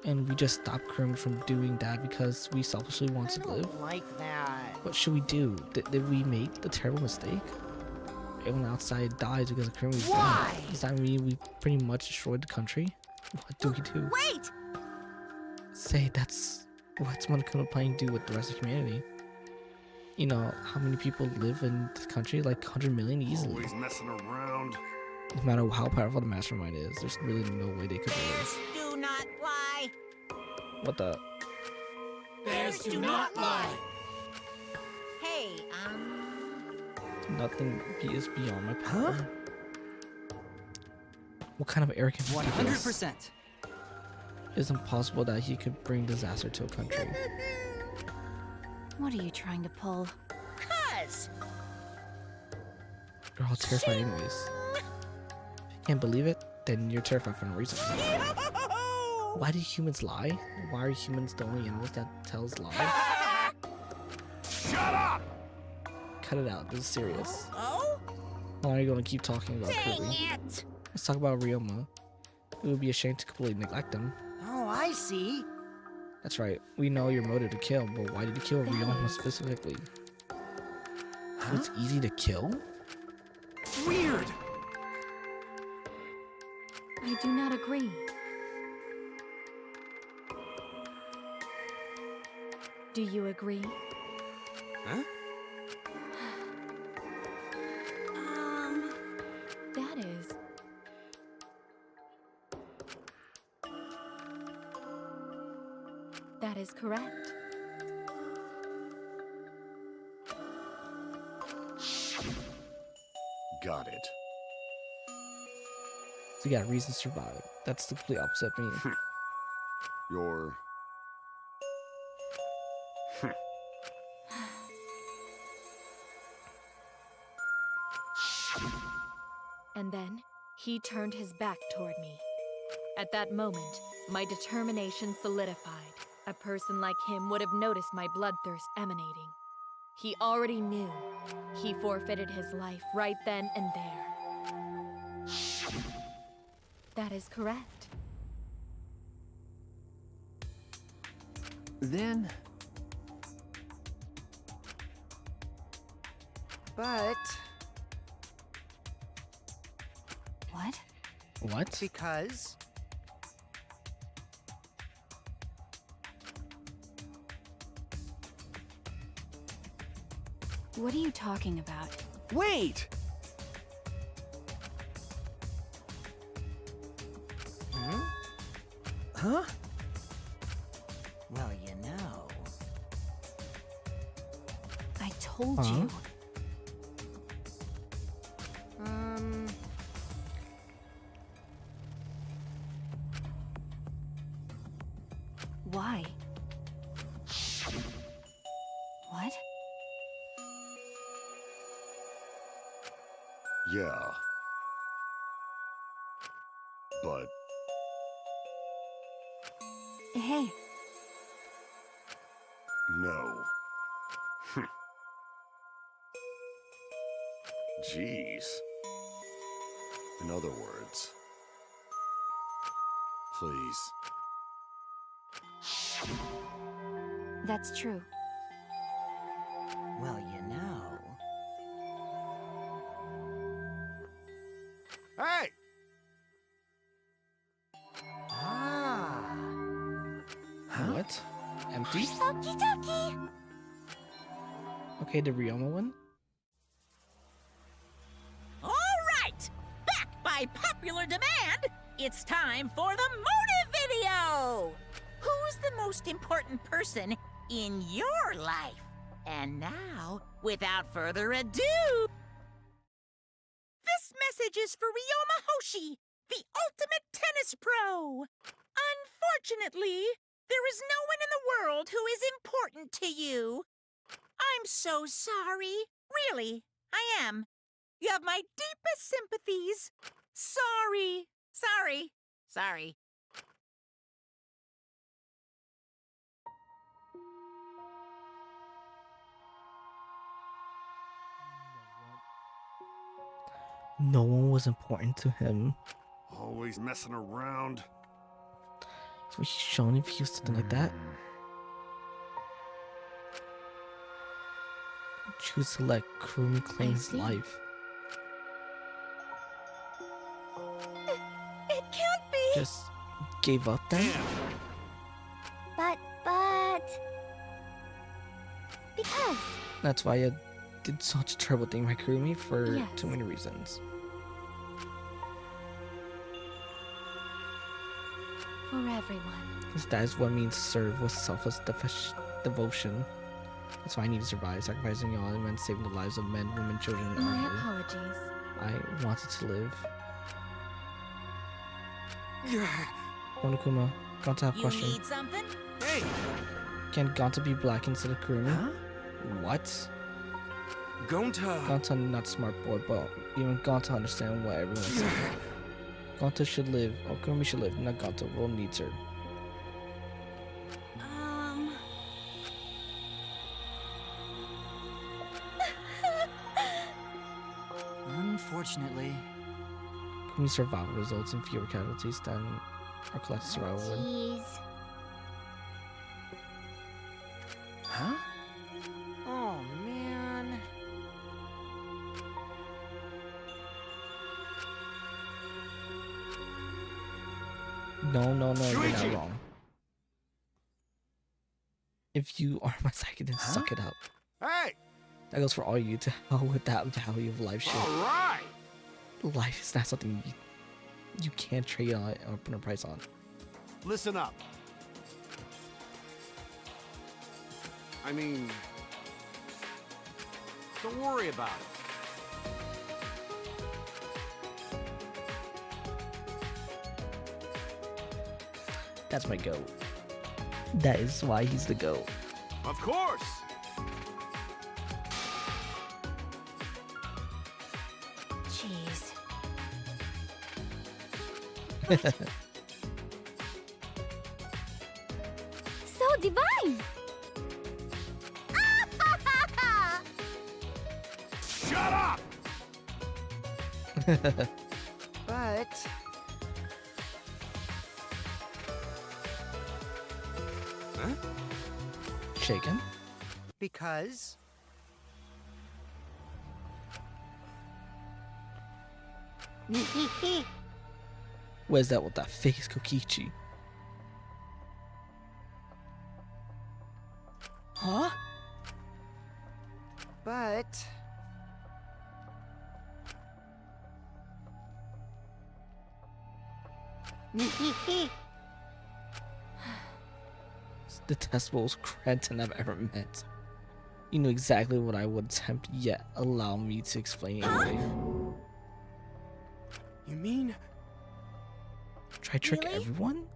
Speaker 1: And we just stopped Kurumi from doing that because we selfishly want to live?
Speaker 4: Like that.
Speaker 1: What should we do? Did we make the terrible mistake? Everyone outside dies because of Kurumi's
Speaker 4: Why?
Speaker 1: death. Does that mean we pretty much destroyed the country? What do we do?
Speaker 5: Wait!
Speaker 1: Say that's what's Monokuma planning to do with the rest of humanity. You know, how many people live in this country? Like 100 million easily.
Speaker 9: Always messing around.
Speaker 1: No matter how powerful the mastermind is, there's really no way they could
Speaker 3: Bears
Speaker 1: live.
Speaker 3: do not lie.
Speaker 1: What the?
Speaker 3: Bears do not lie. Hey,
Speaker 1: Nothing is beyond my power. What kind of arrogant
Speaker 8: 100%.
Speaker 1: It's impossible that he could bring disaster to a country.
Speaker 10: What are you trying to pull?
Speaker 3: cuz.
Speaker 1: You're all terrified anyways. If you can't believe it, then you're terrified for no reason. Why do humans lie? Why are humans the only animals that tells lies?
Speaker 9: Shut up!
Speaker 1: Cut it out, this is serious.
Speaker 3: Oh?
Speaker 1: Why are you gonna keep talking about
Speaker 3: Dang
Speaker 1: Kirby?
Speaker 3: it!
Speaker 1: Let's talk about Ryoma. It would be a shame to completely neglect him.
Speaker 4: Oh, I see.
Speaker 1: That's right, we know your motive to kill, but why did you kill Ryoma specifically? It's easy to kill?
Speaker 12: Weird!
Speaker 7: I do not agree. Do you agree?
Speaker 12: Huh?
Speaker 7: That is. That is correct.
Speaker 9: Got it.
Speaker 1: So you got reasons to survive. That's the complete opposite of me.
Speaker 9: You're...
Speaker 7: And then, he turned his back toward me. At that moment, my determination solidified. A person like him would have noticed my bloodthirst emanating. He already knew. He forfeited his life right then and there. That is correct.
Speaker 11: Then...
Speaker 4: But...
Speaker 10: What?
Speaker 1: What?
Speaker 4: Because...
Speaker 10: What are you talking about?
Speaker 11: Wait!
Speaker 4: Hmm?
Speaker 11: Huh?
Speaker 4: Well, you know...
Speaker 10: I told you. Why? What?
Speaker 13: Yeah. But
Speaker 10: Hey,
Speaker 13: no. Jeez. In other words, please.
Speaker 10: that's true.
Speaker 4: Well, you know...
Speaker 9: Hey!
Speaker 4: Ah.
Speaker 1: What? Empty?
Speaker 15: Okie dokie.
Speaker 1: Okay, the Ryoma one?
Speaker 3: All right! Back by popular demand, it's time for the motive video! Who's the most important person in your life? And now, without further ado... This message is for Ryoma Hoshi, the ultimate tennis pro! Unfortunately, there is no one in the world who is important to you. I'm so sorry. Really, I am. You have my deepest sympathies. Sorry. Sorry. Sorry.
Speaker 1: No one was important to him.
Speaker 9: Always messing around.
Speaker 1: So he's shown if he used something like that. Choose to let Kurumi claim his life.
Speaker 15: It can't be.
Speaker 1: Just gave up then?
Speaker 6: But... Because...
Speaker 1: That's why I did such a terrible thing by Kurumi for
Speaker 10: Yes.
Speaker 1: too many reasons.
Speaker 10: For everyone.
Speaker 1: Because that is what means to serve with selfless devotion. That's why I need to survive, sacrificing all it meant saving the lives of men, women, children, and
Speaker 10: My
Speaker 1: elderly.
Speaker 10: apologies.
Speaker 1: I wanted to live. Monokuma, Gonta have a
Speaker 3: You
Speaker 1: question.
Speaker 3: need something?
Speaker 9: Hey!
Speaker 1: Can Gonta be black instead of Kurumi?
Speaker 11: Huh?
Speaker 1: What?
Speaker 12: Gonta...
Speaker 1: Gonta not smart boy, but even Gonta understand what everyone is saying. Gonta should live, or Kurumi should live, not Gonta. World needs her.
Speaker 8: Unfortunately.
Speaker 1: Kurumi's survival results in fewer casualties than our collective survival would.
Speaker 6: Jeez.
Speaker 11: Huh?
Speaker 4: Oh, man.
Speaker 1: No, you're not
Speaker 9: Shuichi!
Speaker 1: wrong. If you are my psychic, then suck it up.
Speaker 9: Hey!
Speaker 1: That goes for all you. To hell with that value of life shit.
Speaker 9: All right!
Speaker 1: Life is not something you can't trade on or put a price on.
Speaker 9: Listen up. I mean, don't worry about it.
Speaker 1: That's my goat. That is why he's the goat.
Speaker 9: Of course!
Speaker 10: Jeez.
Speaker 6: So divine.
Speaker 9: Shut up!
Speaker 4: But...
Speaker 9: Huh?
Speaker 1: Shaken?
Speaker 4: Because...
Speaker 1: Where's that with that face, Kokichi? Huh?
Speaker 4: But...
Speaker 1: It's the detestable cretin I've ever met. You knew exactly what I would attempt, yet allow me to explain anyway.
Speaker 12: You mean?
Speaker 1: Try trick everyone?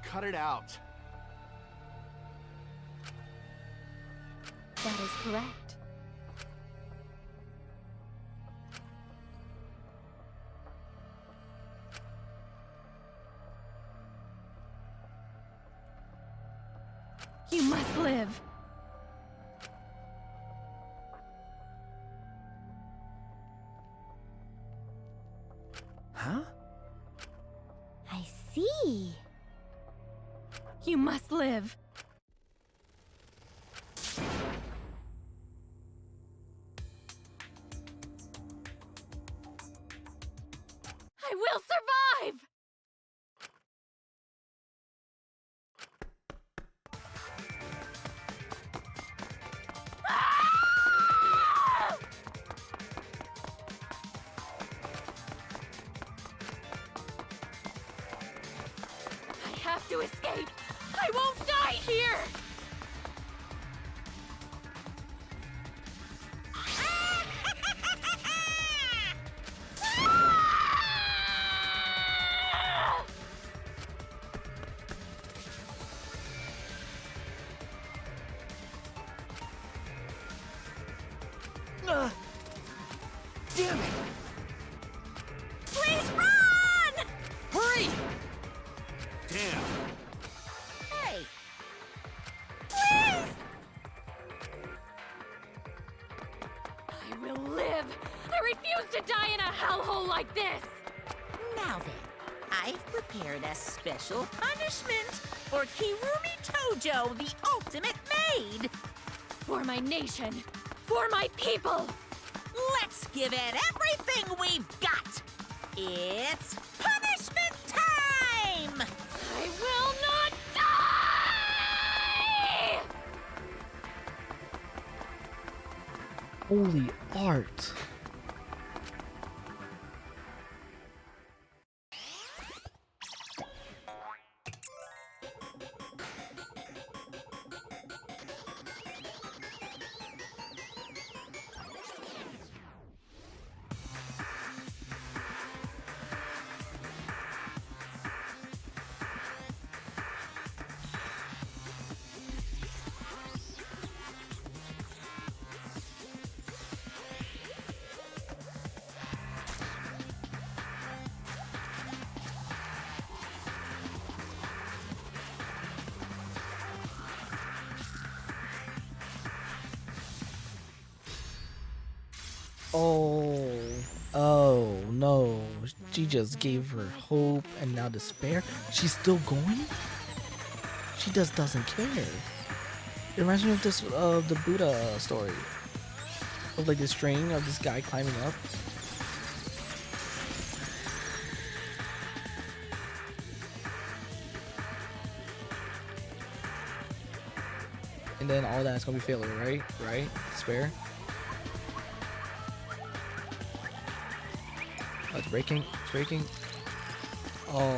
Speaker 9: Cut it out.
Speaker 7: That is correct. You must live.
Speaker 11: Huh?
Speaker 6: I see.
Speaker 7: You must live. I will survive! Ah! I have to escape! I won't die here!
Speaker 11: Damn it!
Speaker 3: Please run!
Speaker 11: Hurry!
Speaker 9: Damn.
Speaker 3: Hey! Please!
Speaker 7: I will live! I refuse to die in a hellhole like this!
Speaker 3: Now then, I've prepared a special punishment for Kirumi Tojo, the ultimate maid!
Speaker 7: For my nation! For my people!
Speaker 3: Let's give it everything we've got! It's punishment time!
Speaker 7: I will not die!
Speaker 1: Holy art. Oh no. She just gave her hope and now despair. She's still going? She just doesn't care. It reminds me of this the Buddha story. Of like this string of this guy climbing up. And then all that's gonna be failure, right? Right? Despair. Oh, it's breaking. It's breaking. Oh.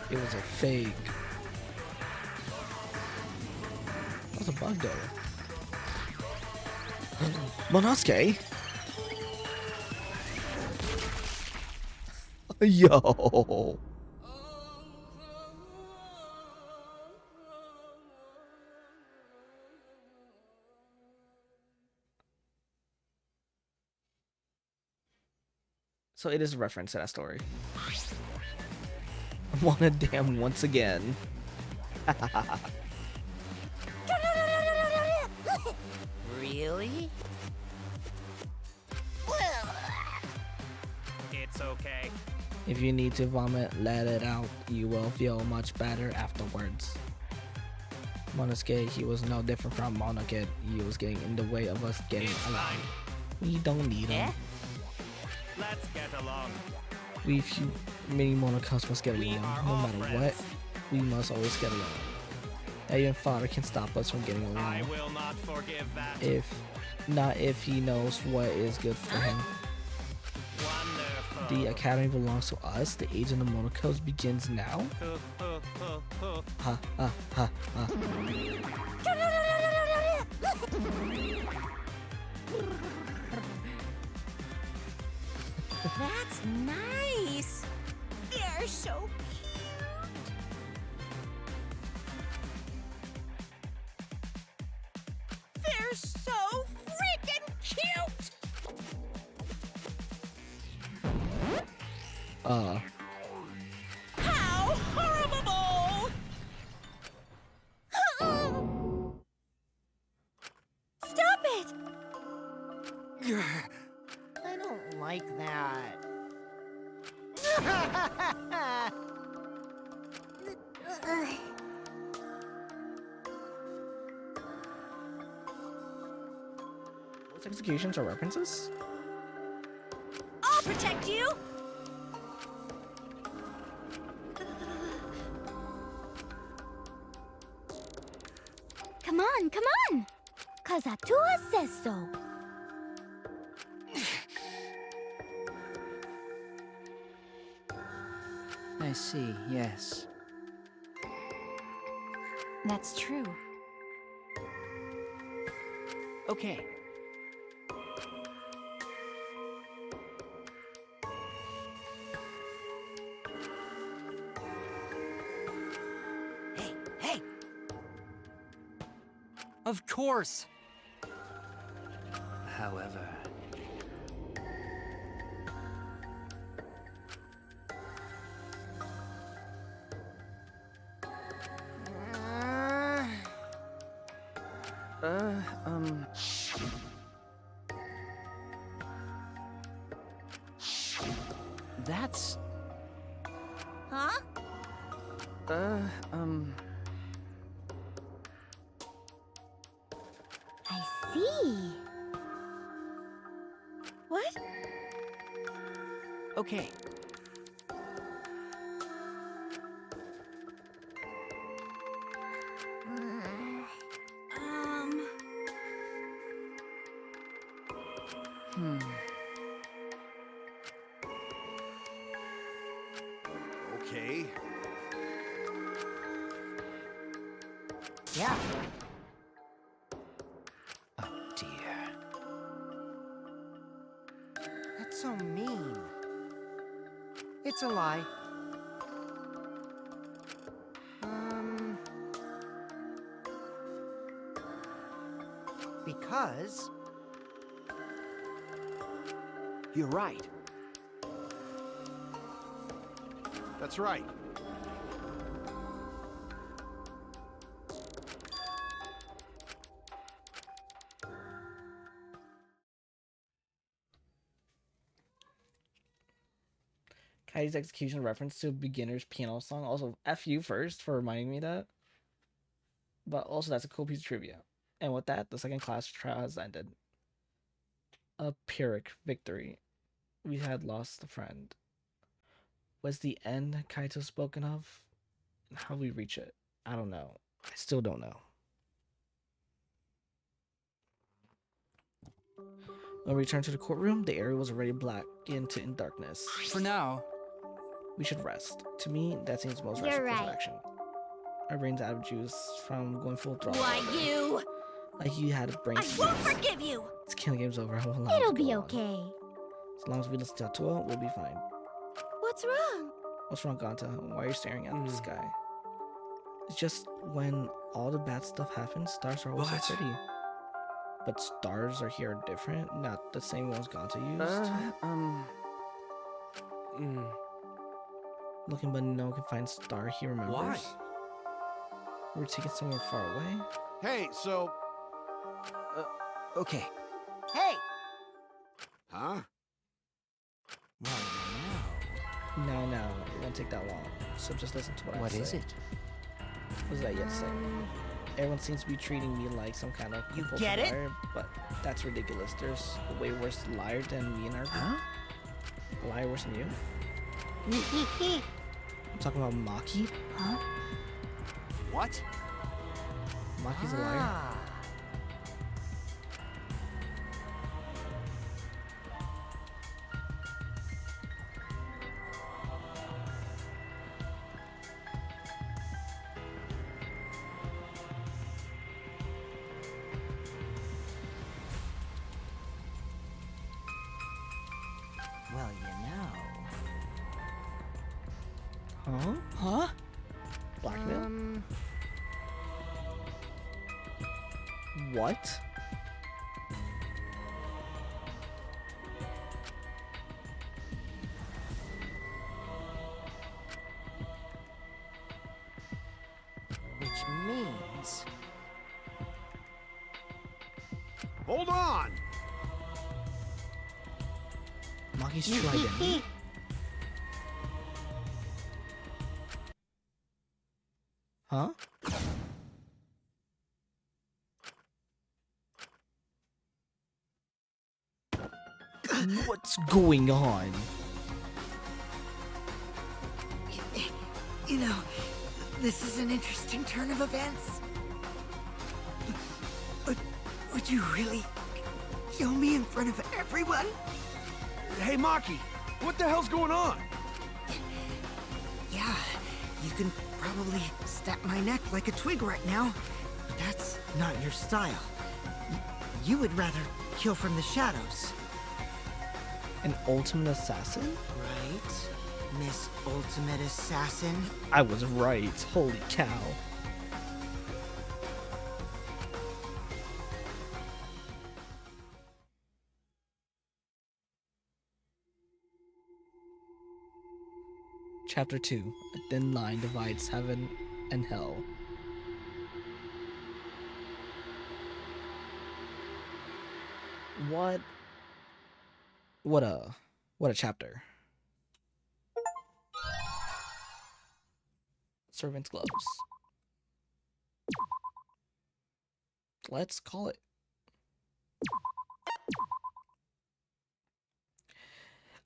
Speaker 1: It was a fake. That was a bug though. Monosuke? Yo. So it is a reference to that story. Wanna damn once again.
Speaker 3: Really?
Speaker 16: It's okay.
Speaker 1: If you need to vomit, let it out. You will feel much better afterwards. Monosuke, he was no different from Monokid. He was getting in the way of us getting along. We don't need him.
Speaker 16: Let's get along.
Speaker 1: We few many Monocuts must get along. No matter what, we must always get along. Even father can stop us from getting along.
Speaker 16: I will not forgive that.
Speaker 1: If he knows what is good for him.
Speaker 16: Wonderful.
Speaker 1: The academy belongs to us. The age of the Monocuts begins now. Ha ha ha ha.
Speaker 15: That's nice. They're so cute. They're so freaking cute. How horrible! Stop it!
Speaker 4: I don't like that.
Speaker 1: Those executions are references?
Speaker 5: I'll protect you!
Speaker 6: Come on, come on! Cause Atua says so.
Speaker 2: I see, yes.
Speaker 10: That's true.
Speaker 2: Okay.
Speaker 8: Hey! Of course!
Speaker 2: However... That's...
Speaker 15: Huh?
Speaker 6: I see.
Speaker 15: What?
Speaker 2: Okay.
Speaker 9: Okay.
Speaker 4: Yeah.
Speaker 2: Oh, dear.
Speaker 4: That's so mean. It's a lie. Because...
Speaker 11: You're right.
Speaker 9: That's right.
Speaker 1: Kai's execution reference to beginner's piano song. Also, F you first for reminding me that. But also, that's a cool piece of trivia. And with that, the second class trial has ended. A Pyrrhic victory. We had lost a friend. Was the end Kaito spoken of? And how do we reach it? I don't know. I still don't know. When we returned to the courtroom, the area was already blackened in darkness.
Speaker 8: For now.
Speaker 1: We should rest. To me, that seems the most
Speaker 6: You're
Speaker 1: rational course of
Speaker 6: right.
Speaker 1: action. Our brains out of juice from going full throttle.
Speaker 15: Why you?
Speaker 1: Like you had a brain.
Speaker 15: I won't forgive you!
Speaker 1: This killing game's over. I won't allow it
Speaker 6: It'll
Speaker 1: to go
Speaker 6: be
Speaker 1: on.
Speaker 6: okay.
Speaker 1: As long as we listen to Atua, we'll be fine.
Speaker 15: What's wrong?
Speaker 1: What's wrong, Ganta? Why are you staring at the sky? It's just when all the bad stuff happens, stars are always so pretty. But stars are here different, not the same ones Ganta used. Looking but no one can find Star he remembers.
Speaker 9: Why?
Speaker 1: We were taken somewhere far away.
Speaker 9: Hey, so...
Speaker 11: Okay.
Speaker 4: Hey!
Speaker 9: Huh?
Speaker 1: No, it won't take that long. So just listen to what I say.
Speaker 11: What is it?
Speaker 1: What was I yet saying? Everyone seems to be treating me like some kind of
Speaker 4: You
Speaker 1: compulsive
Speaker 4: get it?
Speaker 1: liar, but that's ridiculous. There's a way worse liar than me and our group.
Speaker 11: Huh?
Speaker 1: A liar worse than you? I'm talking about Maki.
Speaker 11: Huh?
Speaker 9: What?
Speaker 1: Maki's a liar.
Speaker 11: Well, you know.
Speaker 1: Huh?
Speaker 11: Huh?
Speaker 1: Blackmail? What?
Speaker 4: Which means...
Speaker 9: Hold on!
Speaker 1: Maki's trident. Huh? What's going on?
Speaker 4: You know, this is an interesting turn of events. Would you really kill me in front of everyone?
Speaker 9: Hey, Maki! What the hell's going on?
Speaker 4: Yeah, you can probably snap my neck like a twig right now, but that's not your style. You would rather kill from the shadows.
Speaker 1: An ultimate assassin?
Speaker 4: Right, Miss Ultimate Assassin?
Speaker 1: I was right. Holy cow. Chapter 2. A thin line divides heaven and hell. What a chapter. Servant's gloves. Let's call it.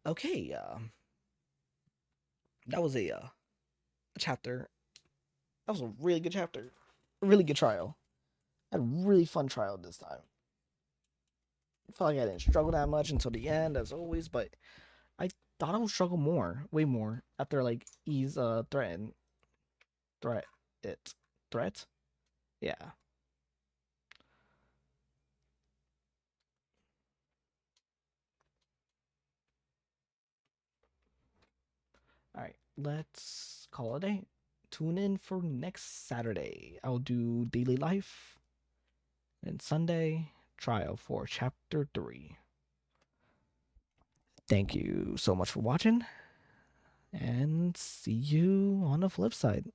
Speaker 1: Okay, that was a chapter. That was a really good chapter. A really good trial. I had a really fun trial this time. I felt like I didn't struggle that much until the end, as always, but I thought I would struggle more, way more, after like E's threat. Yeah. Alright, let's call it a day. Tune in for next Saturday. I'll do daily life. And Sunday, trial for chapter 3. Thank you so much for watching. And see you on the flip side.